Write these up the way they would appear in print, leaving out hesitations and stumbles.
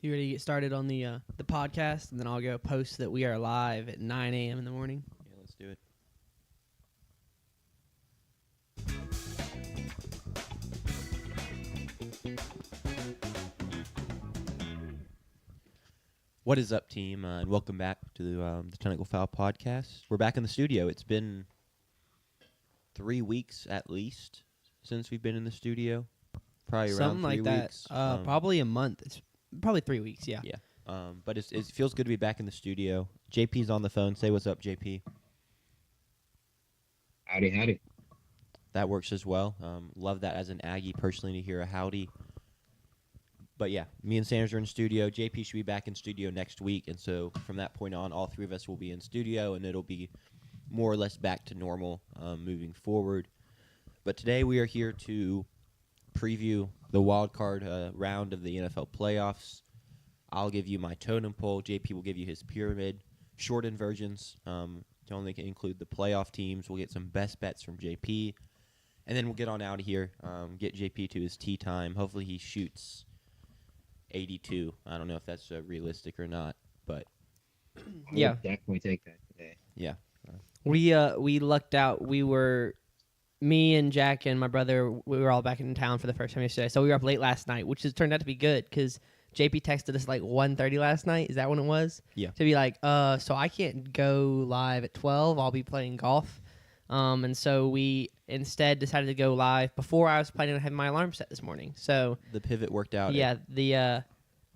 You ready to get started on the podcast, and then I'll go post that we are live at 9 a.m. in the morning. Yeah, let's do it. What is up, team? And welcome back to the Technical Foul podcast. We're back in the studio. It's been 3 weeks at least since we've been in the studio. Probably Something around 3 like that. weeks. Probably a month. It's probably 3 weeks. Yeah. Yeah. But it feels good to be back in the studio. JP's on the phone. Say what's up, JP. Howdy, howdy. That works as well. Love that as an Aggie personally to hear a howdy. But yeah, me and Sanders are in studio. JP should be back in studio next week. And so from that point on, all three of us will be in studio, and it'll be more or less back to normal moving forward. But today we are here to preview the wild card round of the NFL playoffs. I'll give you my totem pole. JP will give you his pyramid. Shortened versions to only include the playoff teams. We'll get some best bets from JP. And then we'll get on out of here, get JP to his tea time. Hopefully he shoots 82. I don't know if that's realistic or not, but I Yeah. would definitely take that today. yeah. We lucked out. Me and Jack and my brother, we were all back in town for the first time yesterday. So we were up late last night, which has turned out to be good because JP texted us like 1:30 last night. Is that when it was? Yeah. To be like, so I can't go live at 12. I'll be playing golf. And so we instead decided to go live before I was planning on having my alarm set this morning. So The pivot worked out. yeah,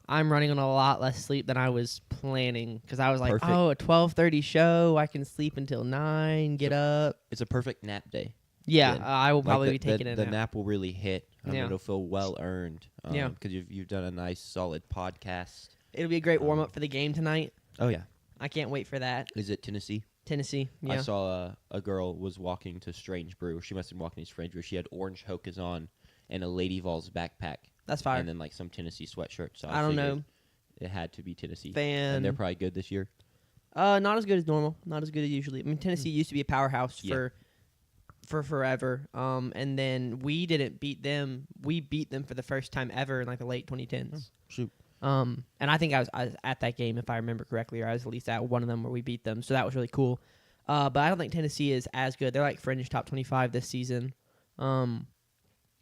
I'm running on a lot less sleep than I was planning because I was like, Perfect. a 12:30 show. I can sleep until 9, get up. It's a perfect nap day. Yeah, Good. I will probably be Like taking the a nap. nap will really hit. Yeah. It'll feel well earned. Yeah. Because you've done a nice solid podcast. It'll be a great warm up for the game tonight. Oh yeah. I can't wait for that. Is it Tennessee? Tennessee, I yeah. saw a girl was walking to Strange Brew. She must have been walking to Strange Brew. She had orange Hokas on and a Lady Vols backpack. That's fire. And then like some Tennessee sweatshirt. So I don't figured know. It had to be Tennessee. Fan. And they're probably good this year. Not as good as normal. Not as good as usually. I mean, Tennessee used to be a powerhouse Yeah. for forever. And then we didn't beat them. We beat them for the first time ever in like the late 2010s. Shoot. And I think I was at that game if I remember correctly, or I was at least at one of them where we beat them. So that was really cool. But I don't think Tennessee is as good. They're like fringe top 25 this season.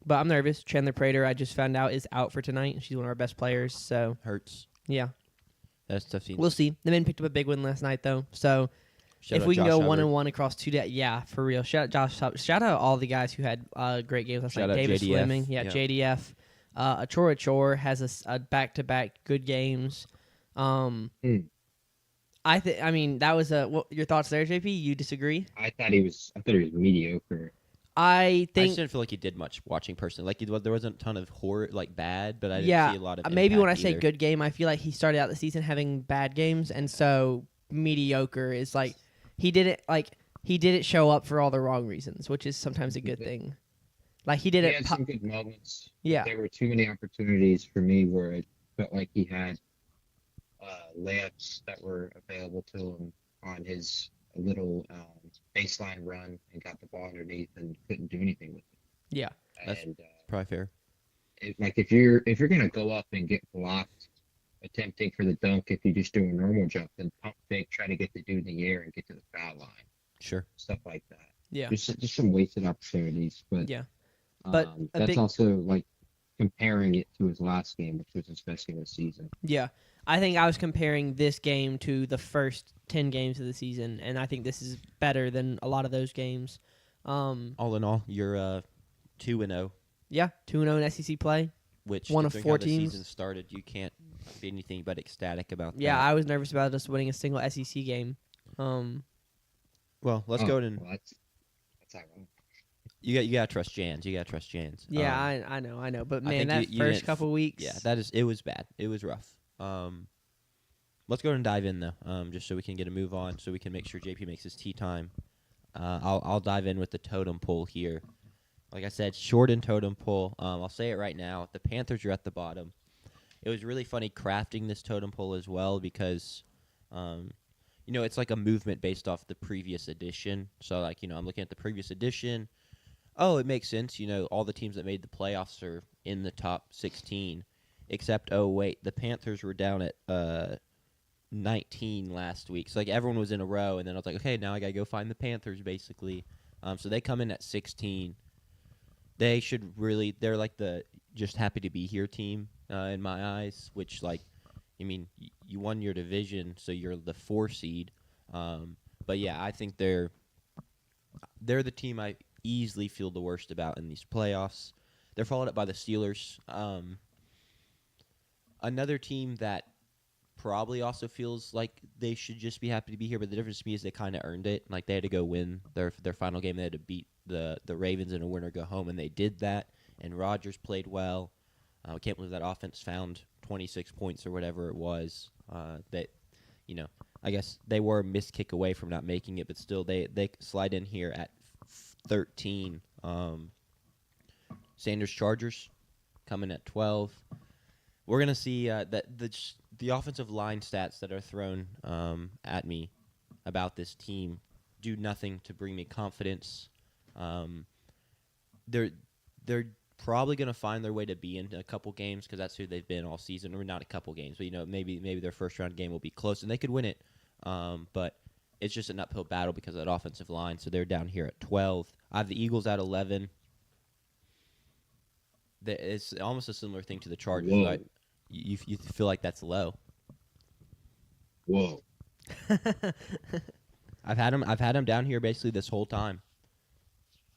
But I'm nervous. Chandler Prater, I just found out, is out for tonight. She's one of our best players. So Hurts. yeah, That's tough. Scene. we'll see. The men picked up a big win last night though. So Shout if out we can Josh go Hubbard. 1-1 across 2 days, yeah, for real. Shout out Josh. Shout out all the guys who had great games last Shout night. out David JDF. Fleming, yeah, Yeah. JDF. Achora Chore has a back-to-back good games. I mean, that was your thoughts there, JP? You disagree? I thought he was mediocre. I I just think didn't feel like he did much watching personally. Like there wasn't a ton of horror, like bad, but I didn't yeah. see a lot of. Maybe when I impact say either. good game, I feel like he started out the season having bad games, and so mediocre is like he didn't show up for all the wrong reasons, which is sometimes a good thing. Like he He didn't. had some good moments. Yeah. There were too many opportunities for me where it felt like he had layups that were available to him on his little baseline run and got the ball underneath and couldn't do anything with it. Yeah. That's- And Probably fair. if you're gonna go up and get blocked attempting for the dunk, if you just do a normal jump, then pump fake, try to get the dude in the air and get to the foul line, Sure. stuff like that. Yeah. Just some wasted opportunities, but Yeah. But a that's big- also like comparing it to his last game, which was his best game of the season. Yeah. I think I was comparing this game to the first 10 games of the season, and I think this is better than a lot of those games. All in all, you're 2-0, Yeah, 2-0 in SEC play. which One of considering 4 how the teams. season started, you can't be anything but ecstatic about Yeah, that. I was nervous about us winning a single SEC game. Well, let's Oh, go and well, that's ironic. you gotta trust Jans. You gotta trust Jans. Yeah, I know. But, I man, think that you first didn't couple weeks. Yeah, it was bad. It was rough. Let's go and dive in though, just so we can get a move on, so we can make sure JP makes his tea time. I'll dive in with the totem pole here. Like I said, shortened totem pole. I'll say it right now. The Panthers are at the bottom. It was really funny crafting this totem pole as well because, it's like a movement based off the previous edition. So like, I'm looking at the previous edition. Oh, it makes sense. All the teams that made the playoffs are in the top 16. except oh wait, the Panthers were down at 19 last week. So like everyone was in a row, and then I was like, okay, now I gotta go find the Panthers basically. So they come in at 16. They should really. They're like the just happy to be here team in my eyes. Which like, I mean, you won your division, so you're the 4 seed. But yeah, I think they're the team I easily feel the worst about in these playoffs. They're followed up by the Steelers. Another team that probably also feels like they should just be happy to be here, but the difference to me is they kind of earned it. Like they had to go win their final game. They had to beat the Ravens in a win or go home, and they did that. And Rodgers played well. I can't believe that offense found 26 points or whatever it was. That, I guess they were a missed kick away from not making it, but still they slide in here at 13. Sanders Chargers coming at 12. We're gonna see that the offensive line stats that are thrown at me about this team do nothing to bring me confidence. They're probably gonna find their way to be in a couple games because that's who they've been all season, or not a couple games, but maybe their first round game will be close and they could win it. But it's just an uphill battle because of that offensive line. So they're down here at 12. I have the Eagles at 11. It's almost a similar thing to the Chargers, Whoa. right? You feel like that's low. Whoa. I've had them down here basically this whole time.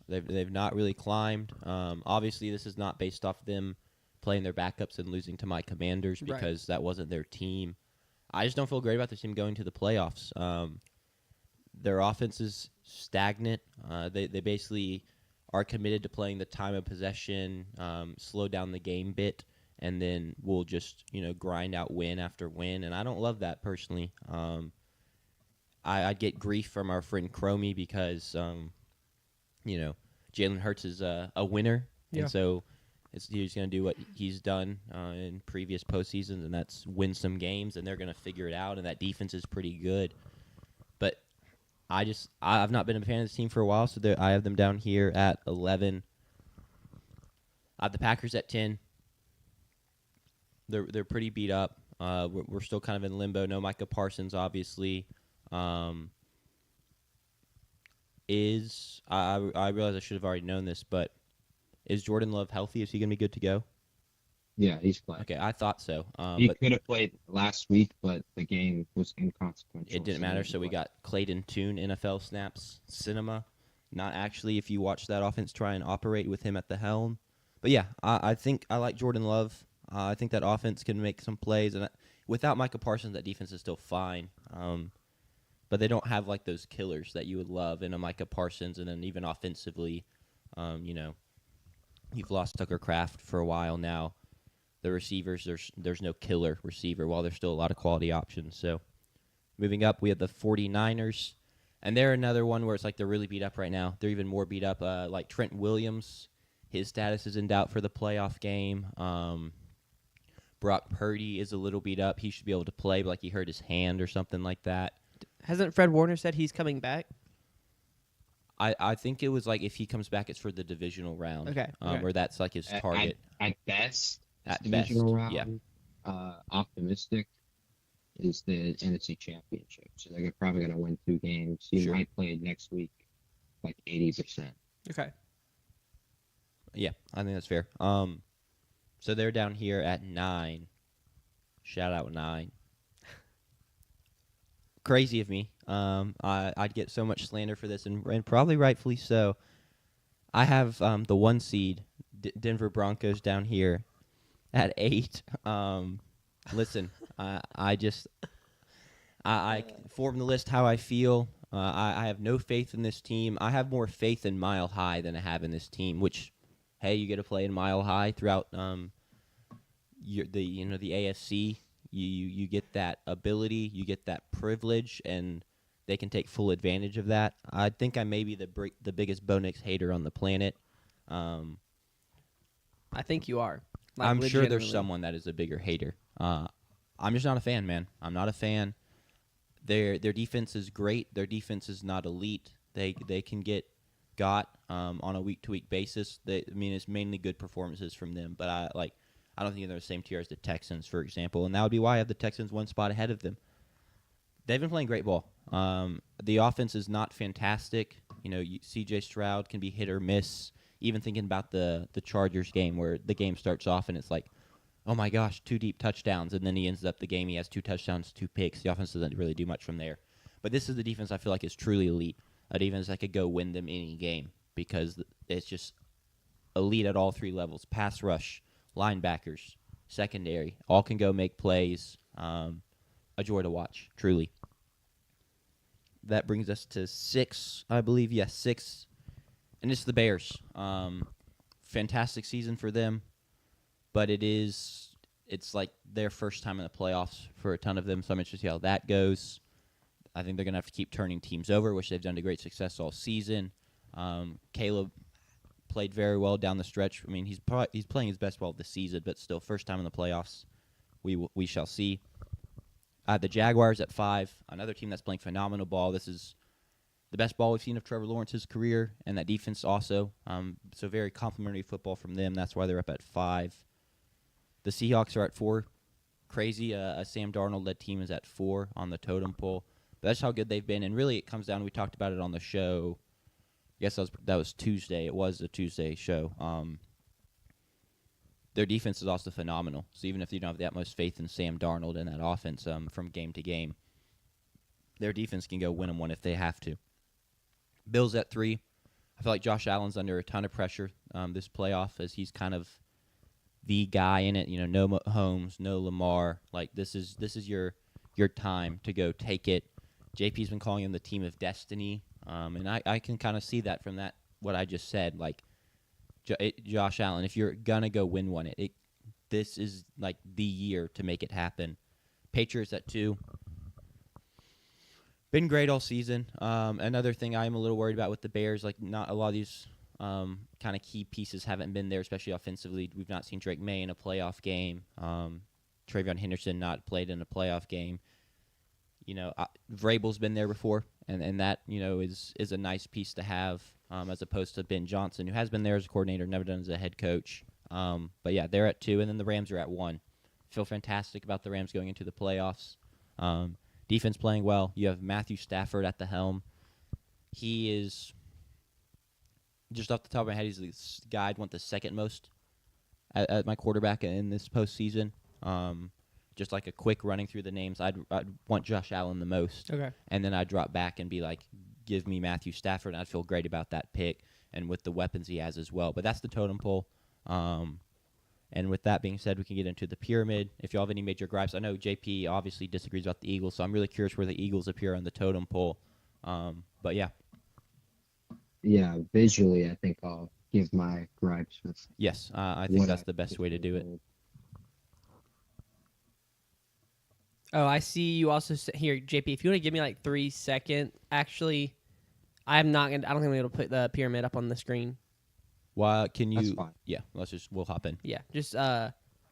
They've not really climbed. Obviously, this is not based off them playing their backups and losing to my Commanders because that wasn't their team. I just don't feel great about this team going to the playoffs. Their offense is stagnant. They basically are committed to playing the time of possession, slow down the game bit, and then we'll just grind out win after win. And I don't love that personally. I'd get grief from our friend Cromie because Jalen Hurts is a winner, and so he's going to do what he's done in previous postseasons, and that's win some games, and they're going to figure it out, and that defense is pretty good. But I've not been a fan of this team for a while, so I have them down here at 11. I have the Packers at 10. They're pretty beat up. We're still kind of in limbo. No Micah Parsons, obviously. I realize I should have already known this, but is Jordan Love healthy? Is he going to be good to go? Yeah, he's playing. Okay, I thought so. He But could have played last week, but the game was inconsequential. it didn't matter, so we got Clayton Tune NFL snaps, cinema. Not actually if you watch that offense try and operate with him at the helm. But yeah, I think I like Jordan Love. I think that offense can make some plays, and without Micah Parsons, that defense is still fine. But they don't have like those killers that you would love in a Micah Parsons, and then even offensively, you've lost Tucker Kraft for a while now. The receivers, there's no killer receiver, while there's still a lot of quality options. So moving up, we have the 49ers, and they're another one where it's like they're really beat up right now. They're even more beat up. Like Trent Williams, his status is in doubt for the playoff game. Brock Purdy is a little beat up. He should be able to play, but like he hurt his hand or something like that. Hasn't Fred Warner said he's coming back? I think it was like if he comes back, it's for the divisional round. Okay. Or that's like his target. At best, At divisional best, round, optimistic is the NFC Championship. So they're probably going to win 2 games. He Sure. might play next week like 80%. Okay. Yeah, I think that's fair. So they're down here at 9. Shout out 9. Crazy of me. I'd get so much slander for this, and probably rightfully so. I have the 1 seed, Denver Broncos, down here at 8. Listen, I formed the list how I feel. I have no faith in this team. I have more faith in Mile High than I have in this team. Which, hey, you get to play in Mile High throughout the AFC. You get that ability, you get that privilege, and they can take full advantage of that. I think I may be the biggest Bo Nix hater on the planet. I think you are. Like, I'm sure there's legitimately. someone that is a bigger hater. I'm just not a fan, man. I'm not a fan. Their defense is great. Their defense is not elite. They can get got on a week-to-week basis. It's mainly good performances from them. But I I don't think they're the same tier as the Texans, for example, and that would be why I have the Texans one spot ahead of them. They've been playing great ball. The offense is not fantastic. C.J. Stroud can be hit or miss. Even thinking about the Chargers game where the game starts off and it's like, oh my gosh, 2 deep touchdowns, and then he ends up the game, he has 2 touchdowns, 2 picks. The offense doesn't really do much from there. But this is the defense I feel like is truly elite. A defense that could go win them any game because it's just elite at all 3 levels. Pass rush, linebackers, secondary, all can go make plays. A joy to watch, truly. That brings us to 6, I believe. Yes, 6. And it's the Bears. Fantastic season for them, but it's like their first time in the playoffs for a ton of them, so I'm interested to see how that goes. I think they're going to have to keep turning teams over, which they've done to great success all season. Caleb played very well down the stretch. I mean, he's playing his best ball of the season, but still, first time in the playoffs. We shall see. The Jaguars at 5, another team that's playing phenomenal ball. This is the best ball we've seen of Trevor Lawrence's career, and that defense also. So very complimentary football from them. That's why they're up at 5. The Seahawks are at 4. Crazy. A Sam Darnold-led team is at 4 on the totem pole. But that's how good they've been. And really it comes down, we talked about it on the show. I guess that was Tuesday. It was a Tuesday show. Their defense is also phenomenal. So even if you don't have that much faith in Sam Darnold and that offense from game to game, their defense can go win them one if they have to. Bills at 3. I feel like Josh Allen's under a ton of pressure this playoff as he's kind of the guy in it. No Mahomes, no Lamar. Like this is your time to go take it. JP's been calling him the team of destiny, and I can kind of see that from that what I just said. Like Josh Allen, if you're gonna go win one, this is like the year to make it happen. Patriots at 2. Been great all season. Another thing I am a little worried about with the Bears, like not a lot of these kind of key pieces haven't been there, especially offensively. We've not seen Drake May in a playoff game. TreVeyon Henderson not played in a playoff game. Vrabel's been there before, and that is a nice piece to have as opposed to Ben Johnson, who has been there as a coordinator, never done as a head coach. But yeah, they're at 2, and then the Rams are at 1. Feel fantastic about the Rams going into the playoffs. Defense playing well. You have Matthew Stafford at the helm. He is, just off the top of my head, he's the guy I'd want the second most at my quarterback in this postseason. Just like a quick running through the names, I'd want Josh Allen the most. Okay. And then I'd drop back and be like, give me Matthew Stafford, and I'd feel great about that pick and with the weapons he has as well. But that's the totem pole. And with that being said, we can get into the pyramid. If you all have any major gripes, I know JP obviously disagrees about the Eagles, so I'm really curious where the Eagles appear on the totem pole. But yeah. Yeah, visually, I think I'll give my gripes with. Yes, I think that's the best way to do it. Oh, I see you also here, JP. If you want to give me like 3 seconds, actually, I don't think I'm gonna be able to put the pyramid up on the screen. Why can you? That's fine. Yeah, we'll hop in. Yeah, just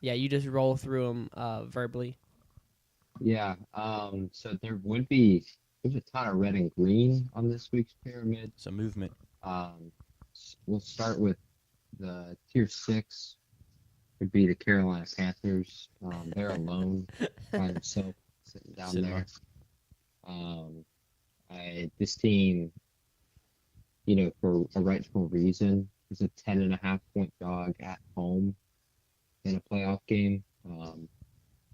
you just roll through them verbally. Yeah. So there's a ton of red and green on this week's pyramid. Some movement. We'll start with the tier 6. Would be the Carolina Panthers. They're alone by themselves sitting down there. This team, for a rightful reason, is a 10.5 point dog at home in a playoff game.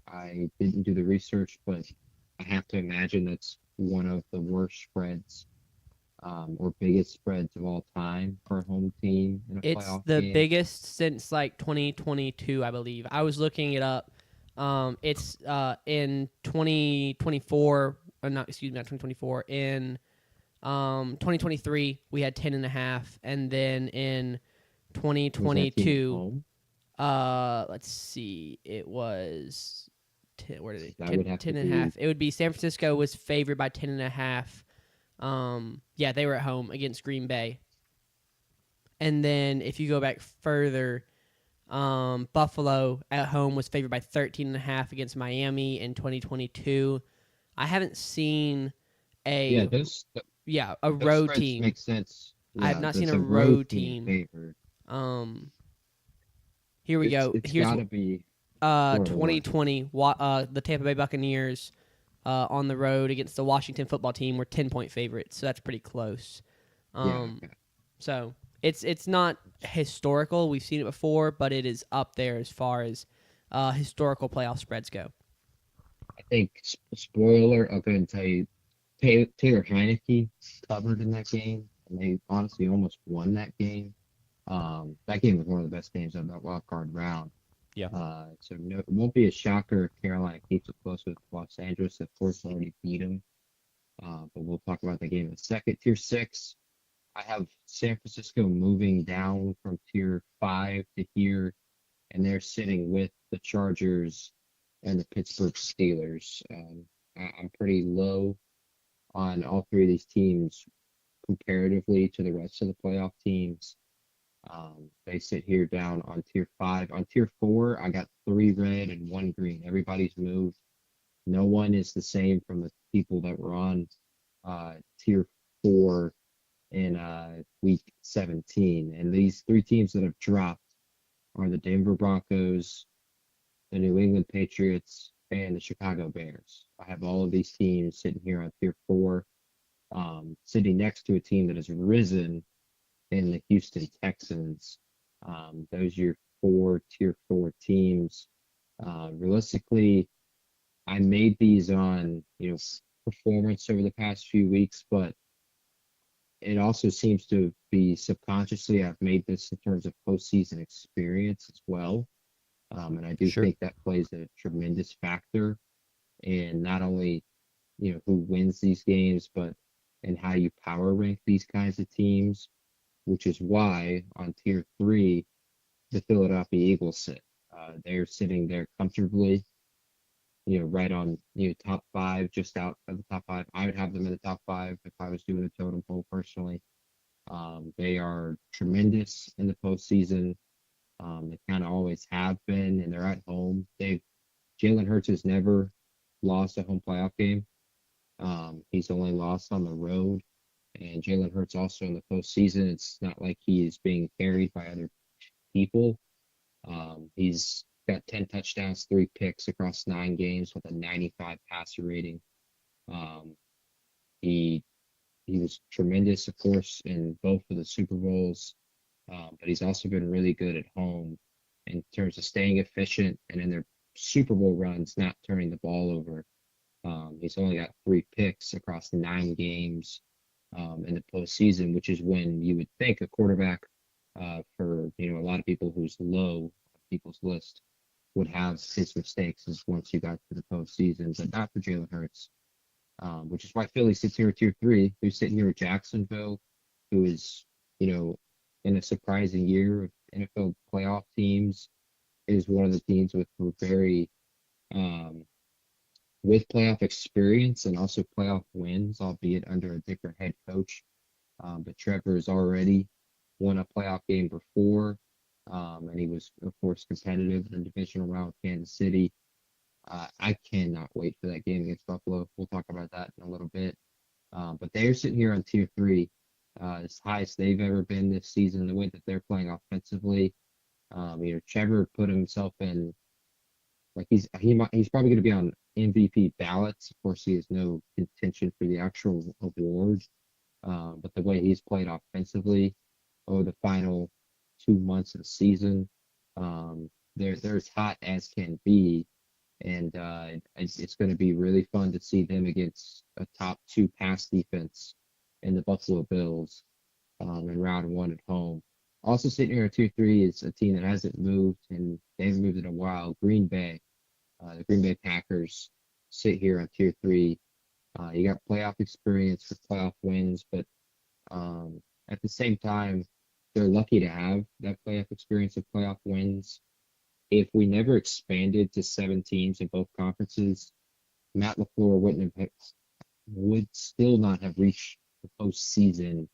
I didn't do the research, but I have to imagine that's one of the worst spreads or biggest spreads of all time for a home team in a It's playoff the game. biggest since like 2022, I believe. I was looking it up. It's in 2024, or not 2024. In 2023, we had 10.5, and then in Was that team 2022, home? let's see, it was 10. Where did it? That 10, would have to 10.5. It would be San Francisco was favored by 10.5. Yeah, they were at home against Green Bay. And then if you go back further, Buffalo at home was favored by 13.5 against Miami in 2022. I haven't seen a Those road spreads team. make sense. I have not seen there's a road team team. favored. Here we go. It's Here's got to be Florida. 2020. The Tampa Bay Buccaneers on the road against the Washington football team were 10-point favorites, so that's pretty close. Yeah. Okay. So it's not historical. We've seen it before, but it is up there as far as historical playoff spreads go. I think spoiler. I'm going to tell you, Taylor Heineke covered in that game, and they honestly almost won that game. That game was one of the best games of that wild card round. Yeah. So no, it won't be a shocker if Carolina keeps it close with Los Angeles. Of course, already beat them. But we'll talk about the game in a second. Tier 6, I have San Francisco moving down from Tier 5 to here, and they're sitting with the Chargers and the Pittsburgh Steelers. I'm pretty low on all three of these teams comparatively to the rest of the playoff teams. They sit here down on Tier 5. On Tier 4, I got 3 red and 1 green. Everybody's moved. No one is the same from the people that were on Tier 4 in Week 17. And these 3 teams that have dropped are the Denver Broncos, the New England Patriots, and the Chicago Bears. I have all of these teams sitting here on Tier 4, sitting next to a team that has risen in the Houston Texans. Those are your 4 Tier 4 teams. Realistically, I made these on performance over the past few weeks, but it also seems to be subconsciously I've made this in terms of postseason experience as well. And I do Sure. think that plays a tremendous factor in not only who wins these games, but in how you power rank these kinds of teams, which is why on Tier 3, the Philadelphia Eagles sit. They're sitting there comfortably, right on top 5, just out of the top 5. I would have them in the top 5 if I was doing a totem pole personally. They are tremendous in the postseason. They kind of always have been, and they're at home. Jalen Hurts has never lost a home playoff game. He's only lost on the road. And Jalen Hurts also in the postseason, it's not like he is being carried by other people. He's got 10 touchdowns, 3 picks across 9 games with a 95 passer rating. He was tremendous, of course, in both of the Super Bowls, but he's also been really good at home in terms of staying efficient and in their Super Bowl runs, not turning the ball over. He's only got 3 picks across 9 games in the postseason, which is when you would think a quarterback for a lot of people who's low on people's list would have his mistakes as once you got to the postseason, but not for Jalen Hurts, which is why Philly sits here at Tier 3. They're sitting here with Jacksonville, who is in a surprising year of NFL playoff teams, is one of the teams with very with playoff experience and also playoff wins, albeit under a different head coach. But Trevor has already won a playoff game before, and he was, of course, competitive in the divisional round with Kansas City. I cannot wait for that game against Buffalo. We'll talk about that in a little bit. But they're sitting here on Tier 3, as high as they've ever been this season, the way that they're playing offensively. Trevor put himself in, like he's probably going to be on MVP ballots. Of course, he has no contention for the actual award, but the way he's played offensively over the final 2 months of the season, they're as hot as can be, and it's going to be really fun to see them against a top 2 pass defense in the Buffalo Bills in round 1 at home. Also sitting here at Tier 3 is a team that hasn't moved, and they haven't moved in a while. Green Bay. The Green Bay Packers sit here on Tier 3. You got playoff experience with playoff wins, but at the same time, they're lucky to have that playoff experience of playoff wins. If we never expanded to 7 teams in both conferences, Matt LaFleur would still not have reached the postseason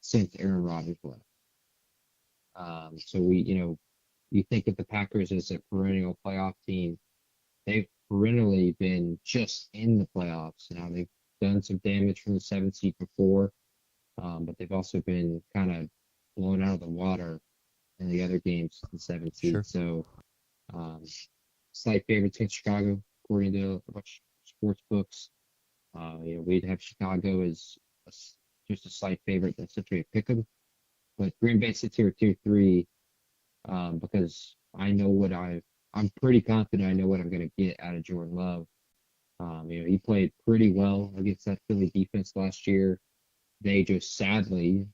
since Aaron Rodgers left. So you think of the Packers as a perennial playoff team. They've perennially been just in the playoffs. Now they've done some damage from the 7th seed before, but they've also been kind of blown out of the water and the other games the 7th seed. Sure. So, um, slight favorites in Chicago, according to a bunch of sports books. We'd have Chicago as just a slight favorite. That's essentially a pick 'em. But Green Bay sits here at tier three, because I know I'm pretty confident I know what I'm going to get out of Jordan Love. He played pretty well against that Philly defense last year. They just sadly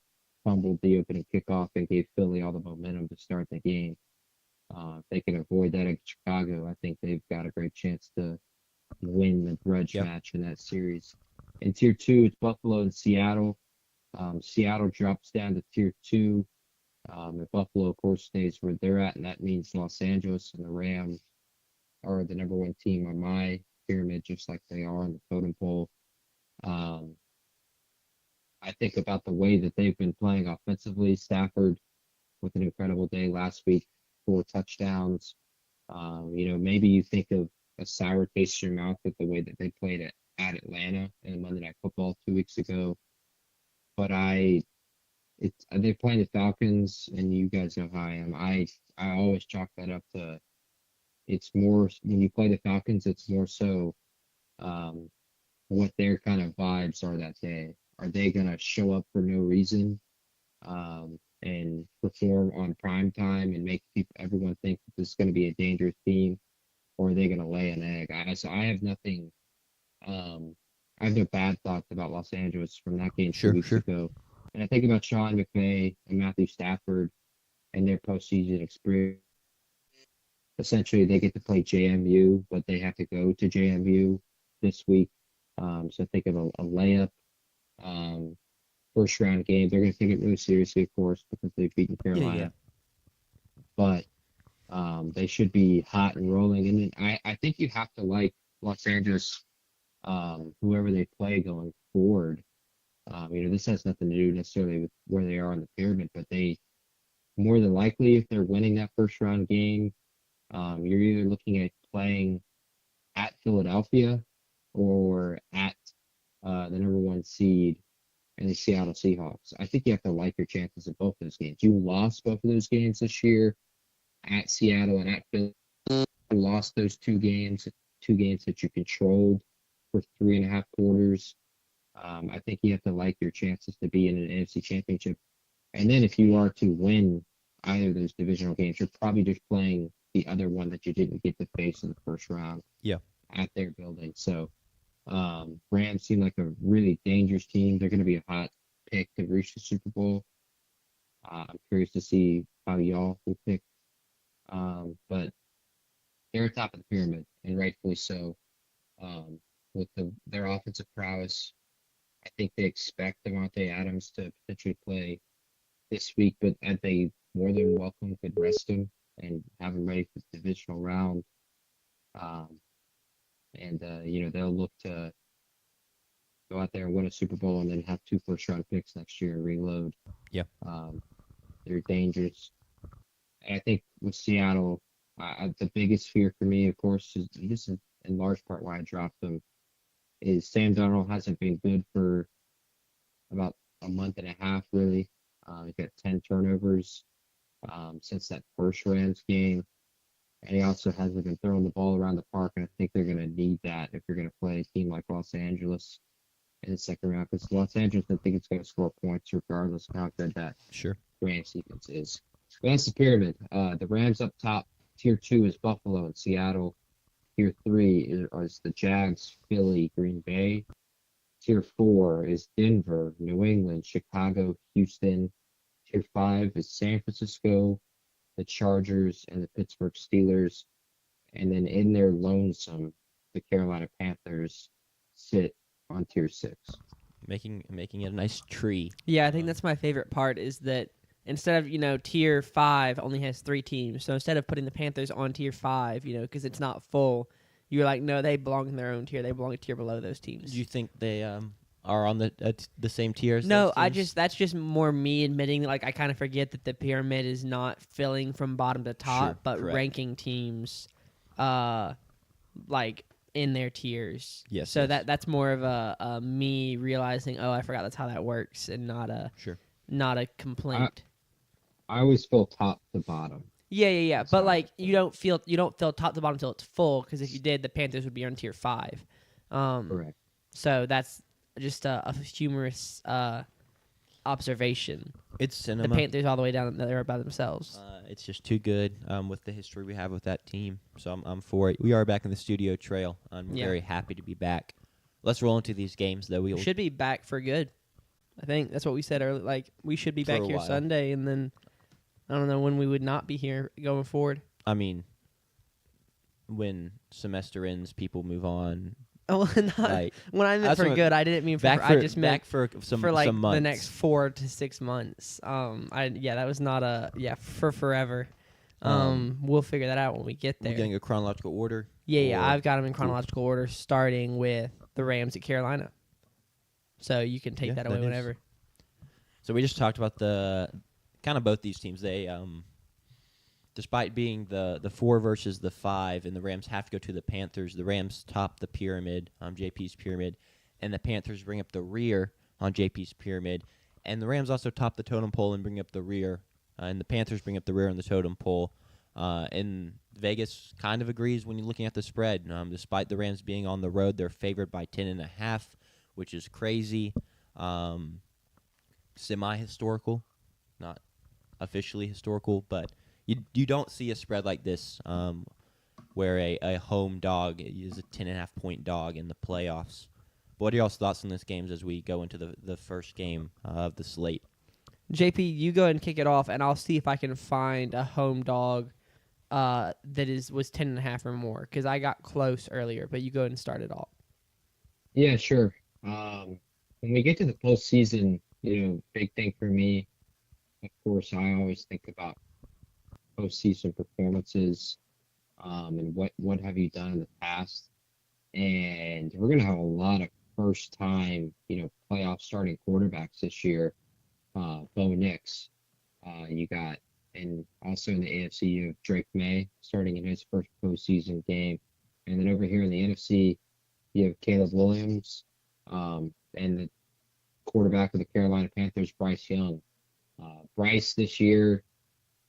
fumbled the opening kickoff and gave Philly all the momentum to start the game. If they can avoid that against Chicago, I think they've got a great chance to win the grudge Yep. match in that series. In tier two, it's Buffalo and Seattle. Seattle drops down to tier two. If Buffalo, of course, stays where they're at, and that means Los Angeles and the Rams are the number one team on my pyramid, just like they are on the totem pole. I think about the way that they've been playing offensively. Stafford with an incredible day last week, 4 touchdowns. Maybe you think of a sour taste in your mouth with the way that they played at Atlanta in Monday Night Football 2 weeks ago. But they're playing the Falcons, and you guys know how I am. I always chalk that up to, it's more when you play the Falcons, it's more so what their kind of vibes are that day. Are they gonna show up for no reason, and perform on prime time and make everyone think that this is going to be a dangerous team, or are they going to lay an egg? I have nothing. I have no bad thoughts about Los Angeles from that game Sure, 2 weeks sure. ago. And I think about Sean McVay and Matthew Stafford and their postseason experience. Essentially, they get to play JMU, but they have to go to JMU this week. So think of a layup, first round game. They're going to take it really seriously, of course, because they've beaten Carolina. But they should be hot and rolling. And then I think you have to like Los Angeles, whoever they play going forward. This has nothing to do necessarily with where they are on the pyramid, but they more than likely, if they're winning that first round game, you're either looking at playing at Philadelphia or at the number one seed and the Seattle Seahawks. I think you have to like your chances of both those games. You lost both of those games this year at Seattle and at Philly. You lost those two games that you controlled for 3.5 quarters. I think you have to like your chances to be in an NFC Championship. And then if you are to win either of those divisional games, you're probably just playing the other one that you didn't get to face in the first round at their building. So Rams seem like a really dangerous team. They're going to be a hot pick to reach the Super Bowl. I'm curious to see how y'all will pick. But they're at top of the pyramid, and rightfully so. With their offensive prowess, I think they expect Davante Adams to potentially play this week, but they more than welcome could rest him and have him ready for the divisional round. They'll look to go out there and win a Super Bowl and then have 2 first-round picks next year and reload. Yeah. They're dangerous. And I think with Seattle, the biggest fear for me, of course, is this is in large part why I dropped them, is Sam Darnold hasn't been good for about a month and a half, really. He's got 10 turnovers since that first Rams game. And he also hasn't been throwing the ball around the park, and I think they're going to need that if you're going to play a team like Los Angeles in the second round. Because Los Angeles, I think it's going to score points regardless of how good that Rams defense is. But that's the pyramid. The Rams up top. Tier 2 is Buffalo and Seattle. Tier 3 is the Jags, Philly, Green Bay. Tier 4 is Denver, New England, Chicago, Houston. Tier 5 is San Francisco, the Chargers, and the Pittsburgh Steelers. And then in their lonesome, the Carolina Panthers sit on tier 6. Making it a nice tree. Yeah, I think that's my favorite part is that instead of, tier 5 only has 3 teams. So instead of putting the Panthers on tier 5, because it's not full, you're like, no, they belong in their own tier. They belong a tier below those teams. Do you think they are on the same tier as No, those teams? that's just more me admitting that, I kind of forget that the pyramid is not filling from bottom to top, Sure, but correct. ranking teams, in their tiers. Yes. So yes. that's more of a me realizing, I forgot that's how that works, and not a Sure. not a complaint. I always feel top to bottom. Yeah. That's But how I like feel. you don't feel top to bottom until it's full because if you did, the Panthers would be on tier 5. Correct. So that's just a humorous observation. It's The cinema. Panthers all the way down there by themselves. It's just too good with the history we have with that team. So I'm for it. We are back in the studio trail. I'm Yeah. very happy to be back. Let's roll into these games, though. We should be back for good. I think that's what we said earlier. Like we should be For back a here while. Sunday, and then I don't know when we would not be here going forward. I mean, when semester ends, people move on. Oh, not Like when I meant that's for what- good. I didn't mean for. back I for just meant back for some for like some months. the next 4 to 6 months. That was not for forever. We'll figure that out when we get We're there. getting a chronological order. Yeah. or- I've got them in chronological order, starting with the Rams at Carolina. So you can take Yeah, that that away is. whenever. So we just talked about the kind of both these teams. They despite being the 4 versus the 5, and the Rams have to go to the Panthers. The Rams top the pyramid, JP's pyramid, and the Panthers bring up the rear on JP's pyramid. And the Rams also top the totem pole and bring up the rear, and the Panthers bring up the rear on the totem pole. And Vegas kind of agrees when you're looking at the spread. Despite the Rams being on the road, they're favored by 10.5, which is crazy. Semi-historical, not officially historical, but you don't see a spread like this where a home dog is a 10.5 point dog in the playoffs. What are y'all's thoughts on this game as we go into the first game of the slate? JP, you go ahead and kick it off, and I'll see if I can find a home dog that was 10.5 or more, because I got close earlier. But you go ahead and start it off. Yeah, sure. When we get to the postseason, big thing for me, of course, I always think about postseason performances, and what have you done in the past. And we're gonna have a lot of first time, playoff starting quarterbacks this year. Bo Nix, you got, and also in the AFC, you have Drake May starting in his first postseason game. And then over here in the NFC, you have Caleb Williams, and the quarterback of the Carolina Panthers, Bryce Young. Bryce this year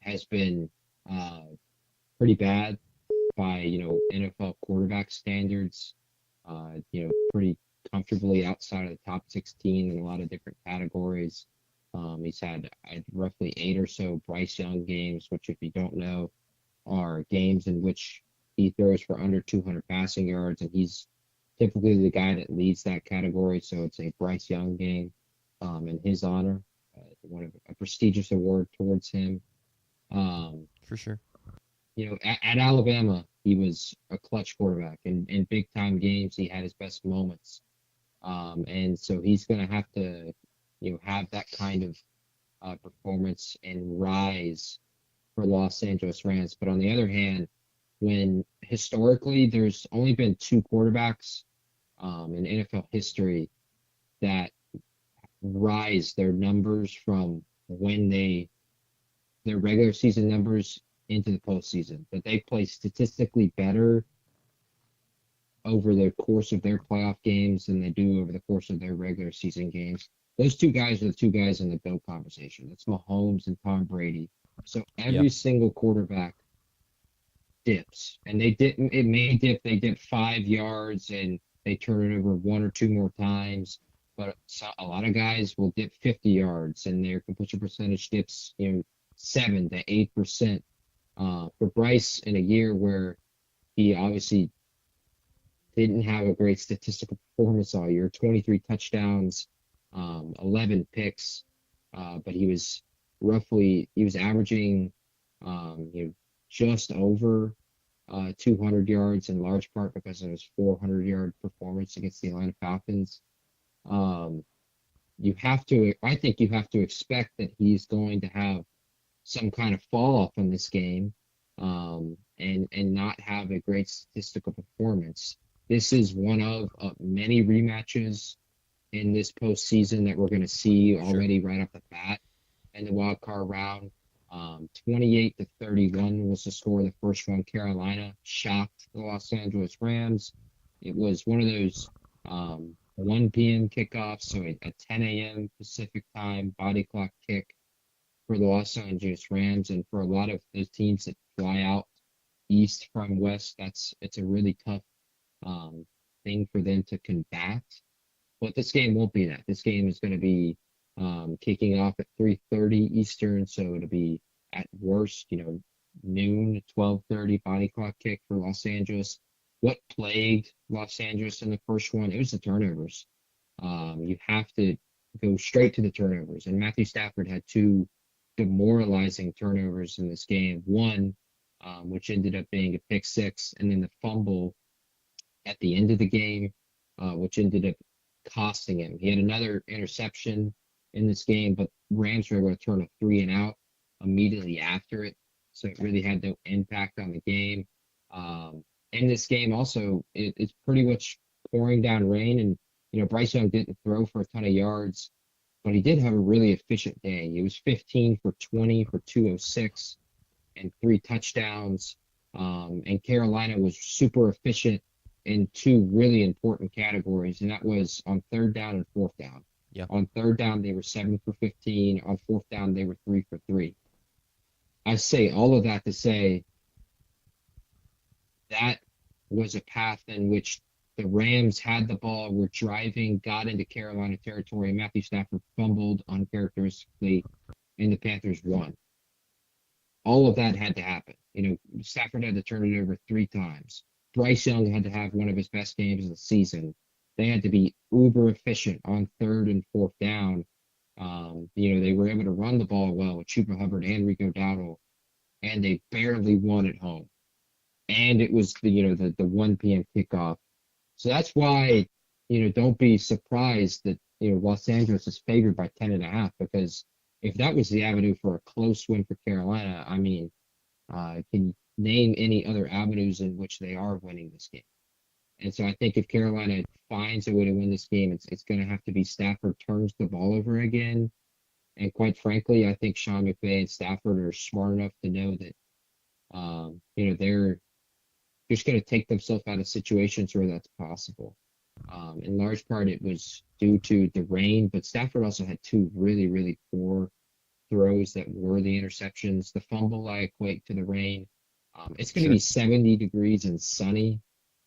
has been pretty bad by NFL quarterback standards. Pretty comfortably outside of the top 16 in a lot of different categories. He's had roughly 8 or so Bryce Young games, which, if you don't know, are games in which he throws for under 200 passing yards, and he's typically the guy that leads that category. So it's a Bryce Young game in his honor, a prestigious award towards him. For sure. At Alabama, he was a clutch quarterback. In big time games, he had his best moments. And so he's going to have to, have that kind of performance and rise for Los Angeles Rams. But on the other hand, when historically there's only been 2 quarterbacks in NFL history that rise their numbers from when their regular season numbers into the postseason, that they play statistically better over the course of their playoff games than they do over the course of their regular season games. Those 2 guys are the 2 guys in the GOAT conversation. That's Mahomes and Tom Brady. So every single quarterback dips, and it may dip. They dip 5 yards and they turn it over 1 or 2 more times. But a lot of guys will dip 50 yards, and their completion percentage dips 7 to 8%. For Bryce, in a year where he obviously didn't have a great statistical performance all year, 23 touchdowns, 11 picks, but he was averaging just over 200 yards, in large part because of his 400-yard performance against the Atlanta Falcons. I think you have to expect that he's going to have some kind of fall off in this game, and not have a great statistical performance. This is one of many rematches in this postseason that we're going to see already right off the bat in the wild card round. 28-31 was the score of the first one. Carolina shocked the Los Angeles Rams. It was one of those 1 p.m. kickoffs, so a 10 a.m. Pacific time body clock kick. for the Los Angeles Rams, and for a lot of those teams that fly out east from west, it's a really tough um, thing for them to combat. But this game won't be that. This game is going to be kicking off at 3:30 Eastern, so it'll be at worst, noon, 12:30 body clock kick for Los Angeles. What plagued Los Angeles in the first one? It was the turnovers. You have to go straight to the turnovers, and Matthew Stafford had two demoralizing turnovers in this game. One, which ended up being a pick six, and then the fumble at the end of the game, which ended up costing him. He had another interception in this game, but Rams were able to turn a 3-and-out immediately after it, so it really had no impact on the game. In this game, also, it's pretty much pouring down rain, and Bryce Young didn't throw for a ton of yards, but he did have a really efficient day. He was 15 for 20 for 206 and 3 touchdowns. And Carolina was super efficient in 2 really important categories, and that was on third down and fourth down. Yeah. On third down, they were 7 for 15. On fourth down, they were 3 for 3. I say all of that to say that was a path in which the Rams had the ball, were driving, got into Carolina territory, and Matthew Stafford fumbled uncharacteristically, and the Panthers won. All of that had to happen. Stafford had to turn it over 3 times. Bryce Young had to have one of his best games of the season. They had to be uber efficient on third and fourth down. They were able to run the ball well with Chuba Hubbard and Rico Dowdle, and they barely won at home. And it was the 1 p.m. kickoff. So that's why, don't be surprised that, Los Angeles is favored by 10.5, because if that was the avenue for a close win for Carolina, I mean, can you name any other avenues in which they are winning this game? And so I think if Carolina finds a way to win this game, it's going to have to be Stafford turns the ball over again. And quite frankly, I think Sean McVay and Stafford are smart enough to know that, they're just going to take themselves out of situations where that's possible. In large part, it was due to the rain, but Stafford also had 2 really, really poor throws that were the interceptions. The fumble I equate to the rain. It's going to be 70 degrees and sunny.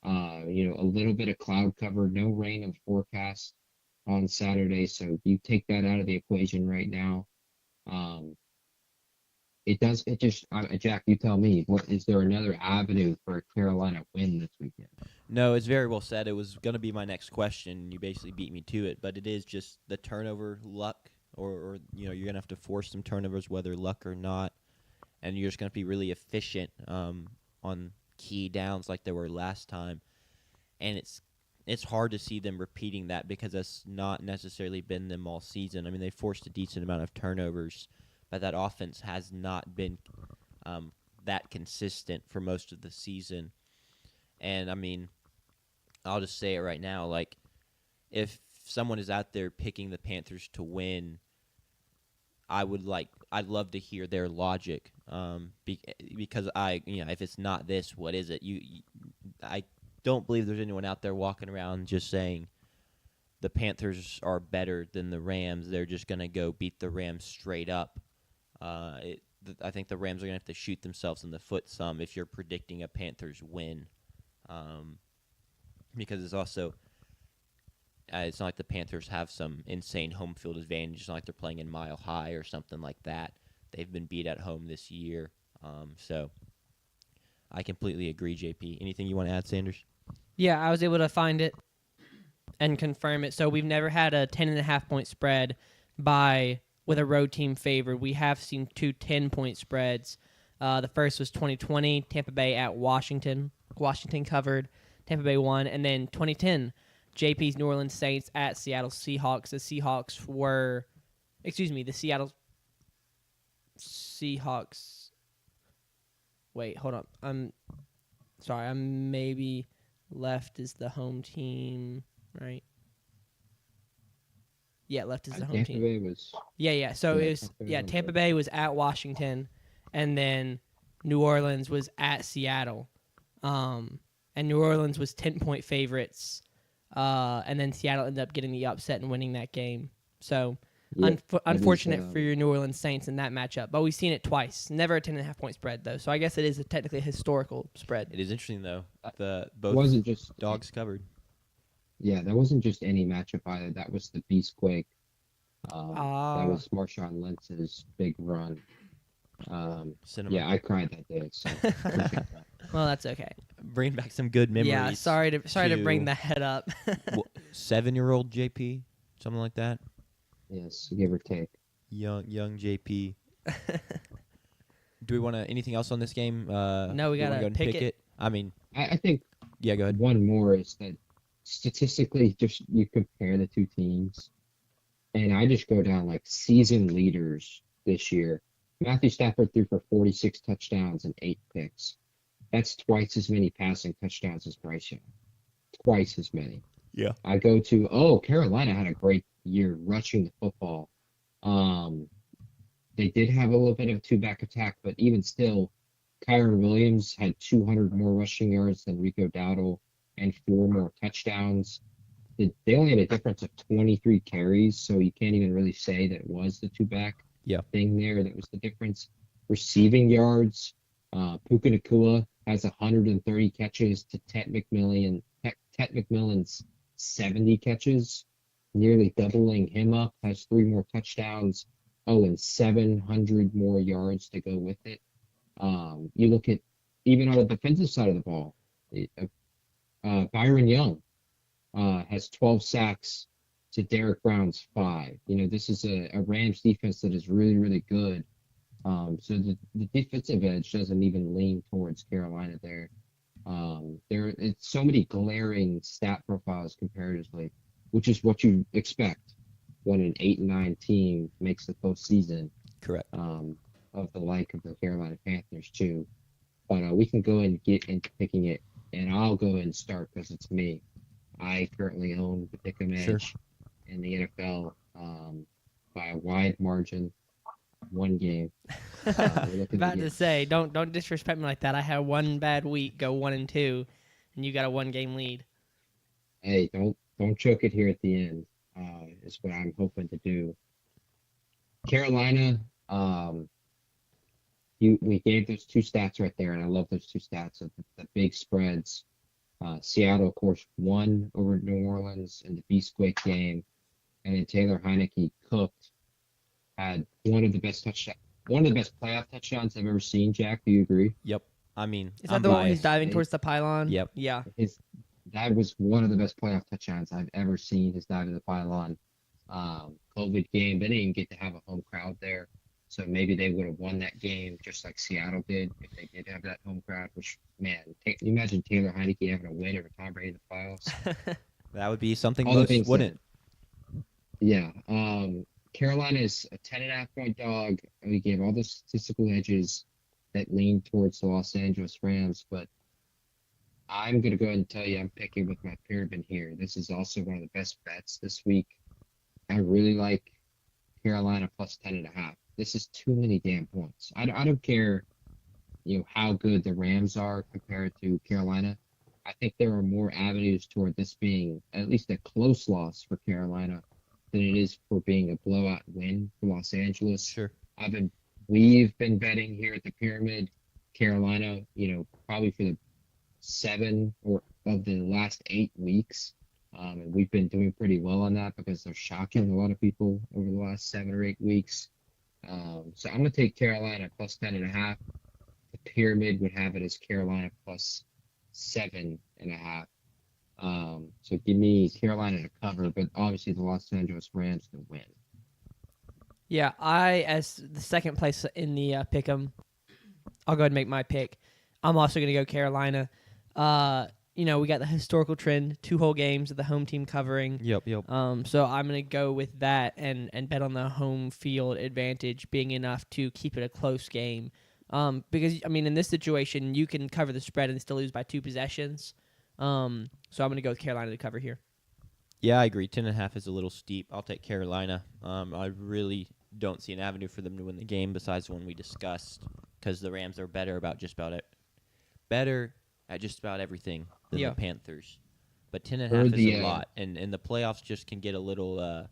A little bit of cloud cover, no rain in the forecast on Saturday. So you take that out of the equation right now. Jack, you tell me, what is there another avenue for a Carolina win this weekend? No, it's very well said. It was going to be my next question. You basically beat me to it, but it is just the turnover luck, or you're going to have to force some turnovers, whether luck or not, and you're just going to be really efficient on key downs like they were last time, and it's hard to see them repeating that because that's not necessarily been them all season. I mean, they forced a decent amount of turnovers, but that offense has not been that consistent for most of the season. And, I mean, I'll just say it right now, like, if someone is out there picking the Panthers to win, I'd love to hear their logic, because if it's not this, what is it? I don't believe there's anyone out there walking around just saying the Panthers are better than the Rams. They're just going to go beat the Rams straight up. I think the Rams are going to have to shoot themselves in the foot some if you're predicting a Panthers win, because it's also it's not like the Panthers have some insane home field advantage. It's not like they're playing in Mile High or something like that. They've been beat at home this year, so I completely agree, JP. Anything you want to add, Sanders? Yeah, I was able to find it and confirm it. So we've never had a 10.5-point spread with a road team favored. We have seen 2 10-point spreads. The first was 2020, Tampa Bay at Washington. Washington covered, Tampa Bay won. And then 2010, JP's New Orleans Saints at Seattle Seahawks. The Seattle Seahawks. Wait, hold up. I'm sorry. I'm maybe left is the home team, right? Yeah, left is the home team. Tampa Bay was. Yeah. So it was Tampa Bay was at Washington, and then New Orleans was at Seattle, and New Orleans was 10-point favorites, and then Seattle ended up getting the upset and winning that game. So Yeah, that is, Unfortunate for your New Orleans Saints in that matchup, but we've seen it twice. Never a 10.5-point spread though, so I guess it is technically a historical spread. It is interesting though. The it both wasn't just dogs covered. Yeah, that wasn't just any matchup either. That was the Beastquake. That Ah, was Marshawn Lynch's big run. Cinema. Yeah, I cried that day. So appreciate that. well, that's okay. Bring back some good memories. Yeah, sorry to bring to- that head up. 7-year-old JP, something like that. Yes, give or take. Young JP. Do we want to anything else on this game? No, we do you wanna gotta go ahead and pick pick it. it. I mean, I think yeah, go ahead. one more is that statistically, just you compare the two teams, and I just go down like season leaders this year. Matthew Stafford threw for 46 touchdowns and 8 picks. That's twice as many passing touchdowns as Bryce Young. Twice as many. Yeah. I go to, Carolina had a great year rushing the football. They did have a little bit of a two-back attack, but even still, Kyron Williams had 200 more rushing yards than Rico Dowdle and 4 more touchdowns. They only had a difference of 23 carries, so you can't even really say that it was the two-back thing there that was the difference. Receiving yards, Puka Nacua has 130 catches to Ted McMillan's 70 catches, nearly doubling him up, has 3 more touchdowns, and 700 more yards to go with it. You look at, even on the defensive side of the ball, Byron Young has 12 sacks to Derek Brown's 5. This is a Rams defense that is really, really good. So the defensive edge doesn't even lean towards Carolina there. It's so many glaring stat profiles comparatively, which is what you expect when an 8-9 team makes the postseason. Correct. Of the like of the Carolina Panthers too. But we can go and get into picking it, and I'll go and start because it's me. I currently own the Pick'em Edge in the NFL by a wide margin, 1 game. About to say, don't disrespect me like that. I had one bad week, go 1-2, and you got a 1-game lead. Hey, don't choke it here at the end. Is what I'm hoping to do. Carolina, we gave those 2 stats right there, and I love those 2 stats of the big spreads. Seattle, of course, won over New Orleans in the Beastquake game, and then Taylor Heineke cooked. Had one of the best playoff touchdowns I've ever seen. Jack, do you agree? Yep. I mean, Is that I'm the one when he's biased. diving towards the pylon? Yep. Yeah. That was one of the best playoff touchdowns I've ever seen. His dive to the pylon. COVID game, they didn't even get to have a home crowd there, so maybe they would have won that game just like Seattle did if they did have that home crowd. Which, man, you imagine Taylor Heineke having a win over Tom Brady in the playoffs. That would be something All the most things wouldn't. Yeah. Carolina is a 10.5-point dog. We gave all the statistical edges that lean towards the Los Angeles Rams, but I'm going to go ahead and tell you I'm picking with my pyramid here. This is also one of the best bets this week. I really like Carolina plus 10.5. This is too many damn points. I don't care, how good the Rams are compared to Carolina. I think there are more avenues toward this being at least a close loss for Carolina than it is for being a blowout win for Los Angeles. Sure. We've been betting here at the pyramid, Carolina, probably for the 7 or of the last 8 weeks. And we've been doing pretty well on that because they're shocking a lot of people over the last 7 or 8 weeks. So I'm going to take Carolina plus 10.5. The pyramid would have it as Carolina plus 7.5. So give me Carolina to cover, but obviously the Los Angeles Rams to win. Yeah, as the second place in the pick'em, I'll go ahead and make my pick. I'm also going to go Carolina. We got the historical trend, 2 whole games of the home team covering. Yep. So I'm going to go with that and bet on the home field advantage being enough to keep it a close game. Because, in this situation, you can cover the spread and still lose by 2 possessions. So I'm going to go with Carolina to cover here. Yeah, I agree. 10.5 is a little steep. I'll take Carolina. I really don't see an avenue for them to win the game besides the one we discussed, because the Rams are better at just about everything than the Panthers. But 10.5 is a lot, and the playoffs just can get a little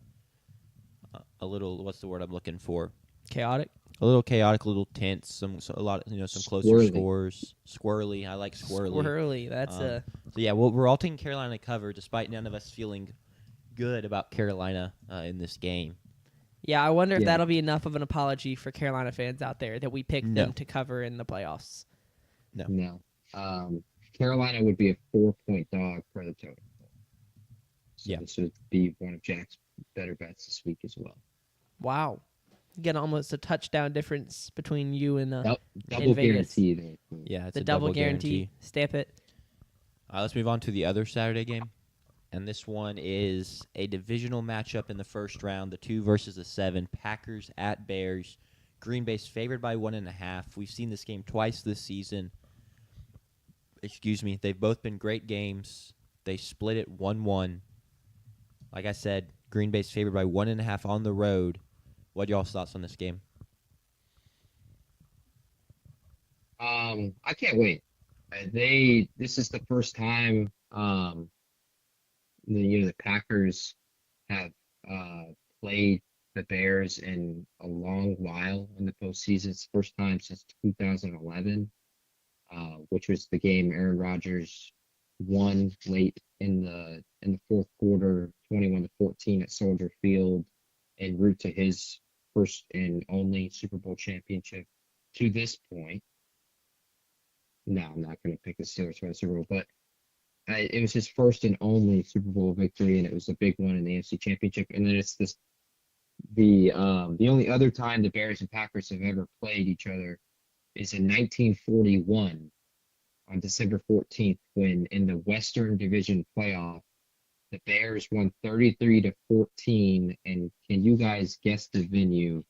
a little, what's the word I'm looking for? Chaotic. A little chaotic, a little tense, some closer Squirrely. scores, squirrely. I like squirrely. Squirrely. That's So yeah, we're all taking Carolina to cover, despite none of us feeling good about Carolina in this game. Yeah, I wonder if Yeah. that'll be enough of an apology for Carolina fans out there that we picked No. them to cover in the playoffs. No. Carolina would be a 4-point dog for the total. So Yeah. this would be one of Jack's better bets this week as well. Wow. You get almost a touchdown difference between you and Double Vegas. guarantee there. Yeah, it's the a double guarantee. Stamp it. Let's move on to the other Saturday game. And this one is a divisional matchup in the first round, the 2 versus the 7, Packers at Bears. Green Bay's favored by 1.5. We've seen this game twice this season. They've both been great games. They split it 1-1. Like I said, Green Bay's favored by 1.5 on the road. What are y'all's thoughts on this game? I can't wait. This is the first time the Packers have played the Bears in a long while in the postseason. It's the first time since 2011, which was the game Aaron Rodgers won late in the fourth quarter, 21-14 at Soldier Field, en route to his first and only Super Bowl championship to this point. No, I'm not going to pick the Steelers for the Super Bowl, but it was his first and only Super Bowl victory, and it was a big one in the AFC Championship. And then it's the only other time the Bears and Packers have ever played each other is in 1941 on December 14th, when in the Western Division playoff, the Bears won 33-14. And can you guys guess the venue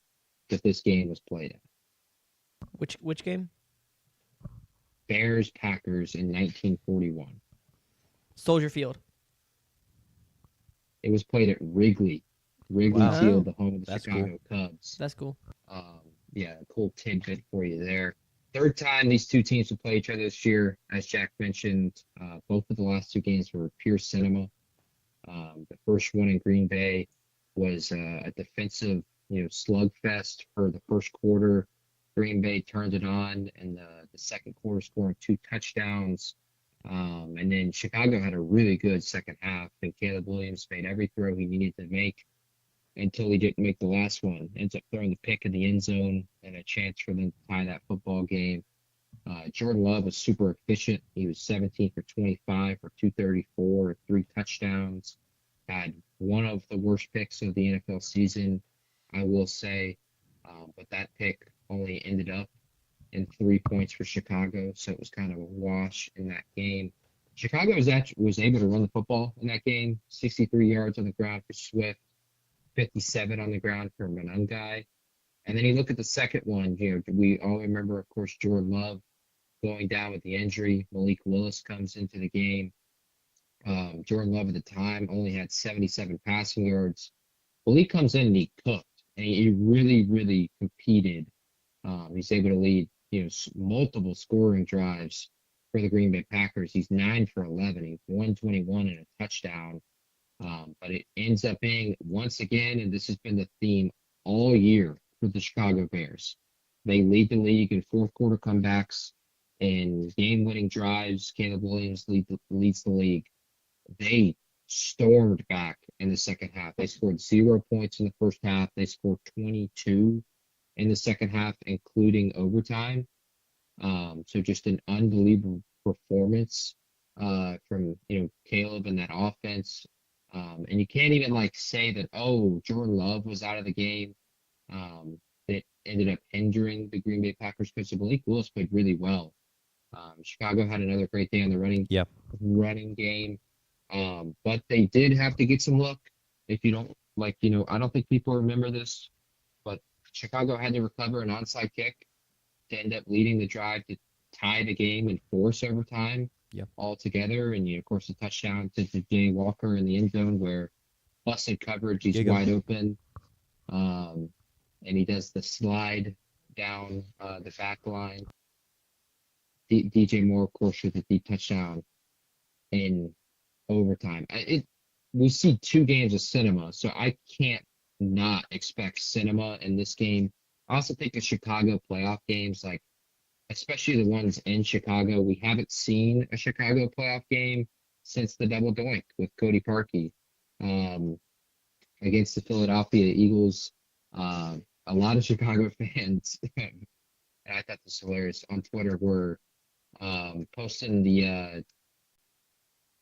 that this game was played at? Which game? Bears Packers in 1941. Soldier Field. It was played at Wrigley Wow. Field, the home of the That's Chicago Cubs. That's cool. Yeah, cool tidbit for you there. Third time these two teams will play each other this year. As Jack mentioned, both of the last two games were pure cinema. The first one in Green Bay was a defensive, slugfest for the first quarter. Green Bay turned it on in the second quarter, scoring 2 touchdowns. And then Chicago had a really good second half, and Caleb Williams made every throw he needed to make until he didn't make the last one. Ends up throwing the pick in the end zone and a chance for them to tie that football game. Jordan Love was super efficient. He was 17 for 25 for 234, 3 touchdowns. Had one of the worst picks of the NFL season, I will say. But that pick only ended up in 3 points for Chicago, so it was kind of a wash in that game. Chicago was able to run the football in that game, 63 yards on the ground for Swift, 57 on the ground for Monangai. And then you look at the second one, we all remember, of course, Jordan Love going down with the injury. Malik Willis comes into the game. Jordan Love at the time only had 77 passing yards. Malik comes in and he cooked, and he really, really competed. He's able to lead, multiple scoring drives for the Green Bay Packers. He's 9 for 11. He's 121 and a touchdown. But it ends up being, once again, and this has been the theme all year for the Chicago Bears, they lead the league in fourth quarter comebacks and game-winning drives. Caleb Williams leads the league. They stormed back in the second half. They scored 0 points in the first half. They scored 22 in the second half, including overtime. So just an unbelievable performance from Caleb and that offense. And you can't even say that, Jordan Love was out of the game. That ended up hindering the Green Bay Packers because Malik Willis played really well. Chicago had another great day on the running game. But they did have to get some luck. If you don't I don't think people remember this, but Chicago had to recover an onside kick to end up leading the drive to tie the game and force overtime altogether. And, of course, the touchdown to Jay Walker in the end zone where busted coverage, he's wide open. And he does the slide down the back line. DJ Moore, of course, with the deep touchdown in overtime. We see 2 games of cinema, so I can't not expect cinema in this game. I also think the Chicago playoff games, like especially the ones in Chicago, we haven't seen a Chicago playoff game since the double doink with Cody Parkey um, against the Philadelphia Eagles. A lot of Chicago fans, and I thought this was hilarious, on Twitter were posting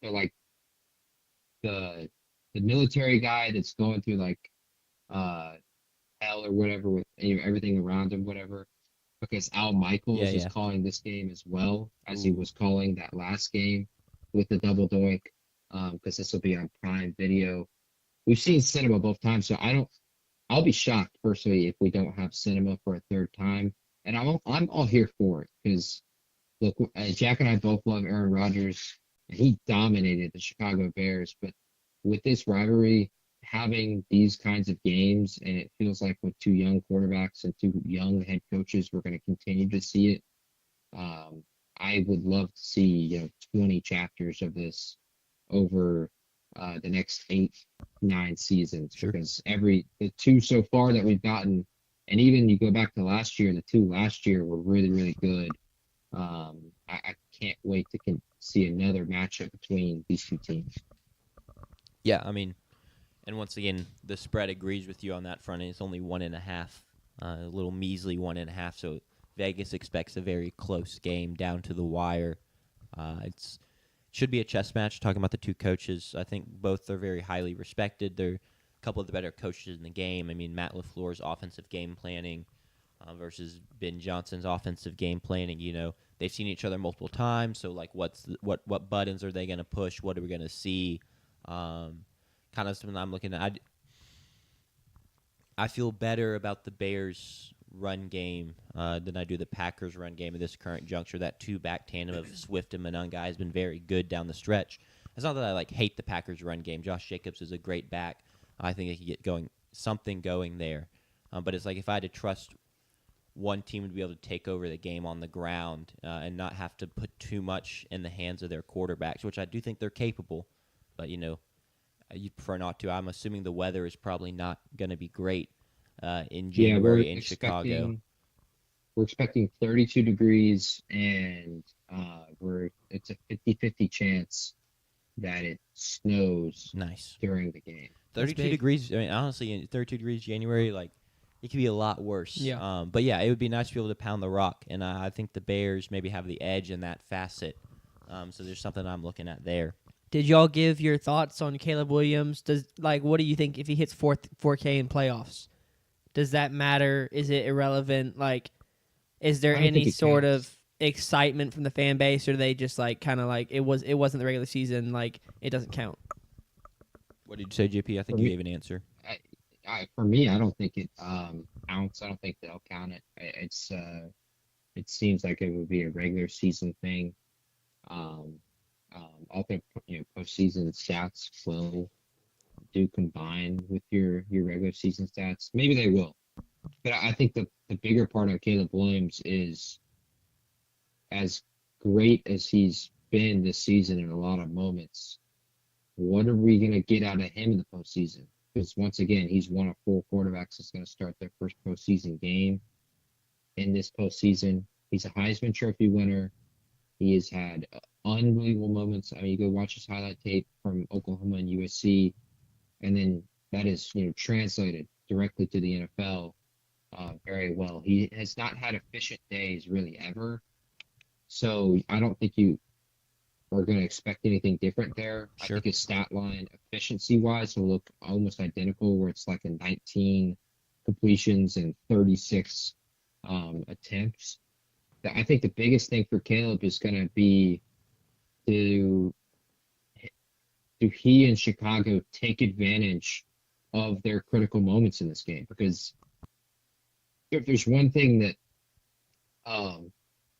like the military guy that's going through like uh hell or whatever with everything around him, whatever. Because Al Yeah, Michaels is yeah. calling this game as well as he Ooh. was calling that last game with the double doink. Because this will be on Prime Video. We've seen cinema both times, so I'll be shocked personally if we don't have cinema for a third time. And I'm all here for it because look, Jack and I both love Aaron Rodgers, and he dominated the Chicago Bears. But with this rivalry, having these kinds of games, and it feels like with two young quarterbacks and two young head coaches, we're going to continue to see it. I would love to see 20 chapters of this over the next 8, 9 seasons Sure. because the two so far that we've gotten, and even you go back to last year, the two last year were really, really good. I can't wait to see another matchup between these two teams. Yeah, I mean, and once again, the spread agrees with you on that front. It's only 1.5, a little measly 1.5. So Vegas expects a very close game down to the wire. It's should be a chess match. Talking about the two coaches, I think both are very highly respected. They're a couple of the better coaches in the game. I mean, Matt LaFleur's offensive game planning versus Ben Johnson's offensive game planning. They've seen each other multiple times. So like, what buttons are they going to push? What are we going to see? Kind of something I'm looking at. I feel better about the Bears' run game than I do the Packers' run game at this current juncture. That two-back tandem of Swift and Monunga has been very good down the stretch. It's not that I hate the Packers' run game. Josh Jacobs is a great back. I think they could get something going there. But it's like if I had to trust one team to be able to take over the game on the ground and not have to put too much in the hands of their quarterbacks, which I do think they're capable. But, you'd prefer not to. I'm assuming the weather is probably not going to be great in January in Chicago. We're expecting 32 degrees, and it's a 50-50 chance that it snows Nice. during the game. 32 degrees. I mean, honestly, in 32 degrees January, it could be a lot worse. Yeah. But yeah, it would be nice to be able to pound the rock, and I think the Bears maybe have the edge in that facet. So there's something I'm looking at there. Did y'all give your thoughts on Caleb Williams? What do you think if he hits 4K in playoffs? Does that matter? Is it irrelevant? Is there any sort of excitement from the fan base, or do they just it wasn't the regular season, it doesn't count? What did you say, JP? I think you gave an answer. For me, I don't think it counts. I don't think they'll count it. It seems like it would be a regular season thing. All the postseason stats will do combine with your regular season stats. Maybe they will, but I think the bigger part of Caleb Williams is as great as he's been this season in a lot of moments. What are we gonna get out of him in the postseason? Because once again, he's one of 4 quarterbacks that's going to start their first postseason game in this postseason. He's a Heisman Trophy winner. He has had unbelievable moments. I mean, you go watch his highlight tape from Oklahoma and USC, and then that is translated directly to the NFL very well. He has not had efficient days really ever, so I don't think you are going to expect anything different there. Sure. I think his stat line, efficiency-wise, will look almost identical, where it's like a 19 completions and 36 attempts. I think the biggest thing for Caleb is going to be do he and Chicago take advantage of their critical moments in this game? Because if there's one thing that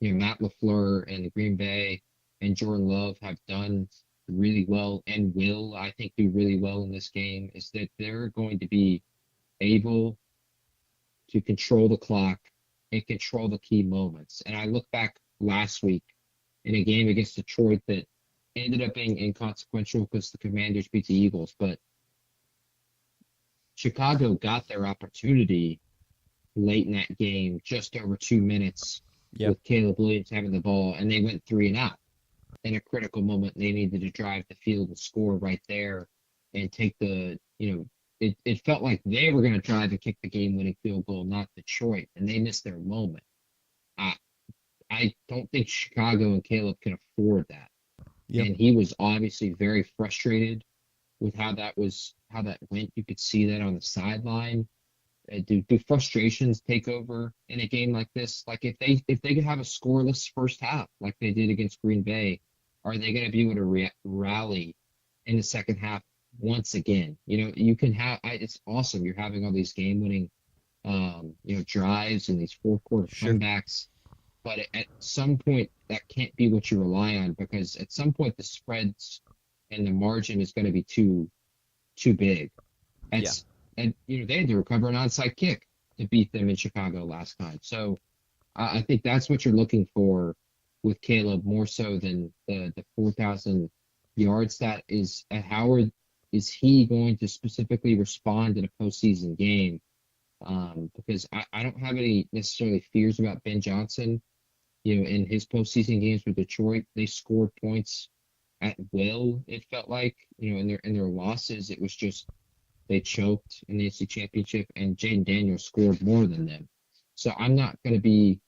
Matt LaFleur and Green Bay and Jordan Love have done really well and will, I think, do really well in this game, is that they're going to be able to control the clock and control the key moments. And I look back last week in a game against Detroit that ended up being inconsequential because the Commanders beat the Eagles, but Chicago got their opportunity late in that game, just over 2 minutes, Yep. with Caleb Williams having the ball, and they went 3-and-out in a critical moment. They needed to drive the field and score right there and take it felt like they were going to try to kick the game-winning field goal, not Detroit, and they missed their moment. I, I don't think Chicago and Caleb can afford that. Yep. And he was obviously very frustrated with how that went. You could see that on the sideline. Do frustrations take over in a game like this? Like if they could have a scoreless first half like they did against Green Bay, are they going to be able to rally in the second half once again? You can have. It's awesome. You're having all these game-winning, drives and these fourth-quarter Sure. comebacks, but at some point that can't be what you rely on, because at some point the spreads and the margin is going to be too big. And they had to recover an onside kick to beat them in Chicago last time. So I think that's what you're looking for with Caleb, more so than the 4,000 yards. That is, Howard, is he going to specifically respond in a postseason game? Because I don't have any necessarily fears about Ben Johnson. In his postseason games with Detroit, they scored points at will. It felt like, in their losses, it was just they choked in the AFC Championship, and Jaden Daniels scored more than them. So I'm not going to be.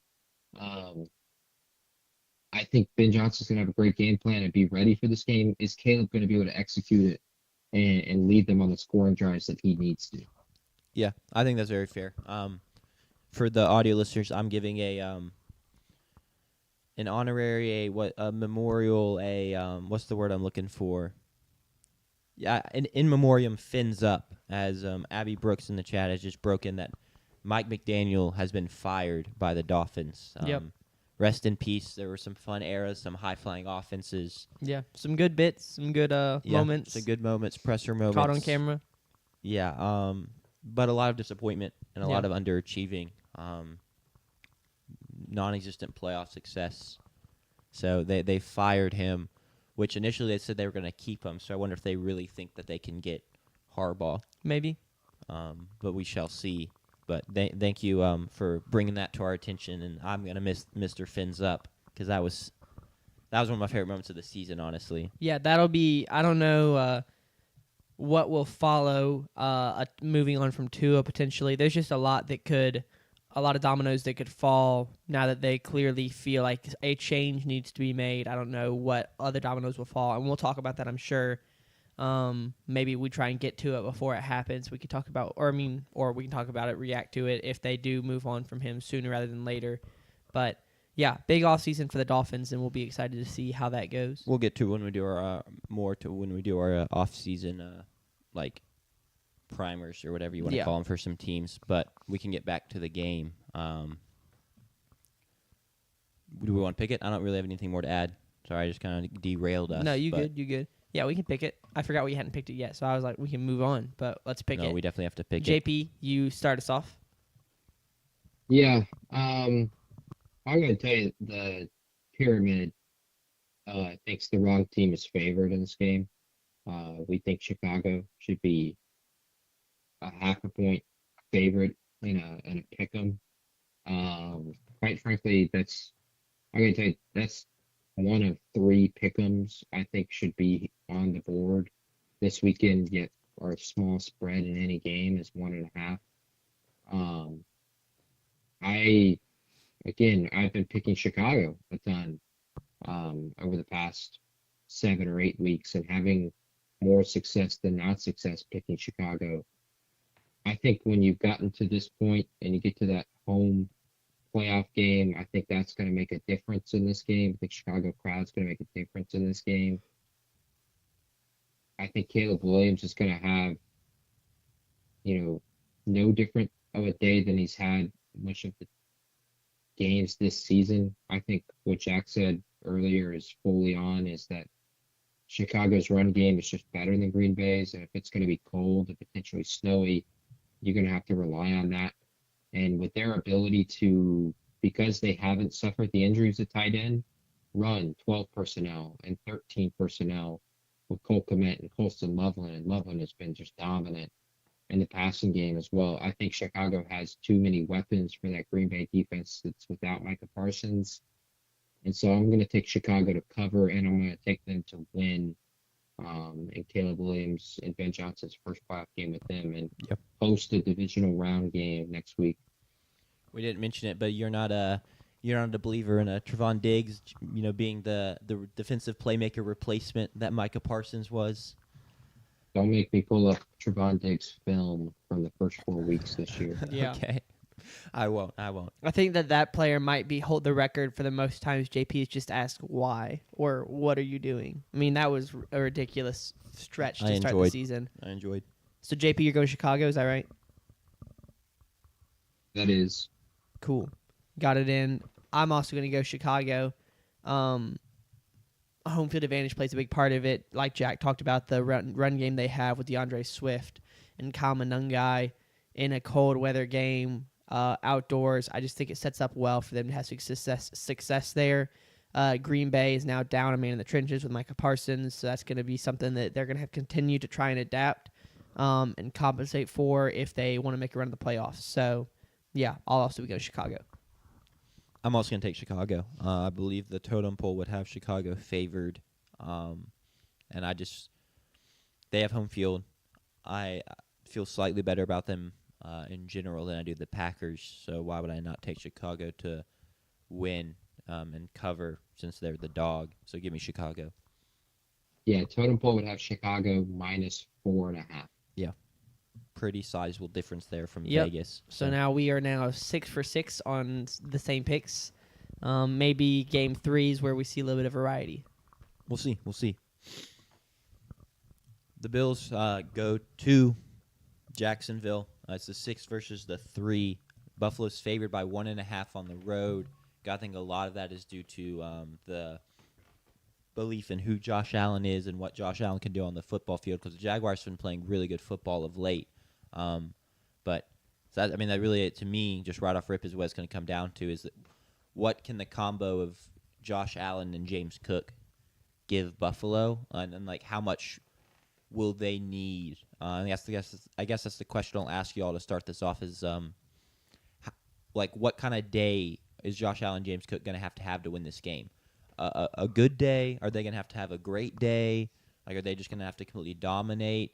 I think Ben Johnson's going to have a great game plan and be ready for this game. Is Caleb going to be able to execute it and lead them on the scoring drives that he needs to? Yeah, I think that's very fair. For the audio listeners, I'm giving an honorary, a memorial, what's the word I'm looking for? Yeah, an in memoriam fins up, as Abby Brooks in the chat has just broken that Mike McDaniel has been fired by the Dolphins. Yep. Rest in peace. There were some fun eras, some high-flying offenses. Yeah, some good bits, some good moments. Some good moments, presser moments. Caught on camera. Yeah, but a lot of disappointment and a Yeah. lot of underachieving. Non-existent playoff success. So they fired him, which initially they said they were going to keep him. So I wonder if they really think that they can get Harbaugh. Maybe. But we shall see. But thank you for bringing that to our attention. And I'm going to miss Mr. Fins Up, because that was one of my favorite moments of the season, honestly. Yeah, that'll be. I don't know what will follow. Moving on from Tua potentially. There's just a lot of dominoes that could fall now that they clearly feel like a change needs to be made. I don't know what other dominoes will fall, and we'll talk about that, I'm sure. Maybe we try and get to it before it happens. We could talk about, or we can talk about it, react to it if they do move on from him sooner rather than later. But yeah, big off season for the Dolphins, and we'll be excited to see how that goes. We'll get to when we do our off season like primers or whatever you want to call them for some teams. But we can get back to the game. Do we want to pick it? I don't really have anything more to add. Sorry, I just kind of derailed us. No, you good. Yeah, we can pick it. I forgot we hadn't picked it yet, so I was like, we can move on, but let's pick it. No, we definitely have to pick it. JP, you start us off. Yeah. I'm going to tell you the pyramid thinks the wrong team is favored in this game. We think Chicago should be a half a point favorite in a pick 'em. Quite frankly, I'm going to tell you, that's one of 3 pick'ems I think should be on the board this weekend. Yet our small spread in any game is 1.5. I've been picking Chicago a ton over the past 7 or 8 weeks, and having more success than not success picking Chicago. I think when you've gotten to this point and you get to that home playoff game, I think that's going to make a difference in this game. I think Chicago crowd's going to make a difference in this game. I think Caleb Williams is going to have, no different of a day than he's had much of the games this season. I think what Jack said earlier is fully on, is that Chicago's run game is just better than Green Bay's, and if it's going to be cold and potentially snowy, you're going to have to rely on that. And with their ability to, because they haven't suffered the injuries at tight end, run 12 personnel and 13 personnel with Cole Kmet and Colston Loveland, and Loveland has been just dominant. in the passing game as well. I think Chicago has too many weapons for that Green Bay defense that's without Micah Parsons. And so I'm going to take Chicago to cover, and I'm going to take them to win. And Caleb Williams and Ben Johnson's first playoff game with them, and Yep. host a divisional round game next week. We didn't mention it, but you're not a believer in a Trevon Diggs, being the defensive playmaker replacement that Micah Parsons was. Don't make me pull up Trevon Diggs' film from the first 4 weeks this year. Yeah. Okay. I won't. I think that player might hold the record for the most times JP is just asked why or what are you doing. I mean, that was a ridiculous stretch to start the season. I enjoyed. So JP, you're going to Chicago, is that right? That is. Cool. Got it in. I'm also going to go Chicago. Home field advantage plays a big part of it. Like Jack talked about, the run game they have with DeAndre Swift and Kyle Monangai in a cold weather game outdoors. I just think it sets up well for them to have success there. Green Bay is now down a man in the trenches with Micah Parsons, so that's going to be something that they're going to have to continue to try and adapt and compensate for if they want to make a run of the playoffs. So, yeah, I'll also go Chicago. I'm also going to take Chicago. I believe the totem pole would have Chicago favored. And they have home field. I feel slightly better about them in general than I do the Packers. So why would I not take Chicago to win and cover since they're the dog? So give me Chicago. Yeah, totem pole would have Chicago -4.5. Yeah. Pretty sizable difference there from Yep. Vegas. So now we are 6 for 6 on the same picks. Maybe game 3s where we see a little bit of variety. We'll see. The Bills go to Jacksonville. It's the 6 versus the 3. Buffalo's favored by 1.5 on the road. I think a lot of that is due to the belief in who Josh Allen is and what Josh Allen can do on the football field, because the Jaguars have been playing really good football of late. That really, to me, just right off rip, is what it's going to come down to, is that what can the combo of Josh Allen and James Cook give Buffalo, and like how much will they need? I guess that's the question I'll ask you all to start this off. Is what kind of day is Josh Allen and James Cook going to have to win this game? A good day? Are they going to have a great day? Like, are they just going to have to completely dominate?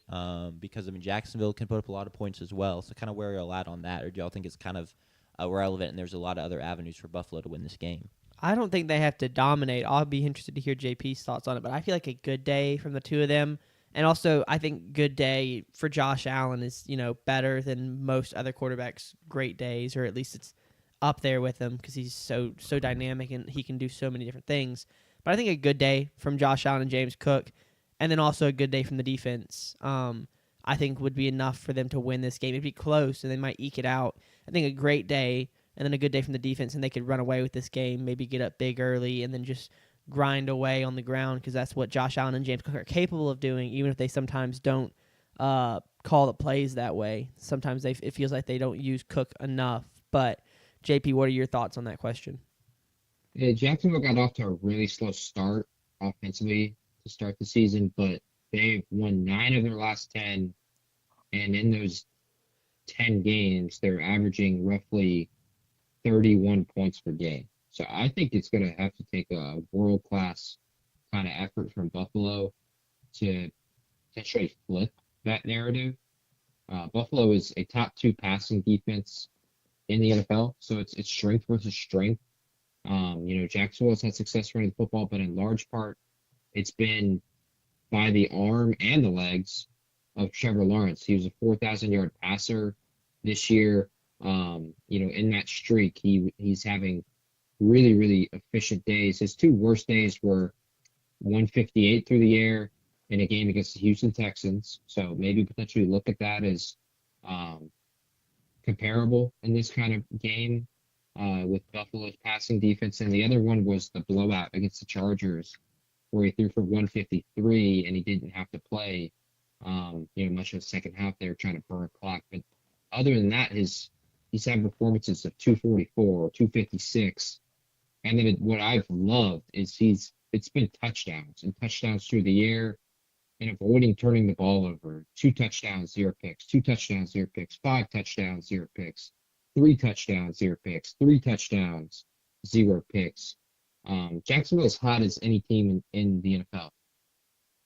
Because Jacksonville can put up a lot of points as well. So kind of where are y'all at on that, or do y'all think it's kind of irrelevant and there's a lot of other avenues for Buffalo to win this game? I don't think they have to dominate. I'll be interested to hear JP's thoughts on it, but I feel like a good day from the two of them. And also, I think good day for Josh Allen is, better than most other quarterbacks' great days, or at least it's up there with him because he's so dynamic and he can do so many different things. But I think a good day from Josh Allen and James Cook, and then also a good day from the defense, I think would be enough for them to win this game. It'd be close, and they might eke it out. I think a great day and then a good day from the defense, and they could run away with this game, maybe get up big early, and then just grind away on the ground, because that's what Josh Allen and James Cook are capable of doing, even if they sometimes don't call the plays that way. Sometimes it feels like they don't use Cook enough. But, JP, what are your thoughts on that question? Yeah, Jacksonville got off to a really slow start offensively to start the season, but they've won 9 of their last 10, and in those 10 games, they're averaging roughly 31 points per game. So I think it's going to have to take a world-class kind of effort from Buffalo to potentially flip that narrative. Buffalo is a top 2 passing defense in the NFL, so it's strength versus strength. Jacksonville has had success running the football, but in large part, it's been by the arm and the legs of Trevor Lawrence. He was a 4,000-yard passer this year. In that streak, he's having really, really efficient days. His 2 worst days were 158 through the air in a game against the Houston Texans. So maybe potentially look at that as comparable in this kind of game with Buffalo's passing defense. And the other one was the blowout against the Chargers, where he threw for 153 and he didn't have to play much of the second half. They were trying to burn a clock. But other than that, he's had performances of 244 or 256. And then what I've loved is it's been touchdowns through the air. and avoiding turning the ball over. 2 touchdowns, 0 picks. 2 touchdowns, 0 picks. 5 touchdowns, 0 picks. 3 touchdowns, 0 picks. 3 touchdowns, 0 picks. Jacksonville is hot as any team in the NFL.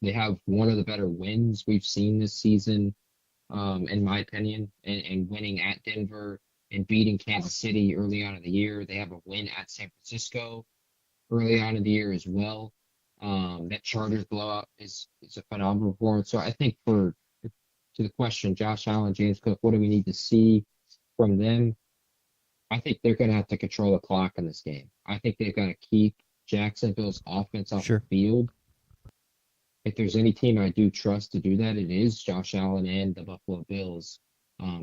They have one of the better wins we've seen this season, in my opinion, and winning at Denver and beating Kansas City early on in the year. They have a win at San Francisco early on in the year as well. That Chargers blowout is a phenomenal performance. So I think to the question, Josh Allen, James Cook, what do we need to see from them? I think they're going to have to control the clock in this game. I think they've got to keep Jacksonville's offense off Sure. the field. If there's any team I do trust to do that, it is Josh Allen and the Buffalo Bills.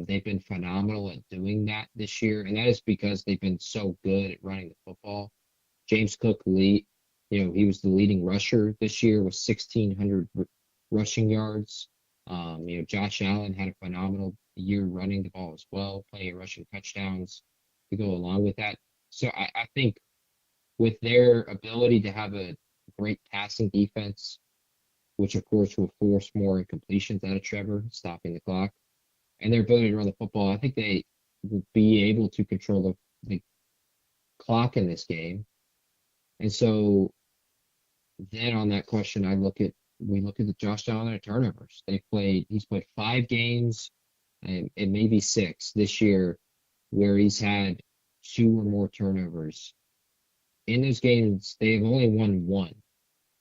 They've been phenomenal at doing that this year, and that is because they've been so good at running the football. James Cook, he was the leading rusher this year with 1,600 rushing yards. Josh Allen had a phenomenal year running the ball as well, plenty of rushing touchdowns to go along with that. So I think with their ability to have a great passing defense, which of course will force more incompletions out of Trevor, stopping the clock, and their ability to run the football, I think they will be able to control the clock in this game. And so then on that question, we look at the Josh Allen turnovers. He's played 5 games and maybe 6 this year where he's had 2 or more turnovers. In those games, they have only won 1.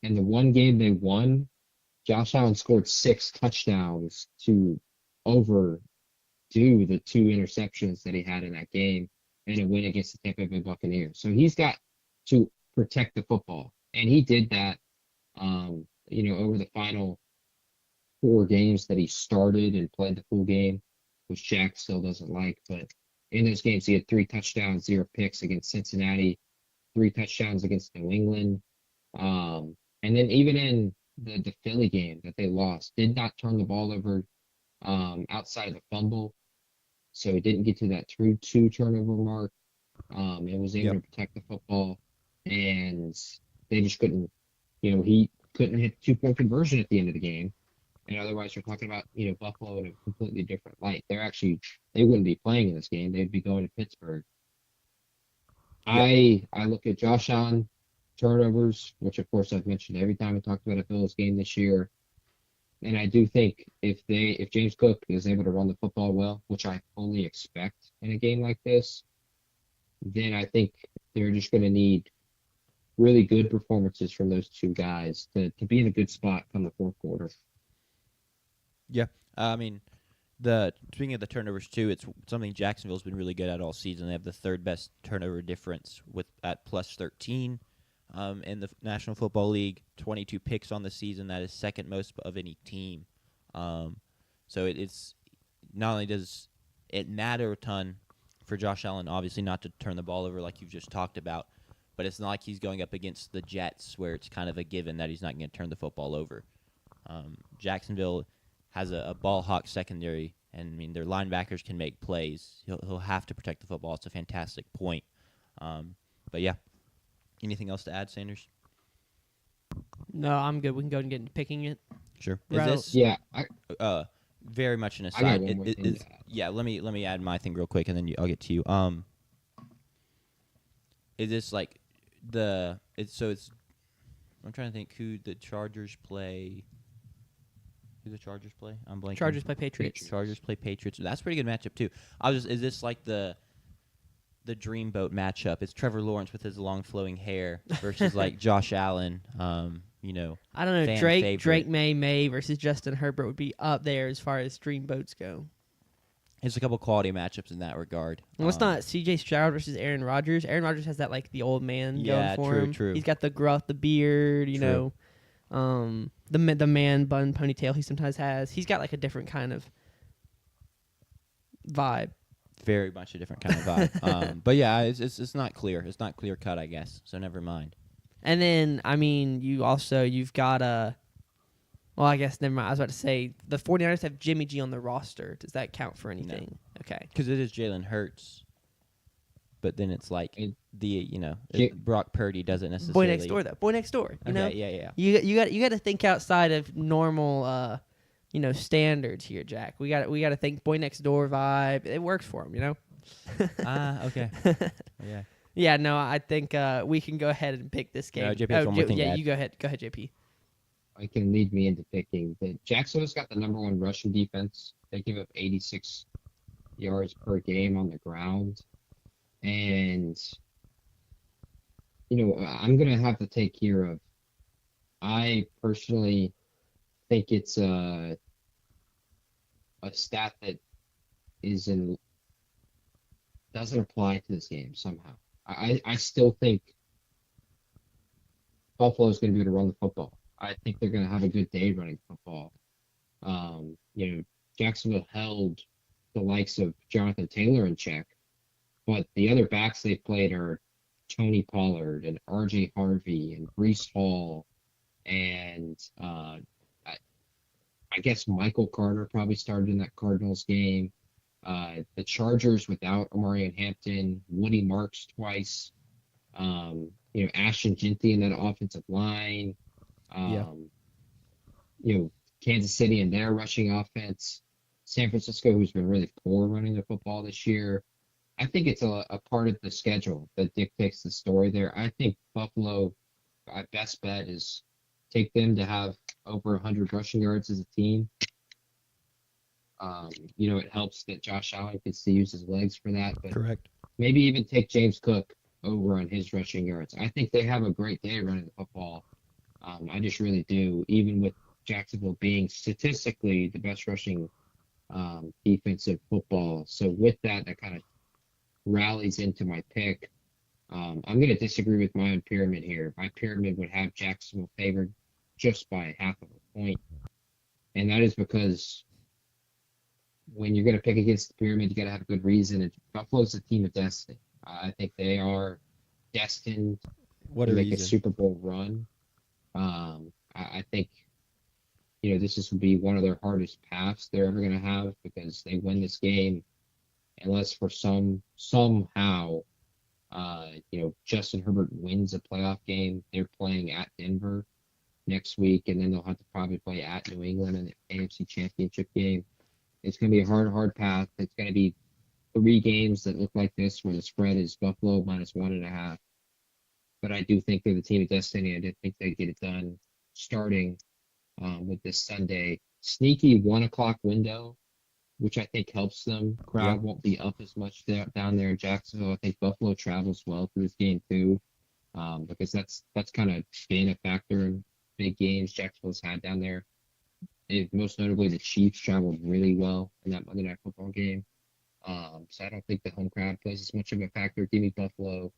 And the one game they won, Josh Allen scored 6 touchdowns to overdo the 2 interceptions that he had in that game and a win against the Tampa Bay Buccaneers. So he's got to protect the football. And he did that, over the final 4 games that he started and played the full game, which Jack still doesn't like. But in those games, he had 3 touchdowns, 0 picks against Cincinnati, 3 touchdowns against New England. And then even in the Philly game that they lost, did not turn the ball over outside of the fumble. So he didn't get to that true 2 turnover mark. And was able to protect the football. And they just couldn't, he couldn't hit 2-point conversion at the end of the game. And otherwise, you're talking about, Buffalo in a completely different light. They wouldn't be playing in this game. They'd be going to Pittsburgh. I look at Josh Allen turnovers, which of course I've mentioned every time I talked about a Bills game this year. And I do think if James Cook is able to run the football well, which I fully expect in a game like this, then I think they're just going to need really good performances from those 2 guys to be in a good spot come the fourth quarter. Yeah, I mean, speaking of the turnovers too, it's something Jacksonville's been really good at all season. They have the 3rd best turnover difference at plus 13 in the National Football League. 22 picks on the season. That is 2nd most of any team. So it's not only does it matter a ton for Josh Allen, obviously not to turn the ball over like you've just talked about, but it's not like he's going up against the Jets where it's kind of a given that he's not going to turn the football over. Jacksonville has a ball hawk secondary, and I mean their linebackers can make plays. He'll have to protect the football. It's a fantastic point. But yeah, anything else to add, Sanders? No, I'm good. We can go and get into picking it. Sure. Right. Is this very much an I got aside? one more thing to add. Yeah, let me add my thing real quick, and then I'll get to you. Is this like I'm trying to think who the Chargers play. Who the Chargers play? I'm blanking. Chargers play Patriots. Chargers play Patriots. That's a pretty good matchup too. Is this like the dreamboat matchup? It's Trevor Lawrence with his long flowing hair versus like Josh Allen. I don't know. fan Drake favorite. May versus Justin Herbert would be up there as far as dreamboats go. There's a couple quality matchups in that regard. Well, it's not C.J. Stroud versus Aaron Rodgers. Aaron Rodgers has that like the old man going for him. True. He's got the gruff, the beard, True. the man bun ponytail he sometimes has. He's got like a different kind of vibe. Very much a different kind of vibe. But yeah, it's not clear. It's not clear cut, I guess. So never mind. And then you've got well, I guess never mind. I was about to say the 49ers have Jimmy G on the roster. Does that count for anything? Okay. Because it is Jalen Hurts. But then it's like Brock Purdy doesn't necessarily. Boy next door, though. Boy next door. You know, Yeah. you got to think outside of normal, standards here, Jack. We got to think boy next door vibe. It works for him, you know. Okay. Yeah. Yeah, no, I think we can go ahead and pick this game. No, JP has one more thing to yeah, add. you go ahead. Go ahead, JP. I can lead me into picking. Jacksonville's got the #1 rushing defense. They give up 86 yards per game on the ground. And, I'm going to have to take care of. I personally think it's a stat that doesn't apply to this game somehow. I still think Buffalo is going to be able to run the football. I think they're going to have a good day running football. Jacksonville held the likes of Jonathan Taylor in check, but the other backs they played are Tony Pollard and R.J. Harvey and Breece Hall and I guess Michael Carter probably started in that Cardinals game. The Chargers without Omarion Hampton, Woody Marks twice, Ashton Jinty in that offensive line. Kansas City and their rushing offense. San Francisco, who's been really poor running the football this year. I think it's a part of the schedule that dictates the story there. I think Buffalo, my best bet is take them to have over 100 rushing yards as a team. It helps that Josh Allen gets to use his legs for that, but Correct. maybe even take James Cook over on his rushing yards. I think they have a great day running the football. I just really do, even with Jacksonville being statistically the best rushing defensive football. So with that kind of rallies into my pick. I'm going to disagree with my own pyramid here. My pyramid would have Jacksonville favored just by half of a point. And that is because when you're going to pick against the pyramid, you got to have a good reason. And Buffalo's a team of destiny. I think they are destined What to a make reason. a Super Bowl run. I think, this will be one of their hardest paths they're ever going to have because they win this game unless for somehow, Justin Herbert wins a playoff game. They're playing at Denver next week, and then they'll have to probably play at New England in the AFC Championship game. It's going to be a hard path. It's going to be 3 games that look like this where the spread is Buffalo -1.5. But I do think they're the team of destiny. I do think they get it done starting with this Sunday. Sneaky 1 o'clock window, which I think helps them. Crowd won't be up as much down there in Jacksonville. I think Buffalo travels well for this game too, because that's kind of been a factor in big games Jacksonville's had down there. Most notably, the Chiefs traveled really well in that Monday Night Football game. So I don't think the home crowd plays as much of a factor. Give me Buffalo.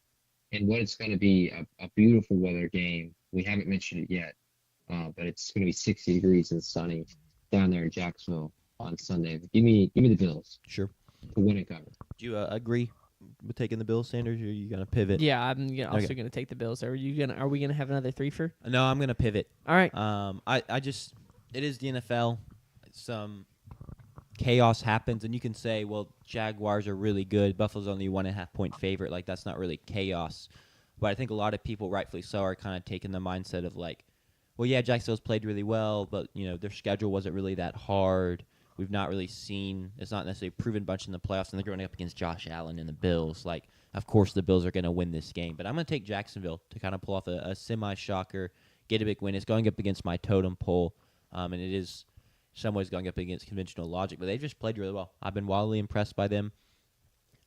And what it's going to be a beautiful weather game. We haven't mentioned it yet, but it's going to be 60 degrees and sunny down there in Jacksonville on Sunday. But give me the Bills Sure. to win and cover. Do you agree with taking the Bills, Sanders, or are you going to pivot? Yeah, I'm also Okay. going to take the Bills. Are we going to have another threefer? No, I'm going to pivot. All right. It is the NFL. Some chaos happens, and you can say, well, Jaguars are really good. Buffalo's only 1.5 point favorite. Like, that's not really chaos. But I think a lot of people, rightfully so, are kind of taking the mindset of like, well, yeah, Jacksonville's played really well, but their schedule wasn't really that hard. We've not really seen. It's not necessarily a proven bunch in the playoffs, and they're going up against Josh Allen and the Bills. Like, of course, the Bills are going to win this game. But I'm going to take Jacksonville to kind of pull off a semi-shocker, get a big win. It's going up against my totem pole, and it is some ways going up against conventional logic, but they've just played really well. I've been wildly impressed by them.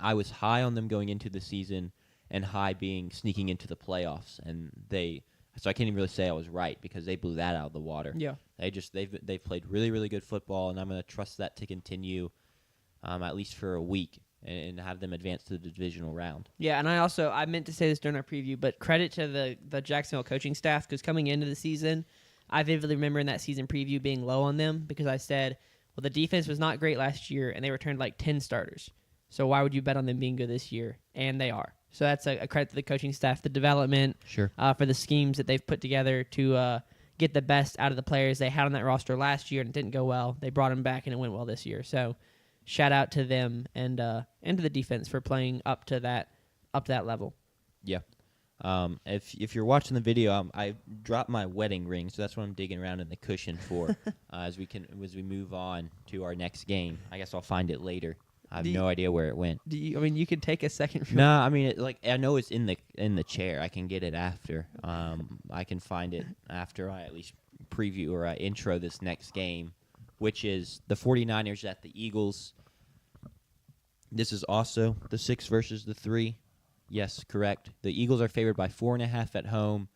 I was high on them going into the season, and high being sneaking into the playoffs, and so I can't even really say I was right because they blew that out of the water. Yeah. They've played really, really good football, and I'm going to trust that to continue at least for a week and have them advance to the divisional round. Yeah, and I meant to say this during our preview, but credit to the Jacksonville coaching staff because coming into the season, I vividly remember in that season preview being low on them because I said, well, the defense was not great last year, and they returned like 10 starters. So why would you bet on them being good this year? And they are. So that's a credit to the coaching staff, the development, Sure. For the schemes that they've put together to get the best out of the players they had on that roster last year, and it didn't go well. They brought them back, and it went well this year. So shout out to them and to the defense for playing up to that level. If you're watching the video, I dropped my wedding ring, so that's what I'm digging around in the cushion for. As we move on to our next game, I guess I'll find it later. I have no idea where it went. You can take a second. No, I mean, I know it's in the chair. I can get it after. I can find it after I at least preview or intro this next game, which is the 49ers at the Eagles. This is also the 6 versus the 3. Yes, correct. The Eagles are favored by 4.5 at home.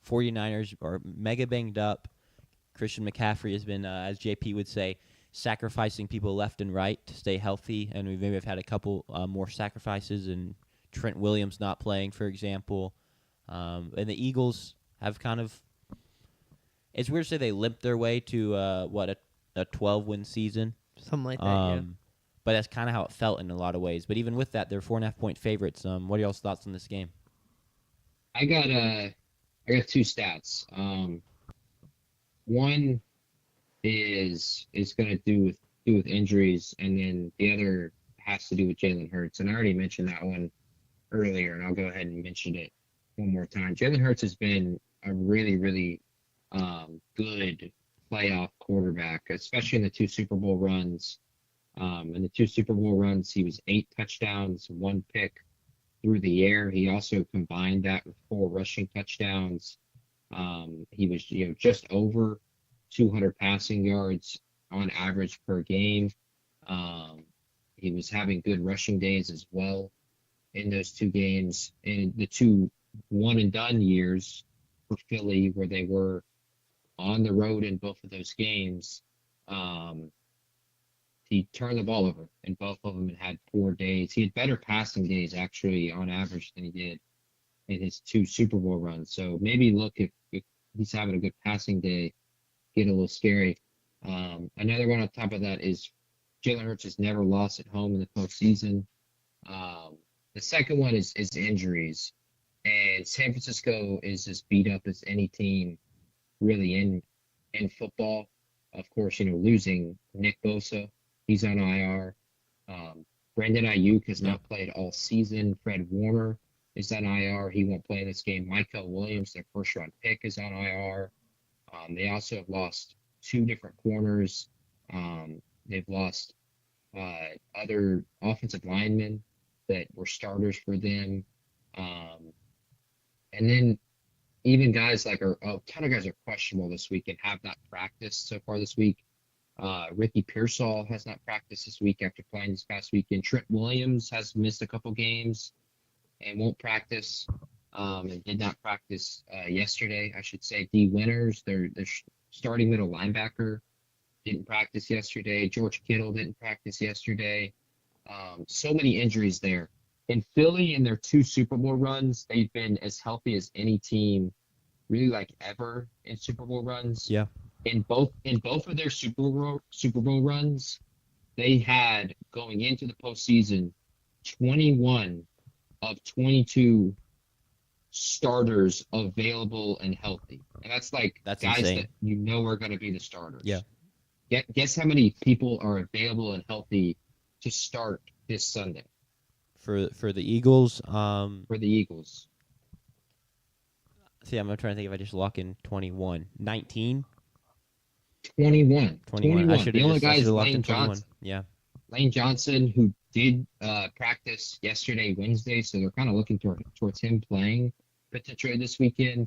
49ers are mega banged up. Christian McCaffrey has been, as JP would say, sacrificing people left and right to stay healthy, and we maybe have had a couple more sacrifices, and Trent Williams not playing, for example. And the Eagles have kind of, it's weird to say they limped their way to, a 12-win season. Something like that, yeah. But that's kind of how it felt in a lot of ways. But even with that, they're 4.5-point favorites. What are y'all's thoughts on this game? I got 2 stats. One is going to do with injuries, and then the other has to do with Jalen Hurts. And I already mentioned that one earlier, and I'll go ahead and mention it one more time. Jalen Hurts has been a really, really good playoff quarterback, especially in the 2 Super Bowl runs. In the 2 Super Bowl runs, he was 8 touchdowns, 1 pick through the air. He also combined that with 4 rushing touchdowns. He was, just over 200 passing yards on average per game. He was having good rushing days as well in those 2 games. In the 2 one-and-done years for Philly, where they were on the road in both of those games, he turned the ball over in both of them and had 4 days. He had better passing days, actually, on average than he did in his 2 Super Bowl runs. So maybe look, if he's having a good passing day, get a little scary. Another one on top of that is Jalen Hurts has never lost at home in the postseason. The second one is injuries. And San Francisco is as beat up as any team really in football. Of course, losing Nick Bosa. He's on IR. Brandon Ayuk has not played all season. Fred Warner is on IR. He won't play in this game. Michael Williams, their first-round pick, is on IR. They also have lost 2 different corners. They've lost other offensive linemen that were starters for them. And then even guys a ton of guys are questionable this week and have not practiced so far this week. Ricky Pearsall has not practiced this week after playing this past weekend. Trent Williams has missed a couple games and won't practice, and did not practice yesterday, I should say. D. Winters, their starting middle linebacker, didn't practice yesterday. George Kittle didn't practice yesterday. So many injuries there. In Philly, in their 2 Super Bowl runs, they've been as healthy as any team, really ever in Super Bowl runs. Yeah. In both of their Super Bowl runs, they had, going into the postseason, 21 of 22 starters available and healthy. And that's guys insane. that are going to be the starters. Yeah. Guess how many people are available and healthy to start this Sunday? For the Eagles, For the Eagles. See, I'm trying to think if I just lock in 21. 19? 21. I should The only have guy is locked Lane in 21. Johnson. Yeah. Lane Johnson, who did practice yesterday, Wednesday, so they're kind of looking towards him playing potentially this weekend.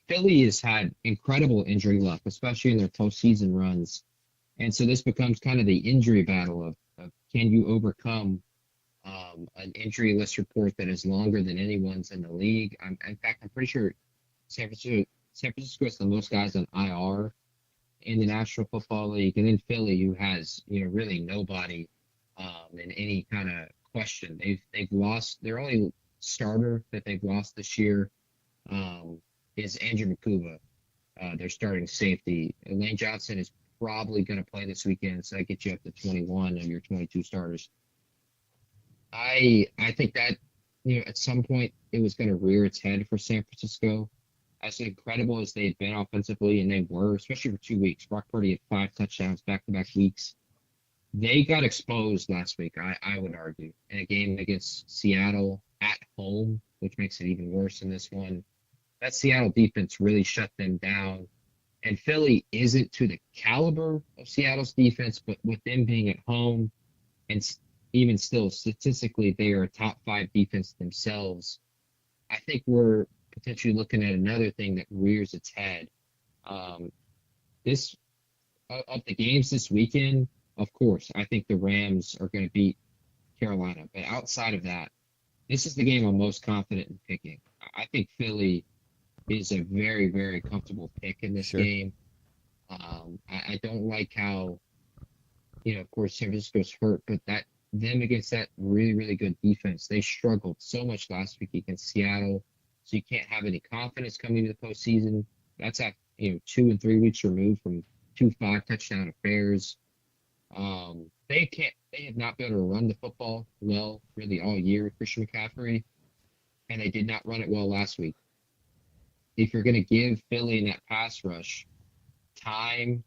Philly has had incredible injury luck, especially in their postseason runs. And so this becomes kind of the injury battle of can you overcome an injury list report that is longer than anyone's in the league. In fact, I'm pretty sure San Francisco has the most guys on IR in the National Football League, and then Philly, who has really nobody in any kind of question. They've lost their only starter that they've lost this year is Andrew Makuba, their starting safety. Lane Johnson is probably going to play this weekend, so that gets you up to 21 of your 22 starters. I think that at some point it was going to rear its head for San Francisco. As incredible as they had been offensively, and they were, especially for 2 weeks. Brock Purdy had 5 touchdowns back-to-back weeks. They got exposed last week, I would argue, in a game against Seattle at home. which makes it even worse in this one. That Seattle defense really shut them down. And Philly isn't to the caliber of Seattle's defense, but with them being at home and even still statistically, they are a top 5 defense themselves. I think we're potentially looking at another thing that rears its head. This of the games this weekend, of course, I think the Rams are going to beat Carolina. But outside of that, this is the game I'm most confident in picking. I think Philly is a very, very comfortable pick in this Sure. game. I don't like how, of course, San Francisco's hurt, but them against that really, really good defense, they struggled so much last week against Seattle. So you can't have any confidence coming into the postseason. That's at 2 and 3 weeks removed from 2 5-touchdown affairs. They have not been able to run the football well really all year with Christian McCaffrey, and they did not run it well last week. If you're going to give Philly in that pass rush time,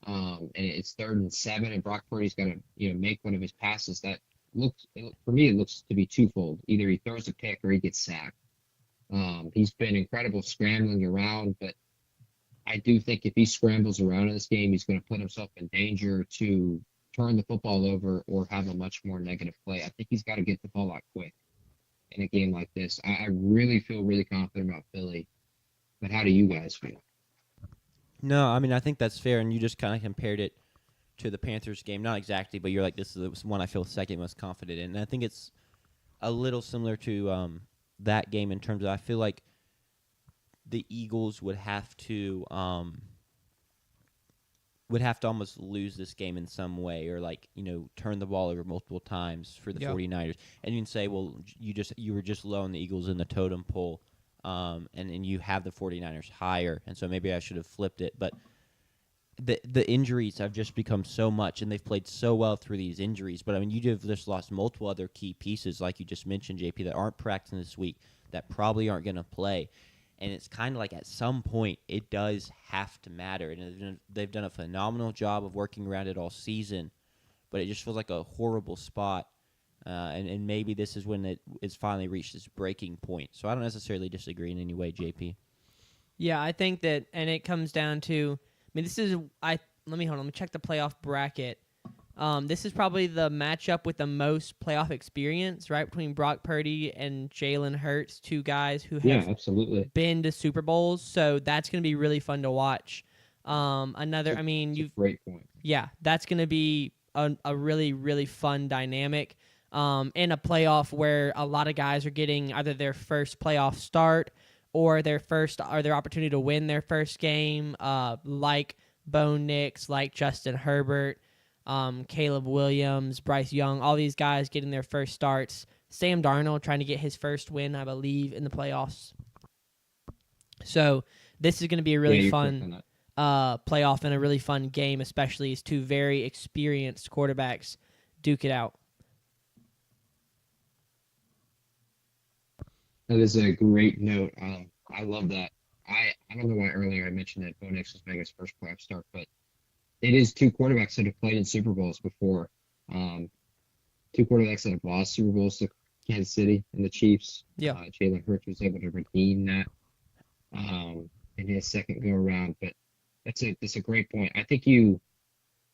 and it's 3rd and 7, and Brock Purdy's got to make one of his passes, for me it looks to be twofold. Either he throws a pick or he gets sacked. He's been incredible scrambling around, but I do think if he scrambles around in this game, he's going to put himself in danger to turn the football over or have a much more negative play. I think he's got to get the ball out quick in a game like this. I really feel really confident about Philly. But how do you guys feel? No, I mean, I think that's fair, and you just kind of compared it to the Panthers game. Not exactly, but you're like, this is the one I feel second most confident in. And I think it's a little similar to that game in terms of I feel like the Eagles would have to almost lose this game in some way, or turn the ball over multiple times for the 49ers. And you can say, well, you were just low on the Eagles in the totem pole. And you have the 49ers higher, and so maybe I should have flipped it. But the injuries have just become so much, and they've played so well through these injuries. But, I mean, you have just lost multiple other key pieces, like you just mentioned, JP, that aren't practicing this week, that probably aren't going to play. And it's kind of like at some point it does have to matter. And they've done a phenomenal job of working around it all season, but it just feels like a horrible spot. And maybe this is when it's finally reached this breaking point. So I don't necessarily disagree in any way, JP. Yeah, I think that, and it comes down to, let me check the playoff bracket. This is probably the matchup with the most playoff experience, right, between Brock Purdy and Jalen Hurts, 2 guys who have absolutely been to Super Bowls. So that's going to be really fun to watch. That's a great point. Yeah, that's going to be a really, really fun dynamic. In a playoff where a lot of guys are getting either their first playoff start or their opportunity to win their first game, like Bo Nix, like Justin Herbert, Caleb Williams, Bryce Young, all these guys getting their first starts. Sam Darnold trying to get his first win, I believe, in the playoffs. So this is going to be a really fun playoff and a really fun game, especially as 2 very experienced quarterbacks duke it out. That is a great note. I love that. I don't know why earlier I mentioned that Bo Nix was making his first playoff start, but it is 2 quarterbacks that have played in Super Bowls before. 2 quarterbacks that have lost Super Bowls to Kansas City and the Chiefs. Yeah. Jalen Hurts was able to redeem that in his second go around. But that's a great point. I think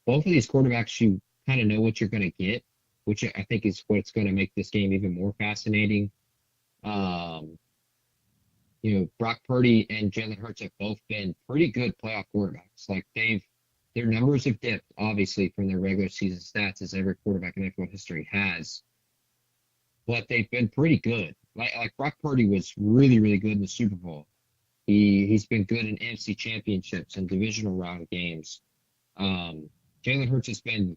both of these quarterbacks, you kind of know what you're going to get, which I think is what's going to make this game even more fascinating. Brock Purdy and Jalen Hurts have both been pretty good playoff quarterbacks. Like their numbers have dipped, obviously, from their regular season stats, as every quarterback in NFL history has. But they've been pretty good. Like Brock Purdy was really, really good in the Super Bowl. He's been good in NFC championships and divisional round games. Jalen Hurts has been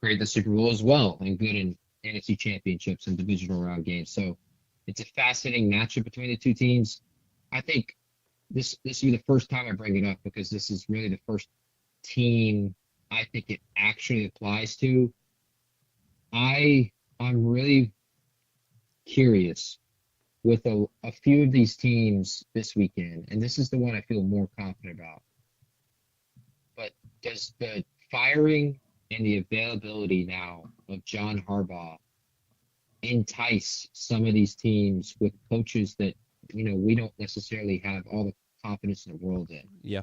great in the Super Bowl as well, and good in NFC championships and divisional round games. So it's a fascinating matchup between the 2 teams. I think this will be the first time I bring it up because this is really the first team I think it actually applies to. I'm really curious with a few of these teams this weekend, and this is the one I feel more confident about. But does the firing and the availability now of John Harbaugh entice some of these teams with coaches that, we don't necessarily have all the confidence in the world in. Yeah.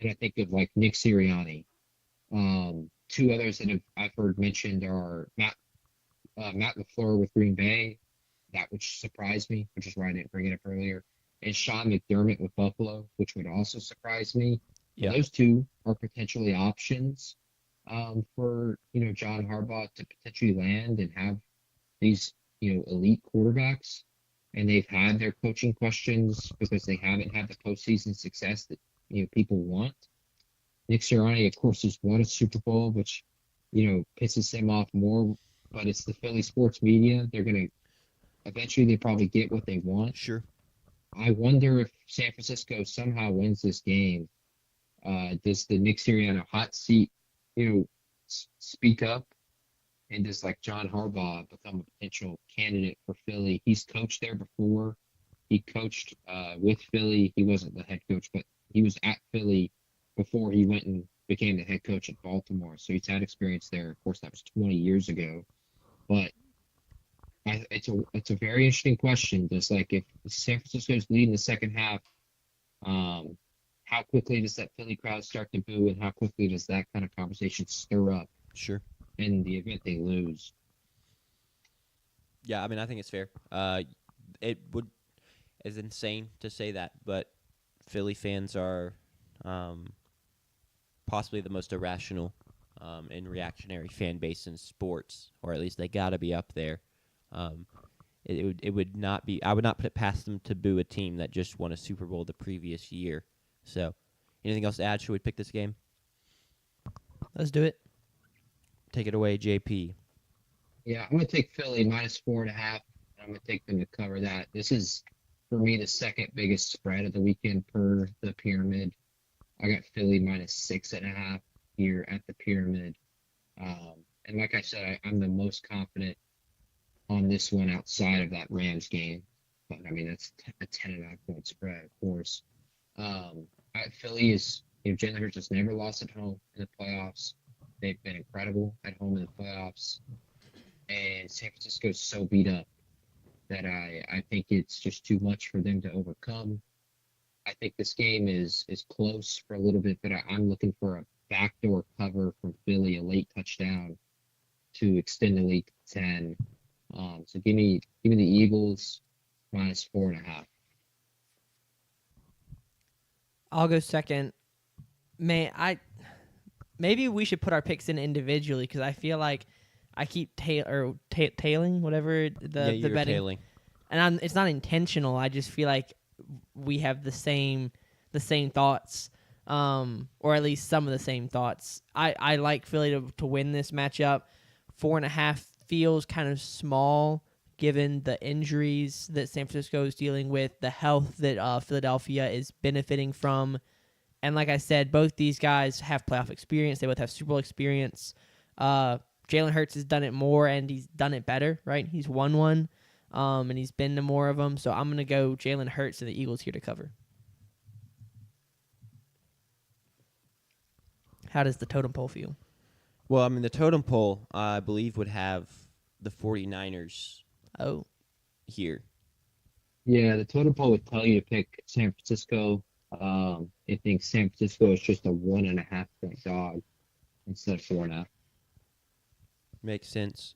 And I think of like Nick Sirianni. Two others that I've heard mentioned are Matt LaFleur with Green Bay, that which surprised me, which is why I didn't bring it up earlier, and Sean McDermott with Buffalo, which would also surprise me. So Yeah. those two are potentially options for John Harbaugh to potentially land and have these elite quarterbacks. And they've had their coaching questions because they haven't had the postseason success that people want. Nick Sirianni, of course, has won a Super Bowl, which pisses him off more. But it's the Philly sports media. They're gonna eventually they probably get what they want. Sure. I wonder if San Francisco somehow wins this game. Does the Nick Sirianni hot seat, speak up? And does like John Harbaugh become a potential candidate for Philly? He's coached there before. He coached with Philly. He wasn't the head coach, but he was at Philly before he went and became the head coach at Baltimore. So he's had experience there. Of course, that was 20 years ago. But it's a very interesting question. Just like if San Francisco's leading the second half, how quickly does that Philly crowd start to boo, and how quickly does that kind of conversation stir up Sure. in the event they lose? Yeah, I mean, I think it's fair. It's insane to say that, but Philly fans are possibly the most irrational and reactionary fan base in sports, or at least they got to be up there. It would not be. I would not put it past them to boo a team that just won a Super Bowl the previous year. So, anything else to add? Should we pick this game? Let's do it. Take it away, JP. Yeah, I'm gonna take Philly -4.5. I'm gonna take them to cover that. This is for me the second biggest spread of the weekend per the pyramid. I got Philly -6.5 here at the pyramid. And like I said, I'm the most confident on this one outside of that Rams game. But I mean, that's a 10.5 point spread, of course. Philly is, Jalen Hurts has never lost at home in the playoffs. They've been incredible at home in the playoffs. And San Francisco's so beat up that I think it's just too much for them to overcome. I think this game is close for a little bit, but I'm looking for a backdoor cover from Philly, a late touchdown to extend the lead to 10. So give me the Eagles -4.5. I'll go second. Maybe we should put our picks in individually because I feel like I keep tailing whatever the you're betting, tailing. and it's not intentional. I just feel like we have the same thoughts, or at least some of the same thoughts. I like Philly to win this matchup. 4.5 feels kind of small given the injuries that San Francisco is dealing with, the health that Philadelphia is benefiting from. And like I said, both these guys have playoff experience. They both have Super Bowl experience. Jalen Hurts has done it more, and he's done it better, right? He's won one, and he's been to more of them. So I'm going to go Jalen Hurts and the Eagles here to cover. How does the totem pole feel? Well, I mean, the totem pole, I believe, would have the 49ers Oh, here. Yeah, the total poll would tell you to pick San Francisco. I think San Francisco is just a 1.5 point dog instead of 4.5. Makes sense.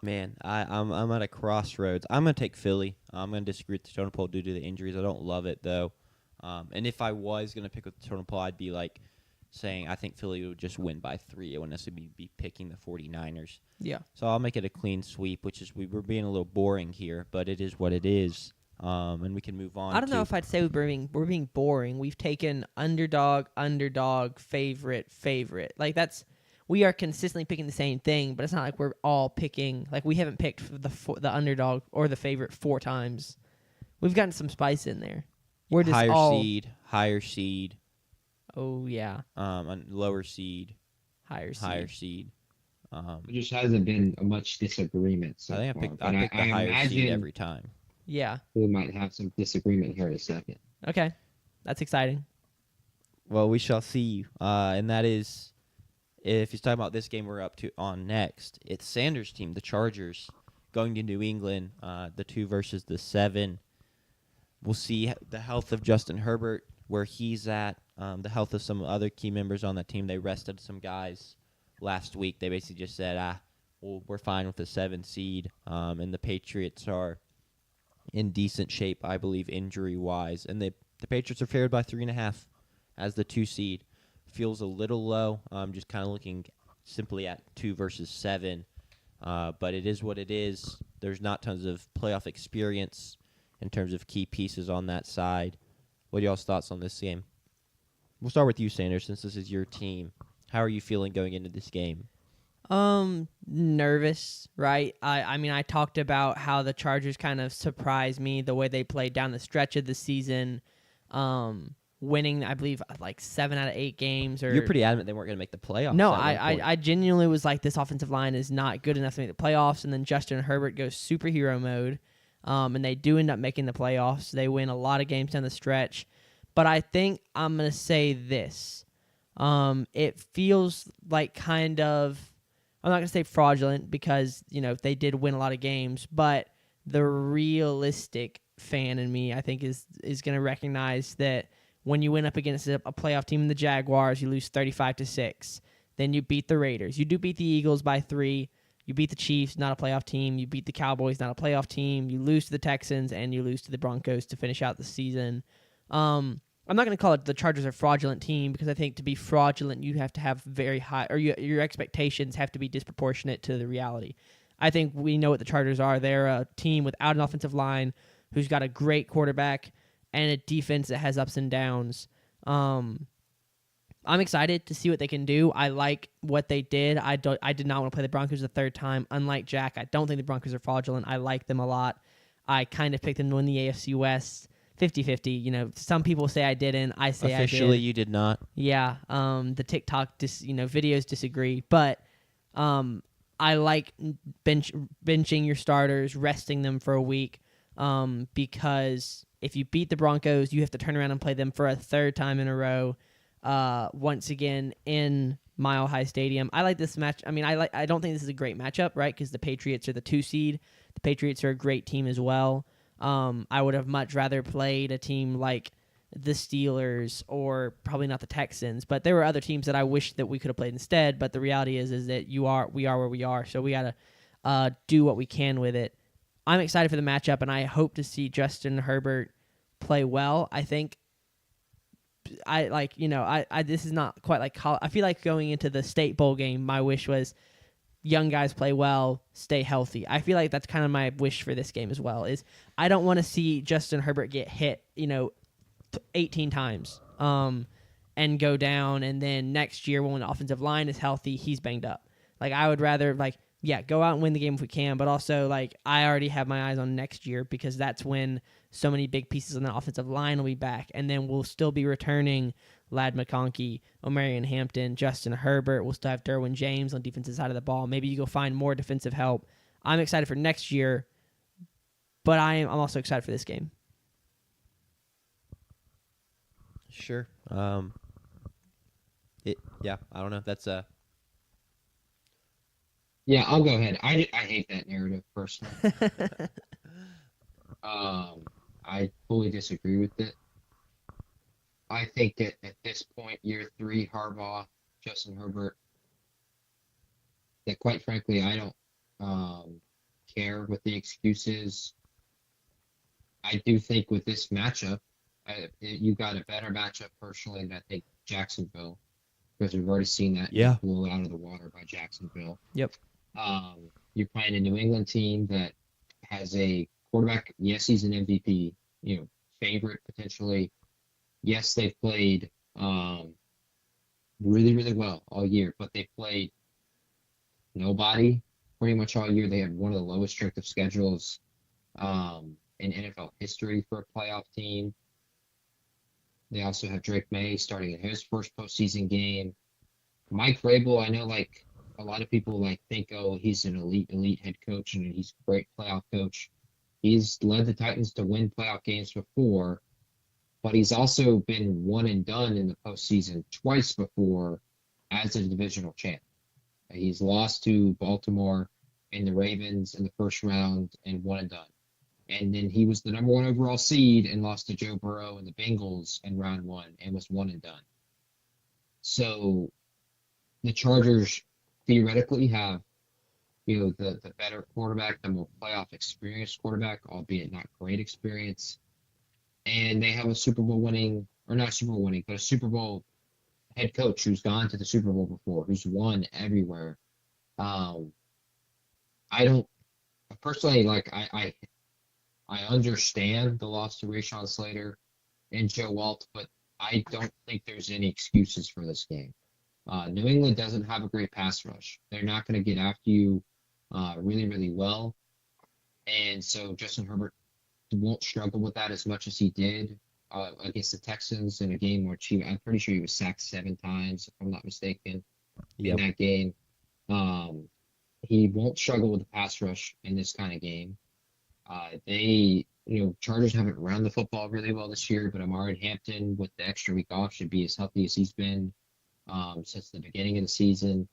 Man, I'm at a crossroads. I'm gonna take Philly. I'm gonna disagree with the totem pole due to the injuries. I don't love it though. And if I was gonna pick with the totem pole, I'd be like saying I think Philly would just win by 3. I wouldn't necessarily be picking the 49ers. yeah. So I'll make it a clean sweep, which is we're being a little boring here, but it is what it is. And we can move on. I don't know if I'd say we're being boring. We've taken underdog, favorite. Like we are consistently picking the same thing, but it's not like we're all picking. Like we haven't picked the underdog or the favorite 4 times. We've gotten some spice in there. We're just higher seed. Oh yeah, Lower seed, higher seed. There just hasn't been much disagreement so I think far. I But picked the higher seed imagine every time. Yeah. we might have some disagreement here in a second. Okay, that's exciting. Well, we shall see. And that is if he's talking about this game we're up to on next, it's Sanders' team, the Chargers, going to New England, the 2 versus the 7. We'll see the health of Justin Herbert, where he's at, the health of some other key members on that team. They rested some guys last week. They basically just said, well, we're fine with the 7 seed, and the Patriots are in decent shape, I believe, injury-wise. And the Patriots are favored by 3.5 as the 2 seed. Feels a little low, just kind of looking simply at 2 versus 7. But it is what it is. There's not tons of playoff experience in terms of key pieces on that side. What are y'all's thoughts on this game? We'll start with you, Sanders, since this is your team. How are you feeling going into this game? Nervous, right? I mean, I talked about how the Chargers kind of surprised me the way they played down the stretch of the season, winning, I believe, like 7 out of 8 games. Or You're pretty adamant they weren't going to make the playoffs. no, at one point. I genuinely was like, this offensive line is not good enough to make the playoffs. And then Justin Herbert goes superhero mode, and they do end up making the playoffs. They win a lot of games down the stretch. But I think I'm going to say this. It feels like kind of, I'm not going to say fraudulent because, they did win a lot of games, but the realistic fan in me, I think, is going to recognize that when you win up against a playoff team in the Jaguars, you lose 35-6. Then you beat the Raiders. You do beat the Eagles by 3. You beat the Chiefs, not a playoff team. You beat the Cowboys, not a playoff team. You lose to the Texans, and you lose to the Broncos to finish out the season. I'm not going to call it the Chargers a fraudulent team because I think to be fraudulent, you have to have very high, or your expectations have to be disproportionate to the reality. I think we know what the Chargers are. They're a team without an offensive line who's got a great quarterback and a defense that has ups and downs. I'm excited to see what they can do. I like what they did. I did not want to play the Broncos the third time. Unlike Jack, I don't think the Broncos are fraudulent. I like them a lot. I kind of picked them to win the AFC West. 50-50. Some people say I didn't. I say I did. Officially, you did not. Yeah. The TikTok videos disagree, but I like benching your starters, resting them for a week, because if you beat the Broncos, you have to turn around and play them for a third time in a row, once again in Mile High Stadium. I like this match. I mean, I don't think this is a great matchup, right? Because the Patriots are the 2 seed. The Patriots are a great team as well. I would have much rather played a team like the Steelers or probably not the Texans, but there were other teams that I wish that we could have played instead. But the reality is that we are where we are, so we gotta do what we can with it. I'm excited for the matchup, and I hope to see Justin Herbert play well. I think this is not quite like college. I feel like going into the State Bowl game, my wish was young guys play well, stay healthy. I feel like that's kind of my wish for this game as well. Is I don't want to see Justin Herbert get hit, 18 times, and go down, and then next year when the offensive line is healthy, he's banged up. Like I would rather go out and win the game if we can, but also I already have my eyes on next year because that's when so many big pieces on the offensive line will be back, and then we'll still be returning Ladd McConkey, Omarion Hampton, Justin Herbert. We'll still have Derwin James on defensive side of the ball. Maybe you go find more defensive help. I'm excited for next year, but I'm also excited for this game. Sure. I don't know. That's Yeah, I'll go ahead. I hate that narrative personally. I fully disagree with it. I think that at this point, year 3, Harbaugh, Justin Herbert, that quite frankly, I don't care what the excuse is. I do think with this matchup, you got a better matchup personally than I think Jacksonville, because we've already seen that blow out of the water by Jacksonville. Yep. You're playing a New England team that has a quarterback. Yes, he's an MVP, favorite potentially. Yes, they've played really, really well all year, but they played nobody pretty much all year. They had one of the lowest strength of schedules in NFL history for a playoff team. They also have Drake May starting in his first postseason game. Mike Vrabel, I know a lot of people think, oh, he's an elite head coach and he's a great playoff coach. He's led the Titans to win playoff games before, but he's also been one and done in the postseason twice before as a divisional champ. He's lost to Baltimore and the Ravens in the first round and one and done. And then he was the number one overall seed and lost to Joe Burrow and the Bengals in round one and was one and done. So the Chargers theoretically have, the better quarterback, the more playoff experienced quarterback, albeit not great experience. And they have a Super Bowl winning, or not Super Bowl winning, but a Super Bowl head coach who's gone to the Super Bowl before, who's won everywhere. I don't personally like. I understand the loss to Rashawn Slater and Joe Walt, but I don't think there's any excuses for this game. New England doesn't have a great pass rush. They're not going to get after you really, really well, and so Justin Herbert won't struggle with that as much as he did against the Texans in a game where I'm pretty sure he was sacked 7 times, if I'm not mistaken, in that game. He won't struggle with the pass rush in this kind of game. Chargers haven't run the football really well this year, but Amari Hampton, with the extra week off, should be as healthy as he's been since the beginning of the season.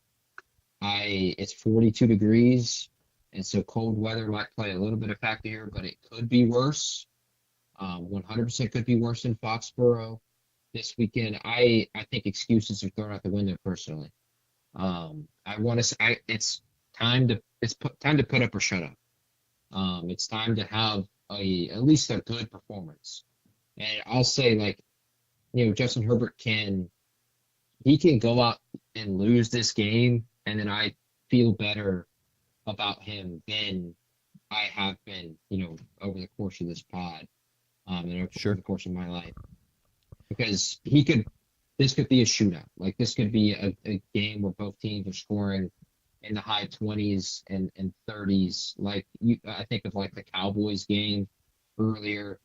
It's 42 degrees, and so cold weather might play a little bit of factor here, but it could be worse. 100% could be worse in Foxborough this weekend. I think excuses are thrown out the window personally. It's time to put up or shut up. It's time to have at least a good performance. And I'll say, Justin Herbert can go out and lose this game, and then I feel better about him than I have been, over the course of this pod, and over the course of my life. Because this could be a shootout. Like, this could be a game where both teams are scoring in the high 20s and 30s. I think of the Cowboys game earlier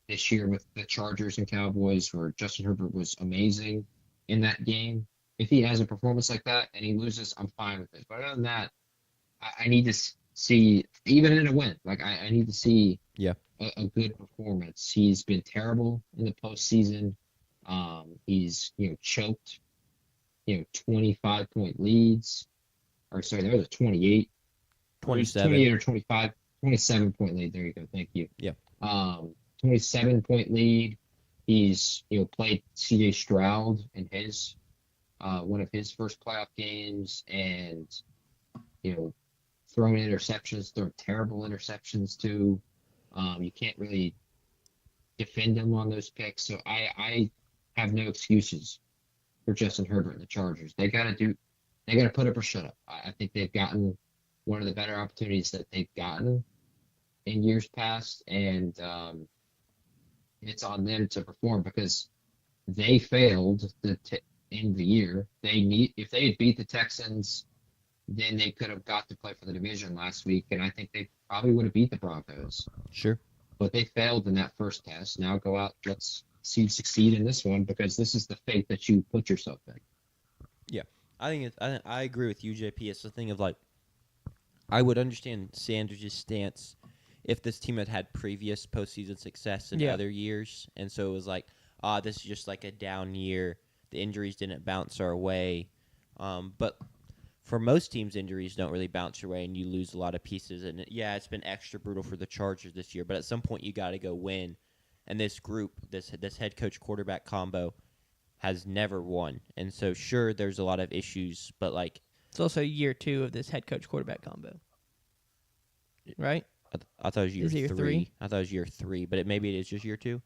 this year with the Chargers and Cowboys, where Justin Herbert was amazing in that game. If he has a performance like that and he loses, I'm fine with it. But other than that, I need to see, even in a win, I need to see a good performance. He's been terrible in the postseason. He's choked 25-point leads. Or sorry, there was a 28 or 25, 27-point lead. There you go. Thank you. Yeah. 27-point lead. He's played C.J. Stroud in his one of his first playoff games, and throwing terrible interceptions too. You can't really defend him on those picks. So I have no excuses for Justin Herbert and the Chargers. They got to put up or shut up. I think they've gotten one of the better opportunities that they've gotten in years past, and it's on them to perform because they failed to end the year. If they had beat the Texans, then they could have got to play for the division last week, and I think they probably would have beat the Broncos. Sure. But they failed in that first test. Now go out, let's see you succeed in this one, because this is the fate that you put yourself in. Yeah. I agree with you, JP. It's the thing of I would understand Sanders' stance if this team had previous postseason success in other years, and so it was this is just a down year. The injuries didn't bounce our way, but for most teams, injuries don't really bounce your way, and you lose a lot of pieces. And it's been extra brutal for the Chargers this year, but at some point you got to go win. And this group, this head coach quarterback combo, has never won. And so, sure, there's a lot of issues, but it's also year 2 of this head coach quarterback combo, right? I thought it was year 3. I thought it was year 3, but maybe it is just year 2.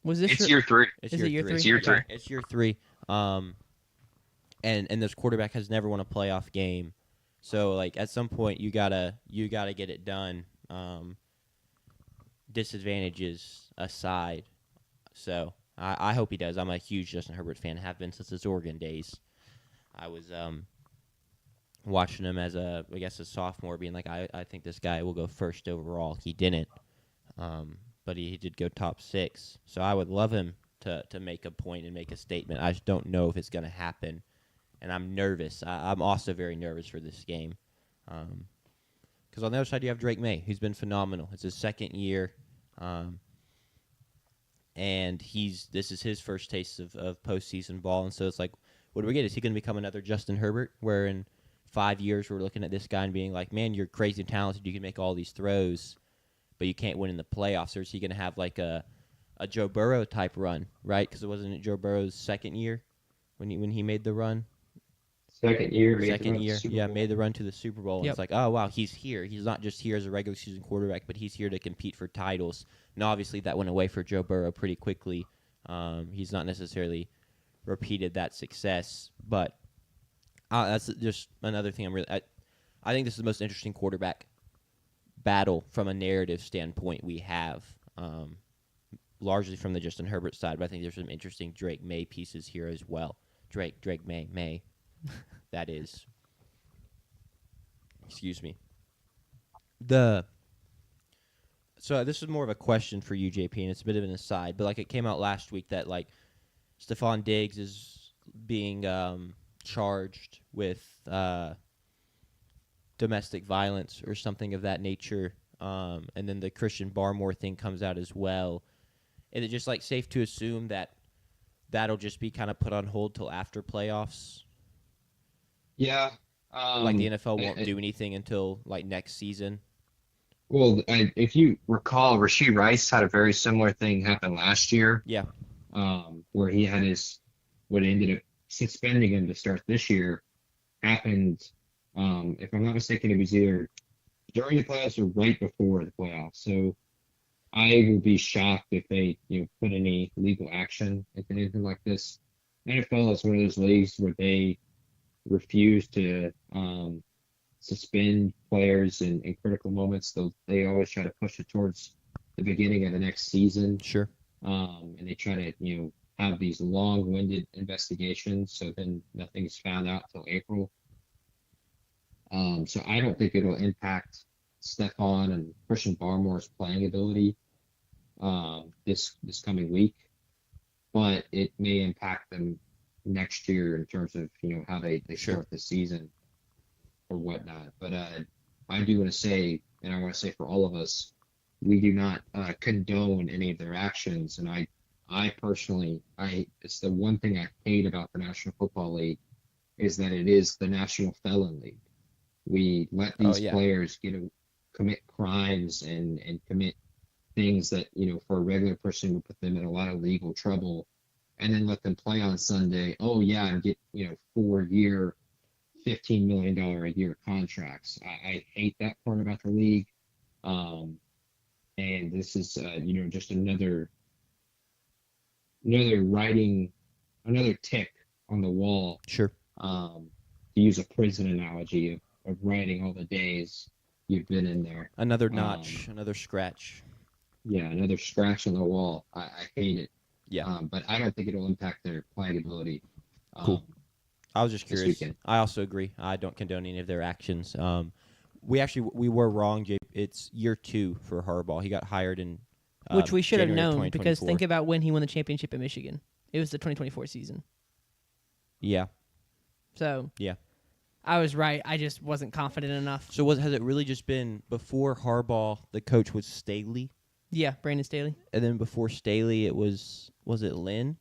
Was this? It's year 3. Is it year 3? It's year 3. It's year 3. And this quarterback has never won a playoff game, so at some point you gotta get it done. Disadvantages aside, so I hope he does. I'm a huge Justin Herbert fan. Have been since his Oregon days. I was watching him as a sophomore, being I think this guy will go first overall. He didn't, but he did go top 6. So I would love him to make a point and make a statement. I just don't know if it's going to happen, and I'm nervous. I'm also very nervous for this game, because on the other side you have Drake May, who's been phenomenal. It's his second year. And this is his first taste of postseason ball, and so it's what do we get? Is he going to become another Justin Herbert, where in 5 years we're looking at this guy and being like, man, you're crazy talented, you can make all these throws, but you can't win in the playoffs? Or is he going to have like a Joe Burrow type run, right? Because it wasn't Joe Burrow's second year when he made the run. Second year, Made the run to the Super Bowl. And Yep. it's like, oh wow, he's here. He's not just here as a regular season quarterback, but he's here to compete for titles. And obviously that went away for Joe Burrow pretty quickly. He's not necessarily repeated that success, but that's just another thing. I think this is the most interesting quarterback battle from a narrative standpoint we have, largely from the Justin Herbert side. But I think there's some interesting Drake May pieces here as well. Drake May. That is. Excuse me. So this is more of a question for you, JP, and it's a bit of an aside, but like it came out last week that like Stephon Diggs is being charged with domestic violence or something of that nature, and then the Christian Barmore thing comes out as well. Is it just like safe to assume that that'll just be kind of put on hold till after playoffs? Yeah. Like the NFL won't do anything until like next season. Well, if you recall, Rashee Rice had a very similar thing happen last year. Yeah. Where he had what ended up suspending him to start this year happened. If I'm not mistaken, it was either during the playoffs or right before the playoffs. So I will be shocked if they, put any legal action into anything like this. NFL is one of those leagues where they refuse to suspend players in critical moments. They always try to push it towards the beginning of the next season. Sure. And they try to, have these long-winded investigations, so then nothing's found out till April. So I don't think it'll impact Stephon and Christian Barmore's playing ability this coming week, but it may impact them next year in terms of how they Sure. start the season or whatnot. But I do want to say, and I want to say for all of us, we do not condone any of their actions. And I personally, it's the one thing I hate about the National Football League is that it is the National Felon League. We let these players commit crimes and commit things that, for a regular person would put them in a lot of legal trouble, and then let them play on Sunday. Oh yeah, and get 4-year, $15 million a year contracts. I hate that part about the league. And this is just another tick on the wall. Sure. To use a prison analogy of writing all the days you've been in there. Another notch, another scratch. Yeah, another scratch on the wall. I hate it. Yeah. But I don't think it'll impact their playing ability. Cool. I was just this curious. weekend. I also agree. I don't condone any of their actions. We were wrong, Jay. It's year 2 for Harbaugh. He got hired in Which we should have January known, because 2024. think about when he won the championship at Michigan. It was the 2024 season. Yeah. So Yeah. I was right. I just wasn't confident enough. So has it really just been before Harbaugh, the coach was Staley, Yeah, Brandon Staley. and then before Staley it was it Lynn?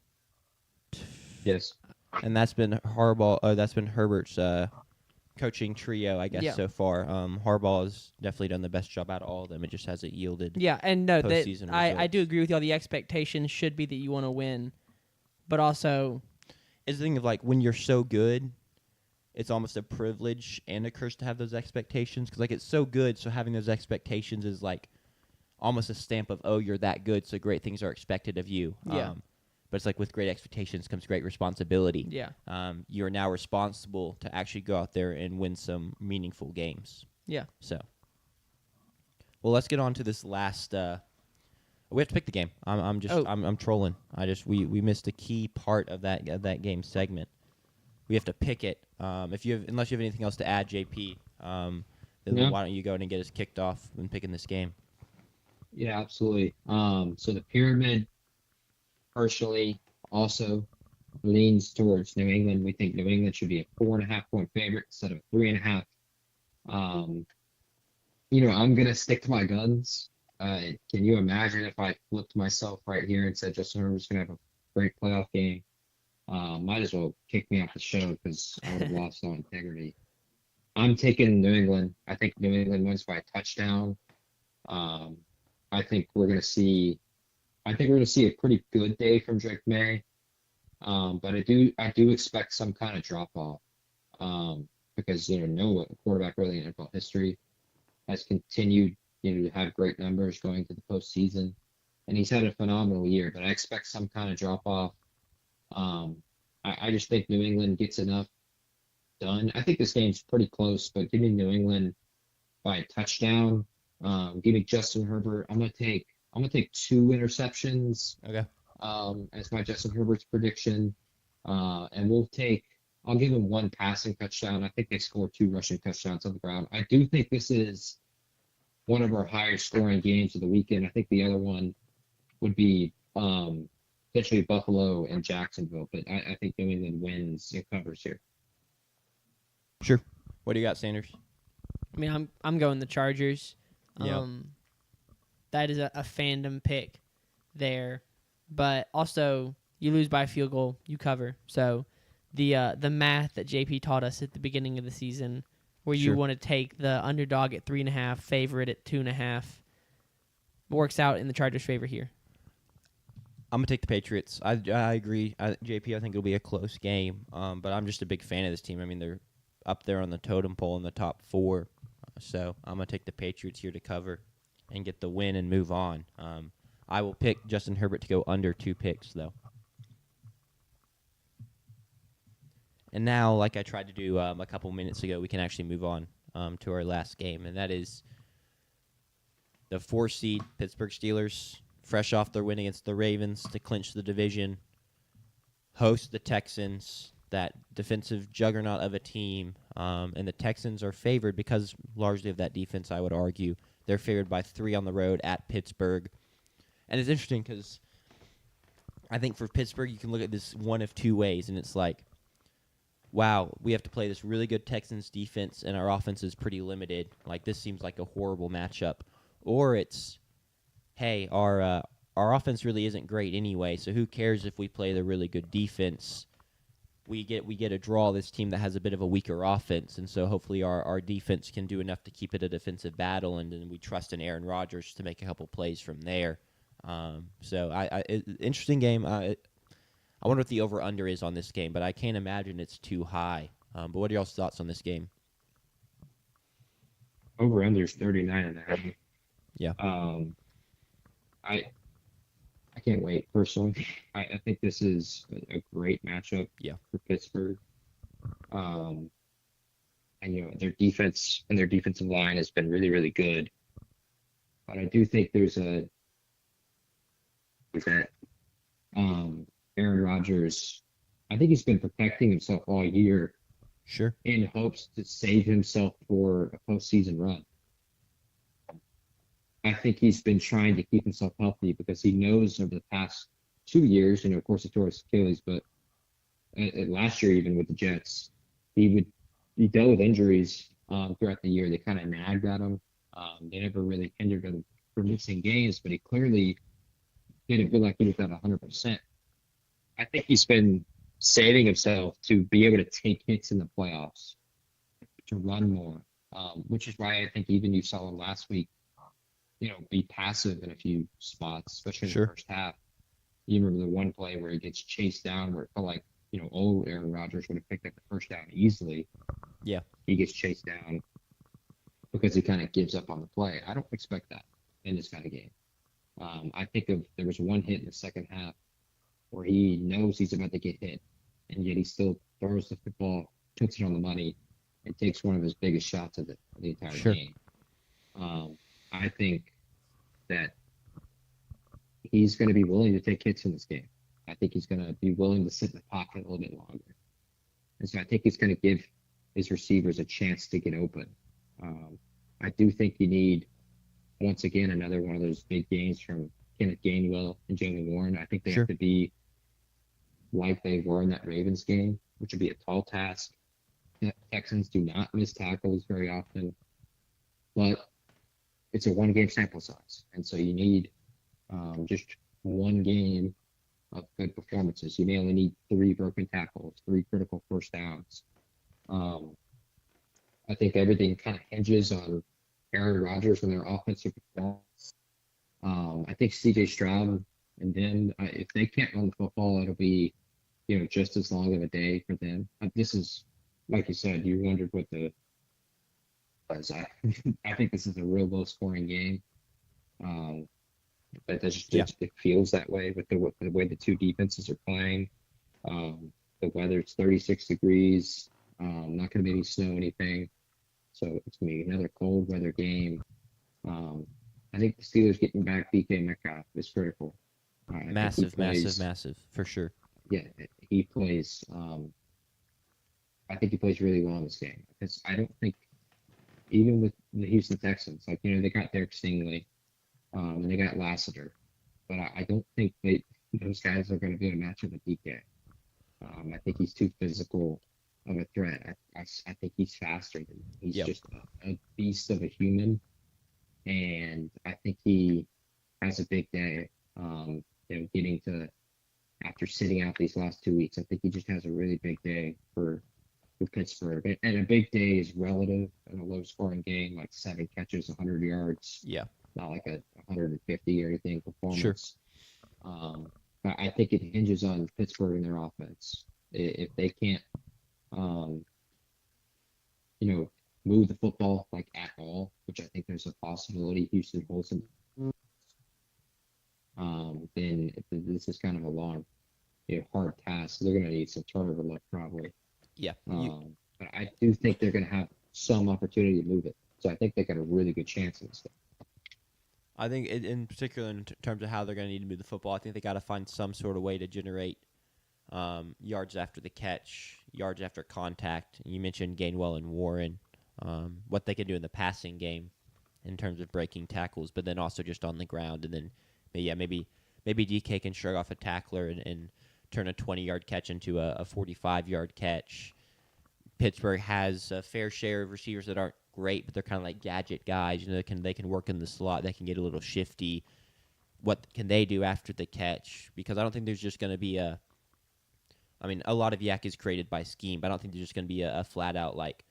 Yes. And that's been Harbaugh. That's been Herbert's coaching trio, I guess, Yeah. so far. Harbaugh has definitely done the best job out of all of them. It just hasn't yielded. Yeah, and no, Postseason I do results. agree with you all. The expectation should be that you want to win, but also, It's the thing of like when you're so good, it's almost a privilege and a curse to have those expectations, because like it's so good, so having those expectations is like almost a stamp of, oh, you're that good, so great things are expected of you. Yeah. But it's like with great expectations comes great responsibility. yeah, You're now responsible to actually go out there and win some meaningful games. yeah. So, well, let's get on to this last. We have to pick the game. I'm trolling. We missed a key part of that game segment. We have to pick it. Unless you have anything else to add, JP, then No. why don't you go ahead and get us kicked off when picking this game? Yeah, absolutely. So the pyramid, personally, also leans towards New England. We think New England should be a 4.5-point favorite instead of 3.5. I'm gonna stick to my guns. Can you imagine if I flipped myself right here and said Justin Herbert's gonna have a great playoff game? Might as well kick me off the show because I would have lost all integrity. I'm taking New England. I think New England wins by a touchdown. Um, I think we're gonna see. I think we're gonna see a pretty good day from Drake May. But I do expect some kind of drop off. Because no quarterback really in NFL history has continued, to have great numbers going to the postseason, and he's had a phenomenal year. But I expect some kind of drop off. I just think New England gets enough done. I think this game's pretty close, but give me New England by a touchdown. Give me Justin Herbert. I'm gonna take 2 interceptions Okay. as my Justin Herbert's prediction. And I'll give him 1 passing touchdown. I think they score 2 rushing touchdowns on the ground. I do think this is one of our higher scoring games of the weekend. I think the other one would be potentially Buffalo and Jacksonville, but I think New England wins and covers here. Sure. What do you got, Sanders? I mean, I'm going the Chargers. Yeah. That is a fandom pick there, but also you lose by a field goal, you cover. So the math that JP taught us at the beginning of the season, where you Sure. want to take the underdog at 3.5, favorite at 2.5, works out in the Chargers' favor here. I'm gonna take the Patriots. I agree, JP. I think it'll be a close game. But I'm just a big fan of this team. I mean, they're up there on the totem pole in the top 4. So I'm gonna take the Patriots here to cover and get the win and move on. I will pick Justin Herbert to go under 2 picks though. And now, like I tried to do a couple minutes ago, we can actually move on to our last game, and that is the 4 seed Pittsburgh Steelers, fresh off their win against the Ravens to clinch the division, host the Texans, that defensive juggernaut of a team. And the Texans are favored because largely of that defense, I would argue. They're favored by 3 on the road at Pittsburgh. And it's interesting because I think for Pittsburgh, you can look at this one of 2 ways, and it's like, wow, we have to play this really good Texans defense, and our offense is pretty limited. Like, this seems like a horrible matchup. Or it's, hey, our offense really isn't great anyway, so who cares if we play the really good defense? We get a draw, this team that has a bit of a weaker offense, and so hopefully our defense can do enough to keep it a defensive battle, and then we trust in Aaron Rodgers to make a couple plays from there. Interesting game. I wonder what the over-under is on this game, but I can't imagine it's too high. But what are y'all's thoughts on this game? Over under is 39.5. Yeah. I can't wait personally. I think this is a great matchup for Pittsburgh. And their defense and their defensive line has been really, really good. But I do think that Aaron Rodgers, I think he's been protecting himself all year Sure. in hopes to save himself for a postseason run. I think he's been trying to keep himself healthy because he knows over the past 2 years, of course, he tore his Achilles, but last year, even with the Jets, he dealt with injuries throughout the year. They kind of nagged at him. They never really hindered him from missing games, but he clearly didn't feel like he was at 100%. I think he's been saving himself to be able to take hits in the playoffs, to run more, which is why I think even you saw him last week, be passive in a few spots, especially in the first half. You remember the one play where he gets chased down where it felt like, old Aaron Rodgers would have picked up the first down easily. Yeah. He gets chased down because he kind of gives up on the play. I don't expect that in this kind of game. I think there was one hit in the second half where he knows he's about to get hit, and yet he still throws the football, puts it on the money, and takes one of his biggest shots of the entire game. I think that he's going to be willing to take hits in this game. I think he's going to be willing to sit in the pocket a little bit longer. And so I think he's going to give his receivers a chance to get open. I do think you need, once again, another one of those big games from Kenneth Gainwell and Jaylen Warren. I think they have to be like they were in that Ravens game, which would be a tall task. The Texans do not miss tackles very often, but it's a 1-game sample size. And so you need just one game of good performances. You may only need 3 broken tackles, 3 critical first downs. Um, I think everything kind of hinges on Aaron Rodgers and their offensive performance. I think C.J. Stroud and then if they can't run the football, it'll be just as long of a day for them. This is like you said, you wondered what the was. I think this is a real low scoring game. Um, but it feels that way with the way the two defenses are playing. The weather's 36 degrees. Not going to be any snow, anything. So it's going to be another cold weather game. I think the Steelers getting back DK Metcalf is critical. Massive for sure. Yeah, he plays. I think he plays really well in this game because I don't think even with the Houston Texans, like they got Derek Stingley, and they got Lassiter, but I don't think those guys are going to be able to match up with DK. I think he's too physical of a threat. I think he's faster than he's just a beast of a human, and I think he has a big day. Getting to after sitting out these last 2 weeks, I think he just has a really big day for Pittsburgh. And a big day is relative in a low-scoring game, like 7 catches, 100 yards. Yeah. Not like a 150 or anything performance. Sure. But I think it hinges on Pittsburgh and their offense. If they can't, move the football like at all, which I think there's a possibility Houston holds them, then this is kind of a long, hard task. They're going to need some turnover luck probably. Yeah. But I do think they're going to have some opportunity to move it. So I think they got a really good chance in this game. I think, in particular, in terms of how they're going to need to move the football, I think they got to find some sort of way to generate yards after the catch, yards after contact. You mentioned Gainwell and Warren, what they can do in the passing game in terms of breaking tackles, but then also just on the ground. And then, maybe DK can shrug off a tackler and turn a 20-yard catch into a 45-yard catch. Pittsburgh has a fair share of receivers that aren't great, but they're kind of like gadget guys. They can work in the slot. They can get a little shifty. What can they do after the catch? Because I don't think there's just going to be a lot of yak is created by scheme, but I don't think there's just going to be a flat-out like,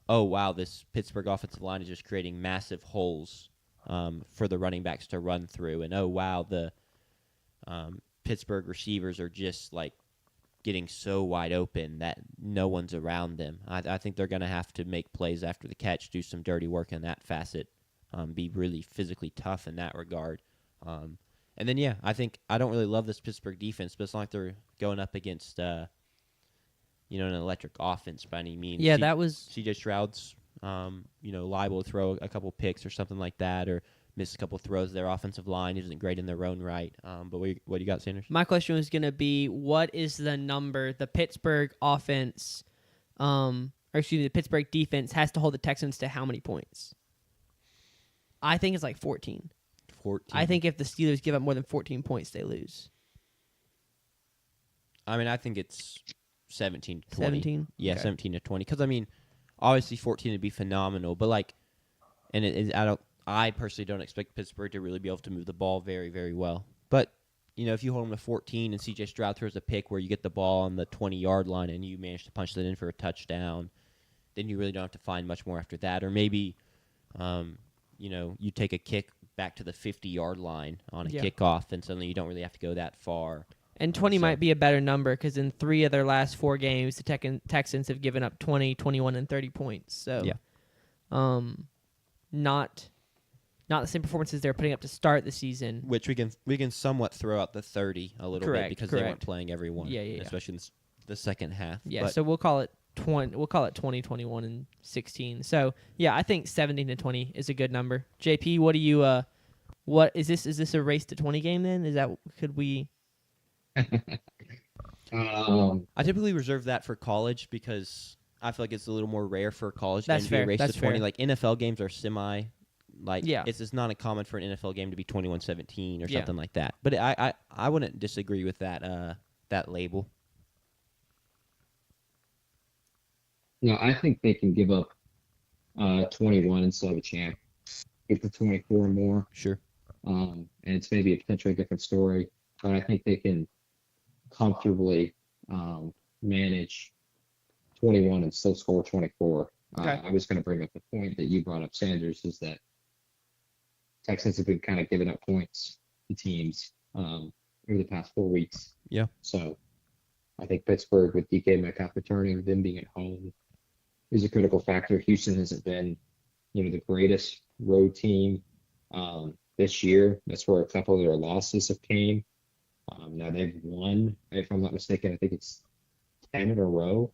oh, wow, this Pittsburgh offensive line is just creating massive holes for the running backs to run through. And, oh, wow, the Pittsburgh receivers are just like getting so wide open that no one's around them. I think they're going to have to make plays after the catch, do some dirty work in that facet, be really physically tough in that regard. And then, I think I don't really love this Pittsburgh defense, but it's not like they're going up against, an electric offense by any means. Yeah, that was C.J. Stroud's, liable to throw a couple picks or something like that, or miss a couple throws. Their offensive line isn't great in their own right. But what do you got, Sanders? My question was going to be, what is the number the Pittsburgh offense, the Pittsburgh defense has to hold the Texans to how many points? I think it's like 14. 14. I think if the Steelers give up more than 14 points, they lose. I think it's 17 to 20. 17? Yeah, Okay. 17 to 20. Because, obviously 14 would be phenomenal. But, I personally don't expect Pittsburgh to really be able to move the ball very, very well. But, if you hold them to 14 and C.J. Stroud throws a pick where you get the ball on the 20-yard line and you manage to punch that in for a touchdown, then you really don't have to find much more after that. Or maybe, you take a kick back to the 50-yard line on a kickoff, and suddenly you don't really have to go that far. And 20 might be a better number because in 3 of their last 4 games, the Texans have given up 20, 21, and 30 points. So, not the same performances they're putting up to start the season. Which we can somewhat throw out the 30 a little bit because they weren't playing everyone. Yeah. Especially in the second half. Yeah, so we'll call it 20. We'll call it 20, 21, and 16. So I think 17 to 20 is a good number. JP, what do you? What is this? Is this a race to 20 game then? Could we? I typically reserve that for college because I feel like it's a little more rare for a college game to be a race to 20. Fair. Like NFL games are semi. It's not uncommon for an NFL game to be 21-17 or something like that. But I wouldn't disagree with that label. No, I think they can give up 21 and still have a chance. Get to 24 or more. Sure. And it's maybe a potentially different story. But I think they can comfortably manage 21 and still score 24. Okay. I was going to bring up the point that you brought up, Sanders, is that Texans have been kind of giving up points to teams over the past 4 weeks. Yeah. So I think Pittsburgh, with DK Metcalf returning, them being at home, is a critical factor. Houston hasn't been, the greatest road team this year. That's where a couple of their losses have came. Now they've won, if I'm not mistaken, I think it's 10 in a row.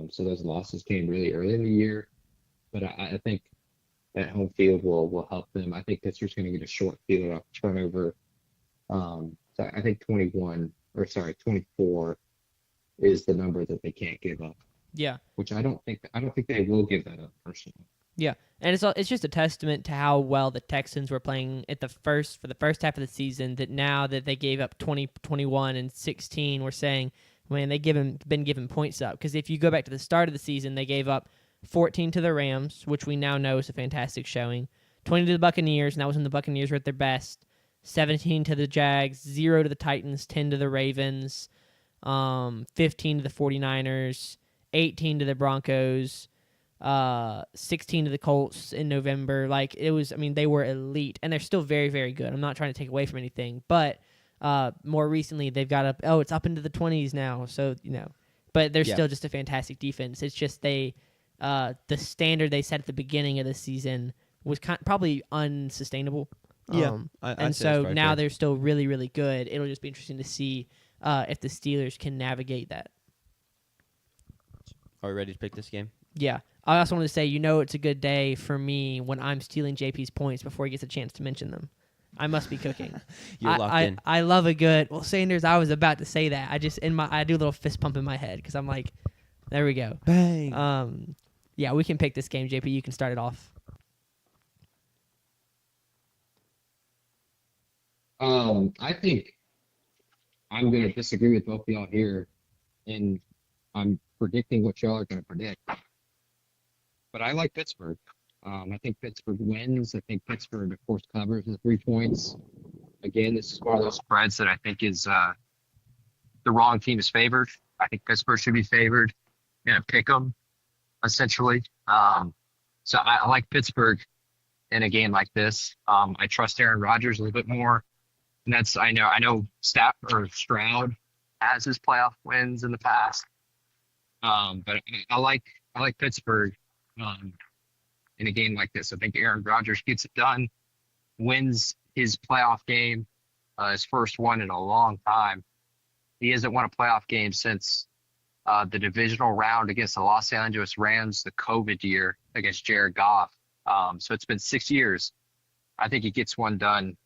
So those losses came really early in the year. But I think that home field will help them. I think Pittsburgh's going to get a short field off turnover. So I think 24 is the number that they can't give up. Yeah. Which I don't think they will give that up personally. Yeah, and it's just a testament to how well the Texans were playing for the first half of the season. That now that they gave up 20, 21, and 16, we're saying, man, been given points up. Because if you go back to the start of the season, they gave up 14 to the Rams, which we now know is a fantastic showing. 20 to the Buccaneers, and that was when the Buccaneers were at their best. 17 to the Jags, 0 to the Titans, 10 to the Ravens, 15 to the 49ers, 18 to the Broncos, 16 to the Colts in November. They were elite, and they're still very, very good. I'm not trying to take away from anything, but more recently they've got it's up into the 20s now, so, but they're still just a fantastic defense. It's just the standard they set at the beginning of the season was probably unsustainable. Yeah, and so now they're still really, really good. It'll just be interesting to see if the Steelers can navigate that. Are we ready to pick this game? Yeah. I also want to say, it's a good day for me when I'm stealing JP's points before he gets a chance to mention them. I must be cooking. You're locked in. I love a good. Well, Sanders, I was about to say that. I do a little fist pump in my head because I'm like, there we go. Bang. Yeah, we can pick this game, JP. You can start it off. I think I'm going to disagree with both of y'all here, and I'm predicting what y'all are going to predict. But I like Pittsburgh. I think Pittsburgh wins. I think Pittsburgh, of course, covers the 3 points. Again, this is one of those spreads that I think is the wrong team is favored. I think Pittsburgh should be favored in a pick 'em, essentially. So I like Pittsburgh in a game like this. I trust Aaron Rodgers a little bit more. And I know Stroud has his playoff wins in the past. But I like Pittsburgh in a game like this. I think Aaron Rodgers gets it done, wins his playoff game, his first one in a long time. He hasn't won a playoff game since the divisional round against the Los Angeles Rams, the COVID year against Jared Goff. So it's been 6 years. I think he gets one done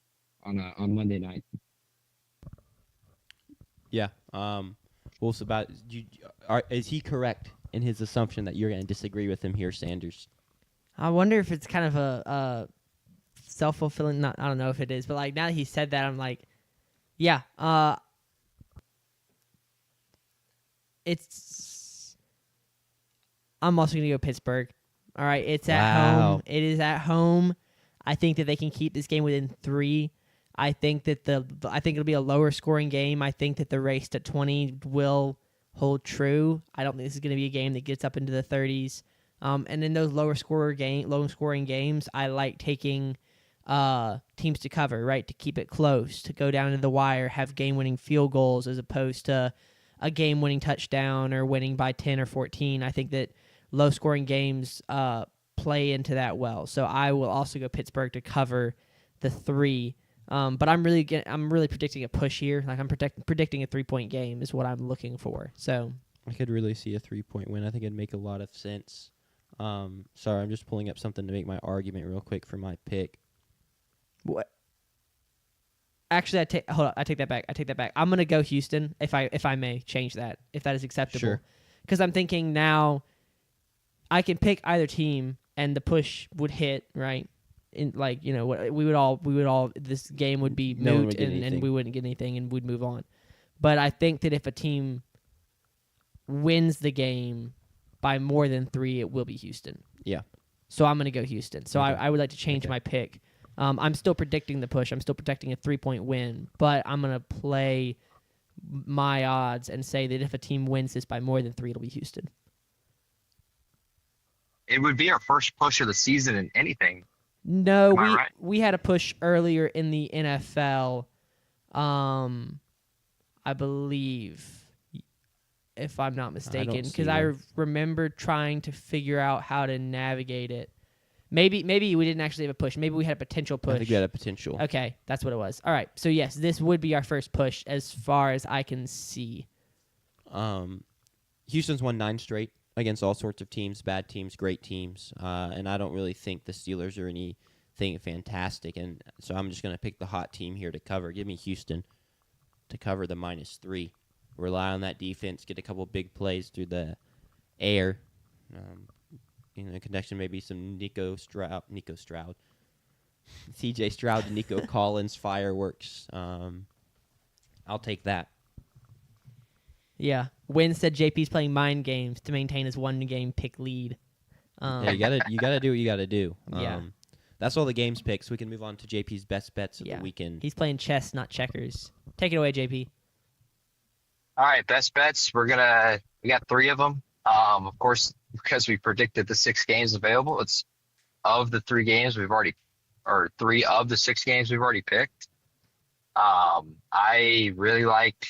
on Monday night. Yeah. Wolf's is he correct in his assumption that you're going to disagree with him here, Sanders? I wonder if it's kind of a self-fulfilling. I don't know if it is, but now that he said that, I'm like, yeah. I'm also gonna go Pittsburgh. All right, it's at home. It is at home. I think that they can keep this game within 3. I think that it'll be a lower scoring game. I think that the race to 20 will hold true. I don't think this is going to be a game that gets up into the 30s. And in those low scoring games, I like taking teams to cover, right? To keep it close, to go down to the wire, have game-winning field goals as opposed to a game-winning touchdown or winning by 10 or 14. I think that low-scoring games play into that well. So I will also go Pittsburgh to cover the 3. But I'm really predicting a push here. I'm predicting a 3-point game is what I'm looking for. So I could really see a 3-point win. I think it'd make a lot of sense. Sorry, I'm just pulling up something to make my argument real quick for my pick. What? Actually, I take that back. I'm gonna go Houston if I may change that, if that is acceptable. Sure. Because I'm thinking now I can pick either team and the push would hit, right? In we would all this game would be moot and we wouldn't get anything and we'd move on. But I think that if a team wins the game by more than 3, it will be Houston. Yeah. So I'm going to go Houston. So Okay. I would like to change my pick. I'm still predicting the push. I'm still predicting a 3-point win, but I'm going to play my odds and say that if a team wins this by more than 3, it'll be Houston. It would be our first push of the season in anything. No, Am I right? we had a push earlier in the NFL. I believe, if I'm not mistaken, see because I one. remember trying to figure out how to navigate it. Maybe we didn't actually have a push. Maybe we had a potential push. I think we had a potential. Okay, that's what it was. All right, so yes, this would be our first push as far as I can see. Houston's won 9 straight against all sorts of teams, bad teams, great teams, and I don't really think the Steelers are anything fantastic, and so I'm just going to pick the hot team here to cover. Give me Houston to cover the -3. Rely on that defense, get a couple big plays through the air. Connection maybe some Nico Stroud, CJ Stroud to Nico Collins fireworks. I'll take that. Yeah, Wynn said JP's playing mind games to maintain his 1-game pick lead. Yeah, you gotta do what you gotta do. Yeah. That's all the games picks. We can move on to JP's best bets of Yeah. the weekend. He's playing chess, not checkers. Take it away, JP. All right, best bets. We got 3 of them. Of course, because we predicted the 6 games available, it's of the 3 games 3 of the 6 games we've already picked. I really like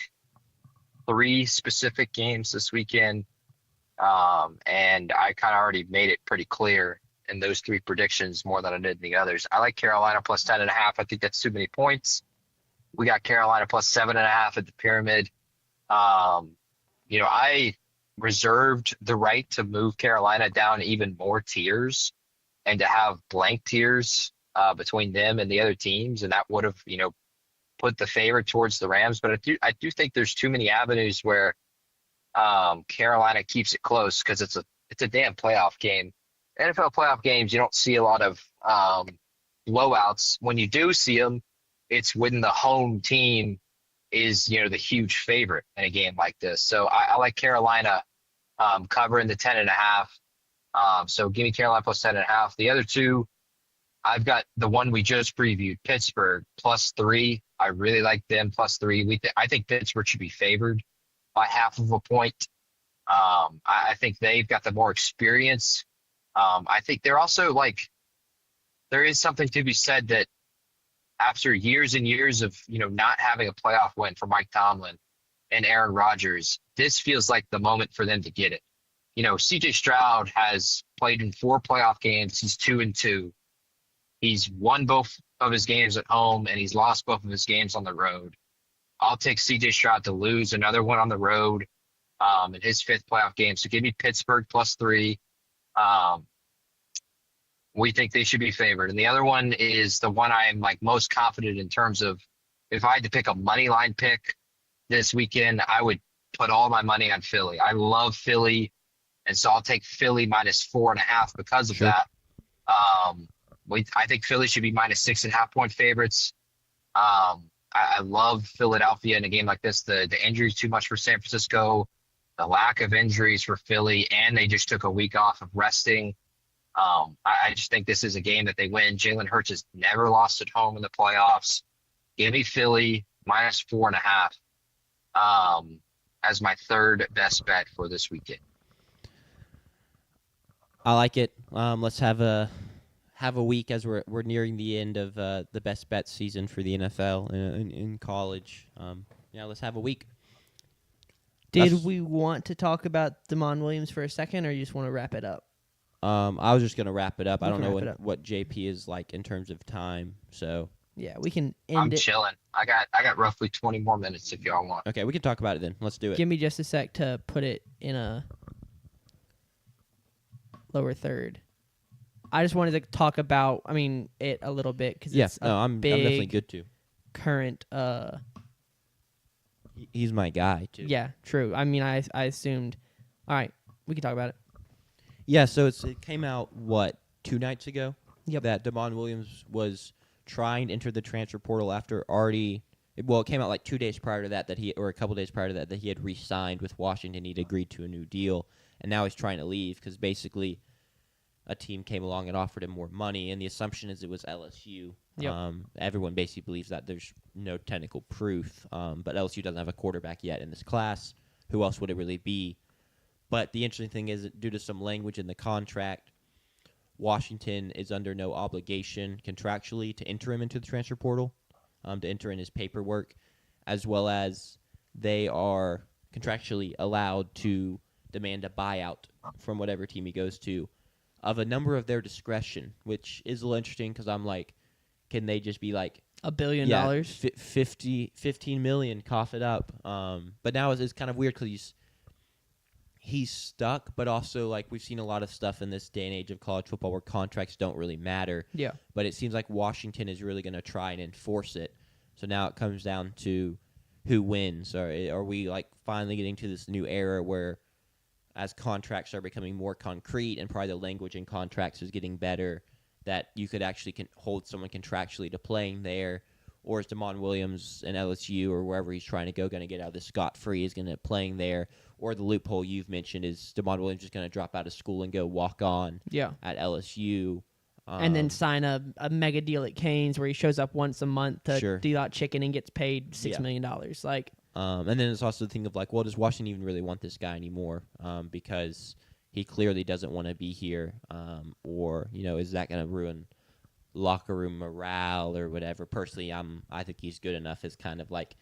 3 specific games this weekend, and I kind of already made it pretty clear in those 3 predictions more than I did in the others. I like Carolina plus 10.5. I think that's too many points. We got Carolina plus 7.5 at the Pyramid. I reserved the right to move Carolina down even more tiers and to have blank tiers between them and the other teams, and that would have, put the favor towards the Rams. But I do think there's too many avenues where Carolina keeps it close because it's a damn playoff game. NFL playoff games, you don't see a lot of blowouts. When you do see them, it's when the home team is, the huge favorite in a game like this. So I like Carolina covering the 10.5. So give me Carolina plus 10.5. The other 2, I've got the one we just previewed, Pittsburgh plus 3. I really like them plus 3. I think Pittsburgh should be favored by half of a point. I think they've got the more experience. I think they're also there is something to be said that after years and years of, not having a playoff win for Mike Tomlin and Aaron Rodgers, this feels like the moment for them to get it. CJ Stroud has played in 4 playoff games. He's 2-2. He's won both of his games at home, and he's lost both of his games on the road. I'll take CJ Stroud to lose another one on the road in his 5th playoff game. So give me Pittsburgh plus 3. We think they should be favored. And the other one is the one I am most confident in terms of if I had to pick a money line pick this weekend, I would put all my money on Philly. I love Philly, and so I'll take Philly minus 4.5 because of that. I think Philly should be minus 6.5 point favorites. I love Philadelphia in a game like this. The injuries too much for San Francisco, the lack of injuries for Philly, and they just took a week off of resting. I just think this is a game that they win. Jalen Hurts has never lost at home in the playoffs. Give me Philly minus 4.5 as my 3rd best bet for this weekend. I like it. Let's have a week as we're nearing the end of the best bet season for the NFL in college. Let's have a week. Did we want to talk about Damon Williams for a second, or you just want to wrap it up? I was just gonna wrap it up. I don't know what JP is like in terms of time. So yeah, we can end I'm it. chilling. I got roughly 20 more minutes if y'all want. Okay, we can talk about it then. Let's do it. Give me just a sec to put it in a lower third. I just wanted to talk about, it a little bit because it's I'm definitely good too. Current. He's my guy too. Yeah, true. I assumed. All right, we can talk about it. Yeah, so it came out 2 nights ago. Yep. That Damon Williams was trying to enter the transfer portal after already. It came out 2 days prior to that or a couple days prior to that he had re-signed with Washington. He'd agreed to a new deal, and now he's trying to leave because basically a team came along and offered him more money, and the assumption is it was LSU. Yep. Everyone basically believes that. There's no technical proof, but LSU doesn't have a quarterback yet in this class. Who else would it really be? But the interesting thing is that due to some language in the contract, Washington is under no obligation contractually to enter him into the transfer portal, to enter in his paperwork, as well as they are contractually allowed to demand a buyout from whatever team he goes to of a number of their discretion, which is a little interesting because I'm like, can they just be like, $1 billion? 15 million, cough it up. But now it's kind of weird because he's stuck, but also like we've seen a lot of stuff in this day and age of college football where contracts don't really matter. Yeah. But it seems like Washington is really going to try and enforce it. So now it comes down to who wins. Or are we like finally getting to this new era where as contracts are becoming more concrete and probably the language in contracts is getting better, that you could actually hold someone contractually to playing there? Or is Damon Williams and LSU or wherever he's trying to go going to get out of this scot-free, is going to playing there? Or the loophole you've mentioned is Damon Williams just going to drop out of school and go walk on at LSU. And then sign a mega deal at Canes where he shows up once a month to deal out chicken and gets paid $6 million. Like, and then it's also the thing of like, well, does Washington even really want this guy anymore? Because he clearly doesn't want to be here. Or, is that going to ruin locker room morale or whatever? Personally, I think he's good enough as kind of like,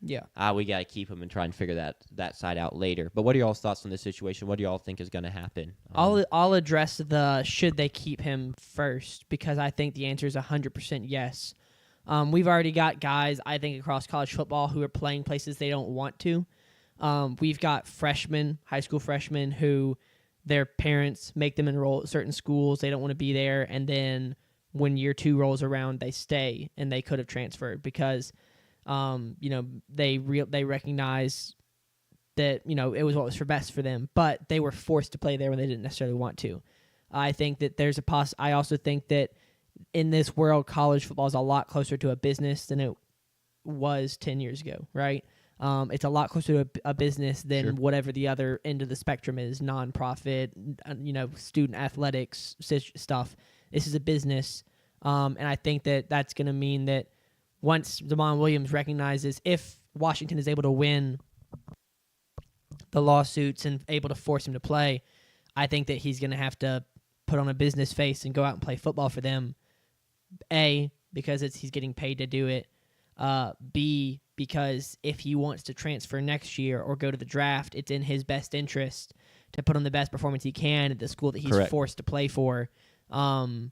we got to keep him and try and figure that side out later. But what are y'all's thoughts on this situation? What do y'all think is going to happen? I'll address the should they keep him first, because I think the answer is 100% yes. We've already got guys, I think, across college football who are playing places they don't want to. We've got high school freshmen, who their parents make them enroll at certain schools. They don't want to be there, and then when year 2 rolls around, they stay, and they could have transferred because they recognize that it was what was for best for them, but they were forced to play there when they didn't necessarily want to. I think that there's I also think that in this world, college football is a lot closer to a business than it was 10 years ago, right? It's a lot closer to a business than whatever the other end of the spectrum is, nonprofit, student athletics stuff. This is a business, and I think that that's going to mean that once Damon Williams recognizes, if Washington is able to win the lawsuits and able to force him to play, I think that he's going to have to put on a business face and go out and play football for them. A, because he's getting paid to do it. B, because if he wants to transfer next year or go to the draft, it's in his best interest to put on the best performance he can at the school that he's forced to play for. And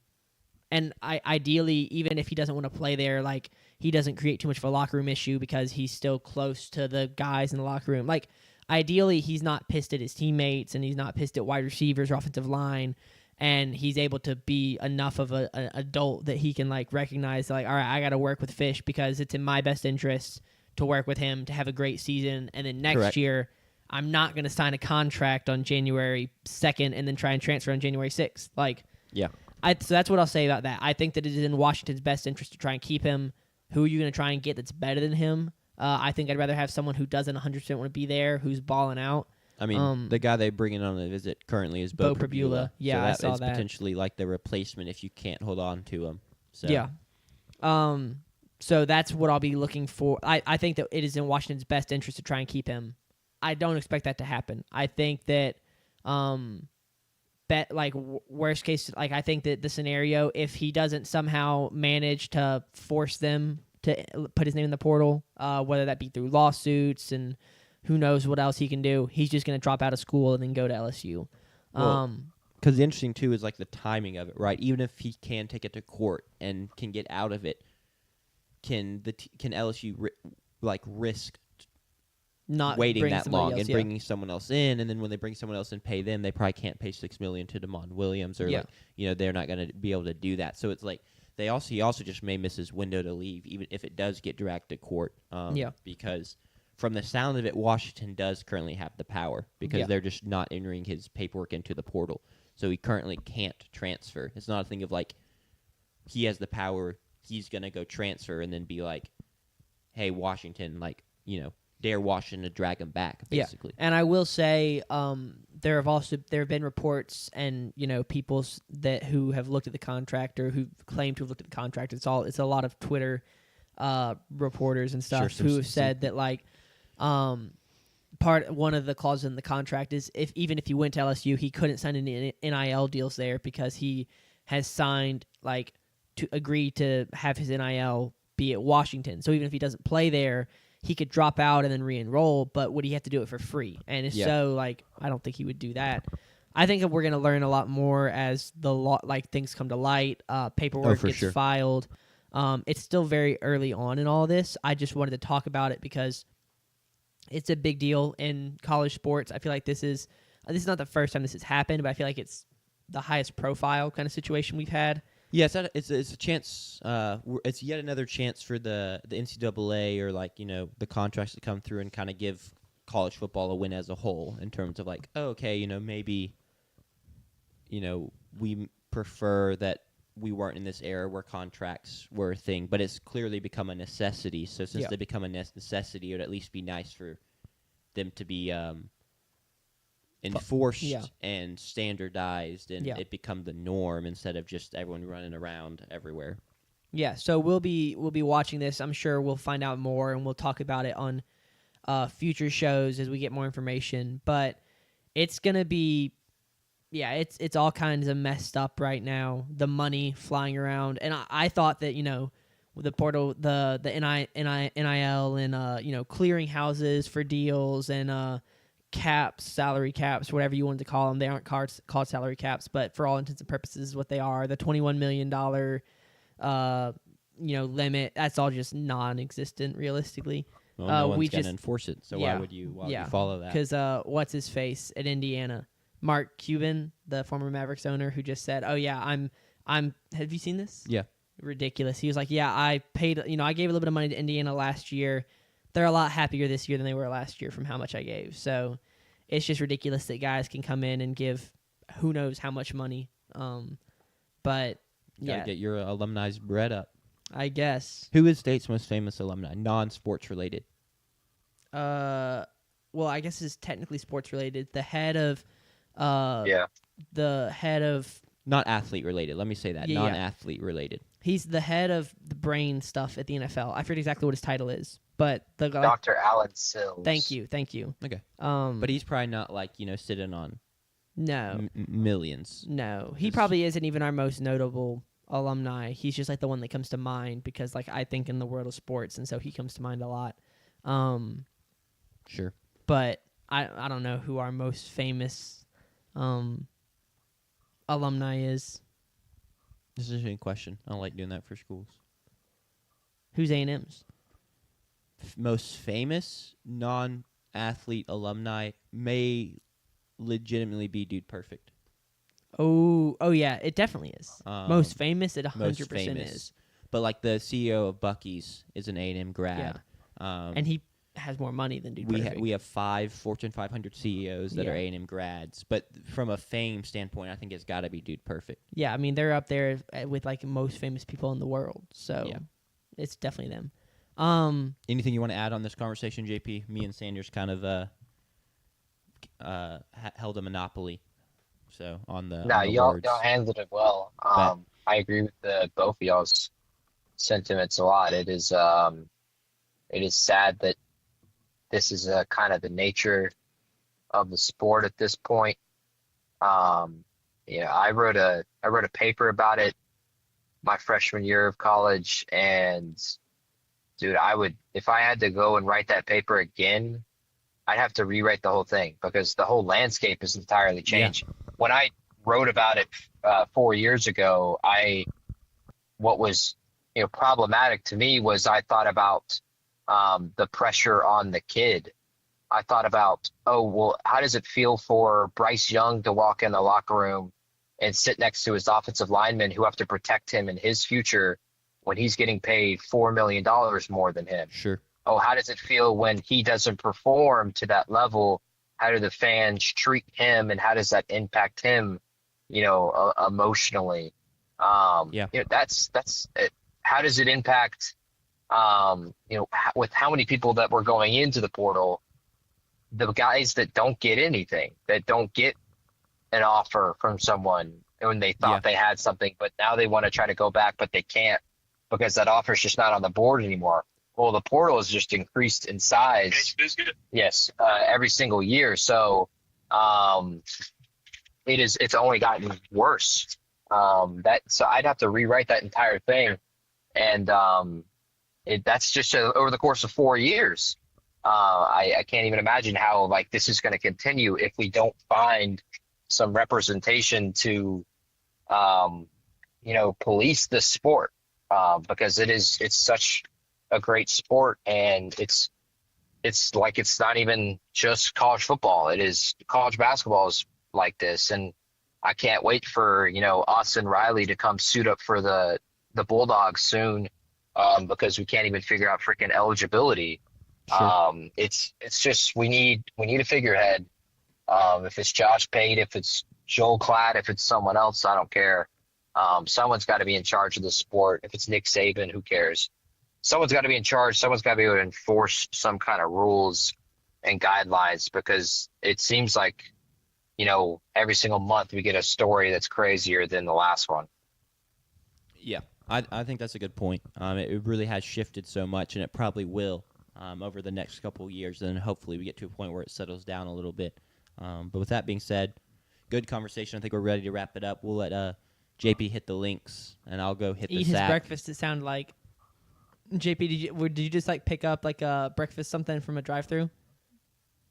ideally, even if he doesn't want to play there, like, he doesn't create too much of a locker room issue because he's still close to the guys in the locker room. Like, ideally, he's not pissed at his teammates and he's not pissed at wide receivers or offensive line, and he's able to be enough of an adult that he can, like, recognize, like, all right, I got to work with Fish because it's in my best interest to work with him to have a great season. And then next year, I'm not going to sign a contract on January 2nd and then try and transfer on January 6th. Like, so that's what I'll say about that. I think that it is in Washington's best interest to try and keep him. Who are you going to try and get that's better than him? I think I'd rather have someone who doesn't 100% want to be there, who's balling out. I mean, the guy they're bringing on the visit currently is Bo Pribula. Yeah, so I saw that. Potentially like the replacement if you can't hold on to him. So. Yeah. So that's what I'll be looking for. I think that it is in Washington's best interest to try and keep him. I don't expect that to happen. I think that worst case, like, I think that the scenario, if he doesn't somehow manage to force them to put his name in the portal, whether that be through lawsuits and who knows what else he can do, he's just going to drop out of school and then go to LSU. Because the interesting, too, is, like, the timing of it, right? Even if he can take it to court and can get out of it, can LSU, risk not waiting that long else, and bringing someone else in, and then when they bring someone else and pay them, they probably can't pay $6 million to Damon Williams, or they're not going to be able to do that. So it's like he also just may miss his window to leave, even if it does get dragged to court. Because from the sound of it, Washington does currently have the power because they're just not entering his paperwork into the portal, so he currently can't transfer. It's not a thing of like he has the power, he's going to go transfer and then be like, hey, Washington, dare Washington to drag him back, basically. And I will say there have been reports and people who have looked at the contract or who claim to have looked at the contract. It's a lot of Twitter reporters and stuff Sure, who have said that one of the clauses in the contract is even if he went to LSU, he couldn't sign any NIL deals there because he has signed to agree to have his NIL be at Washington. So even if he doesn't play there, he could drop out and then re-enroll, but would he have to do it for free? And if so, I don't think he would do that. I think that we're going to learn a lot more as things come to light, paperwork gets sure. filed. It's still very early on in all this. I just wanted to talk about it because it's a big deal in college sports. I feel like this is not the first time this has happened, but I feel like it's the highest profile kind of situation we've had. Yeah, it's a chance. It's yet another chance for the NCAA or the contracts to come through and kind of give college football a win as a whole in terms of maybe we prefer that we weren't in this era where contracts were a thing, but it's clearly become a necessity. So since they become a necessity, it would at least be nice for them to be enforced and standardized, and it become the norm instead of just everyone running around everywhere. Yeah, so we'll be watching this. I'm sure we'll find out more, and we'll talk about it on future shows as we get more information. But it's gonna be, it's all kinds of messed up right now. The money flying around, and I thought that with the portal, the NIL, and clearing houses for deals and caps, salary caps, whatever you wanted to call them. They aren't called salary caps, but for all intents and purposes, is what they are. The $21 million, limit. That's all just non-existent, realistically. Well, no one's going to enforce it, so why would you follow that? Because what's his face at Indiana, Mark Cuban, the former Mavericks owner, who just said, "Oh yeah, I'm." Have you seen this? Yeah. Ridiculous. He was like, "Yeah, I paid. I gave a little bit of money to Indiana last year. They're a lot happier this year than they were last year from how much I gave." So it's just ridiculous that guys can come in and give who knows how much money. But Gotta get your alumni's bread up. I guess. Who is State's most famous alumni, non-sports related? Well, I guess it's technically sports related. The head of Not athlete related. Let me say that. Non-athlete related. He's the head of the brain stuff at the NFL. I forget exactly what his title is, but the guy, Dr. Alan Sills. Thank you. Okay. But he's probably not sitting on millions. No, he probably isn't even our most notable alumni. He's just the one that comes to mind because I think in the world of sports, and so he comes to mind a lot. Sure. But I don't know who our most famous alumni is. This is an interesting question. I don't like doing that for schools. Who's A&M's? Most famous non-athlete alumni may legitimately be Dude Perfect. Oh yeah, it definitely is. Most famous, it 100% is. But the CEO of Buc-ee's is an A&M grad. Yeah. And he has more money than Dude Perfect. We have 5 Fortune 500 CEOs that are A&M grads, but from a fame standpoint, I think it's got to be Dude Perfect. Yeah, I mean they're up there with most famous people in the world, so it's definitely them. Anything you want to add on this conversation, JP? Me and Sanders kind of held a monopoly, so on the y'all handled it well. I agree with both of y'all's sentiments a lot. It is sad that this is kind of the nature of the sport at this point. I wrote a paper about it my freshman year of college, and dude, if I had to go and write that paper again, I'd have to rewrite the whole thing because the whole landscape has entirely changed. Yeah. When I wrote about it 4 years ago, what was problematic to me was I thought about the pressure on the kid. I thought about, how does it feel for Bryce Young to walk in the locker room and sit next to his offensive linemen who have to protect him in his future when he's getting paid $4 million more than him? Sure. How does it feel when he doesn't perform to that level? How do the fans treat him, and how does that impact him, emotionally? That's it. How does it impact, with how many people that were going into the portal, the guys that don't get anything, that don't get an offer from someone when they thought they had something, but now they want to try to go back, but they can't because that offer is just not on the board anymore. Well, the portal has just increased in size. Yes, every single year. So it's only gotten worse. So I'd have to rewrite that entire thing, and that's just over the course of 4 years. I can't even imagine how like this is going to continue if we don't find some representation to police this sport, because it's such a great sport, and it's not even just college football. It is college basketball is like this, and I can't wait for Austin Riley to come suit up for the Bulldogs soon, because we can't even figure out freaking eligibility. Sure. It's just we need a figurehead. If it's Josh Pate, if it's Joel Klatt, if it's someone else, I don't care. Someone's got to be in charge of the sport. If it's Nick Saban, who cares? Someone's got to be in charge. Someone's got to be able to enforce some kind of rules and guidelines, because it seems like, every single month we get a story that's crazier than the last one. Yeah, I think that's a good point. It really has shifted so much, and it probably will over the next couple of years, and hopefully we get to a point where it settles down a little bit. But with that being said, good conversation. I think we're ready to wrap it up. We'll let JP hit the links, and I'll go hit Eat the his sack. breakfast, it sounded like. JP, did you just like pick up like a breakfast something from a drive-thru?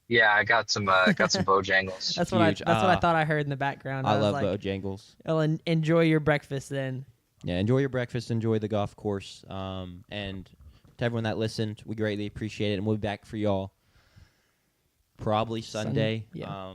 Yeah, I got some Bojangles. That's what Huge. I thought I heard in the background. I was love like, Bojangles. Well, enjoy your breakfast then. Yeah, enjoy your breakfast, enjoy the golf course, and to everyone that listened, we greatly appreciate it, and we'll be back for y'all probably Sunday. Yeah.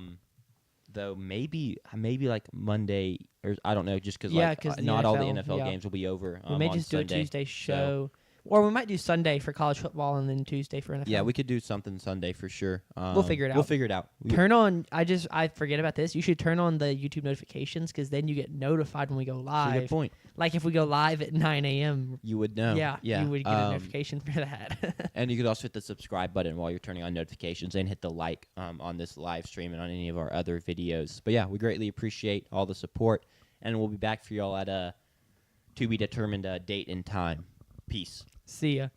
Though maybe like Monday, or I don't know, just because Yeah, 'cause the not all the NFL, NFL yeah. games will be over. We may on just do a Sunday. Tuesday show. Or we might do Sunday for college football and then Tuesday for NFL. Yeah, we could do something Sunday for sure. We'll figure it out. We'll figure it out. Turn on. I forget about this. You should turn on the YouTube notifications, because then you get notified when we go That's a live. good point. Like if we go live at 9 a.m. You would know. Yeah, Yeah. you would get a notification for that. And you could also hit the subscribe button while you're turning on notifications, and hit the like on this live stream and on any of our other videos. But yeah, we greatly appreciate all the support, and we'll be back for y'all at a to be determined date and time. Peace. See ya.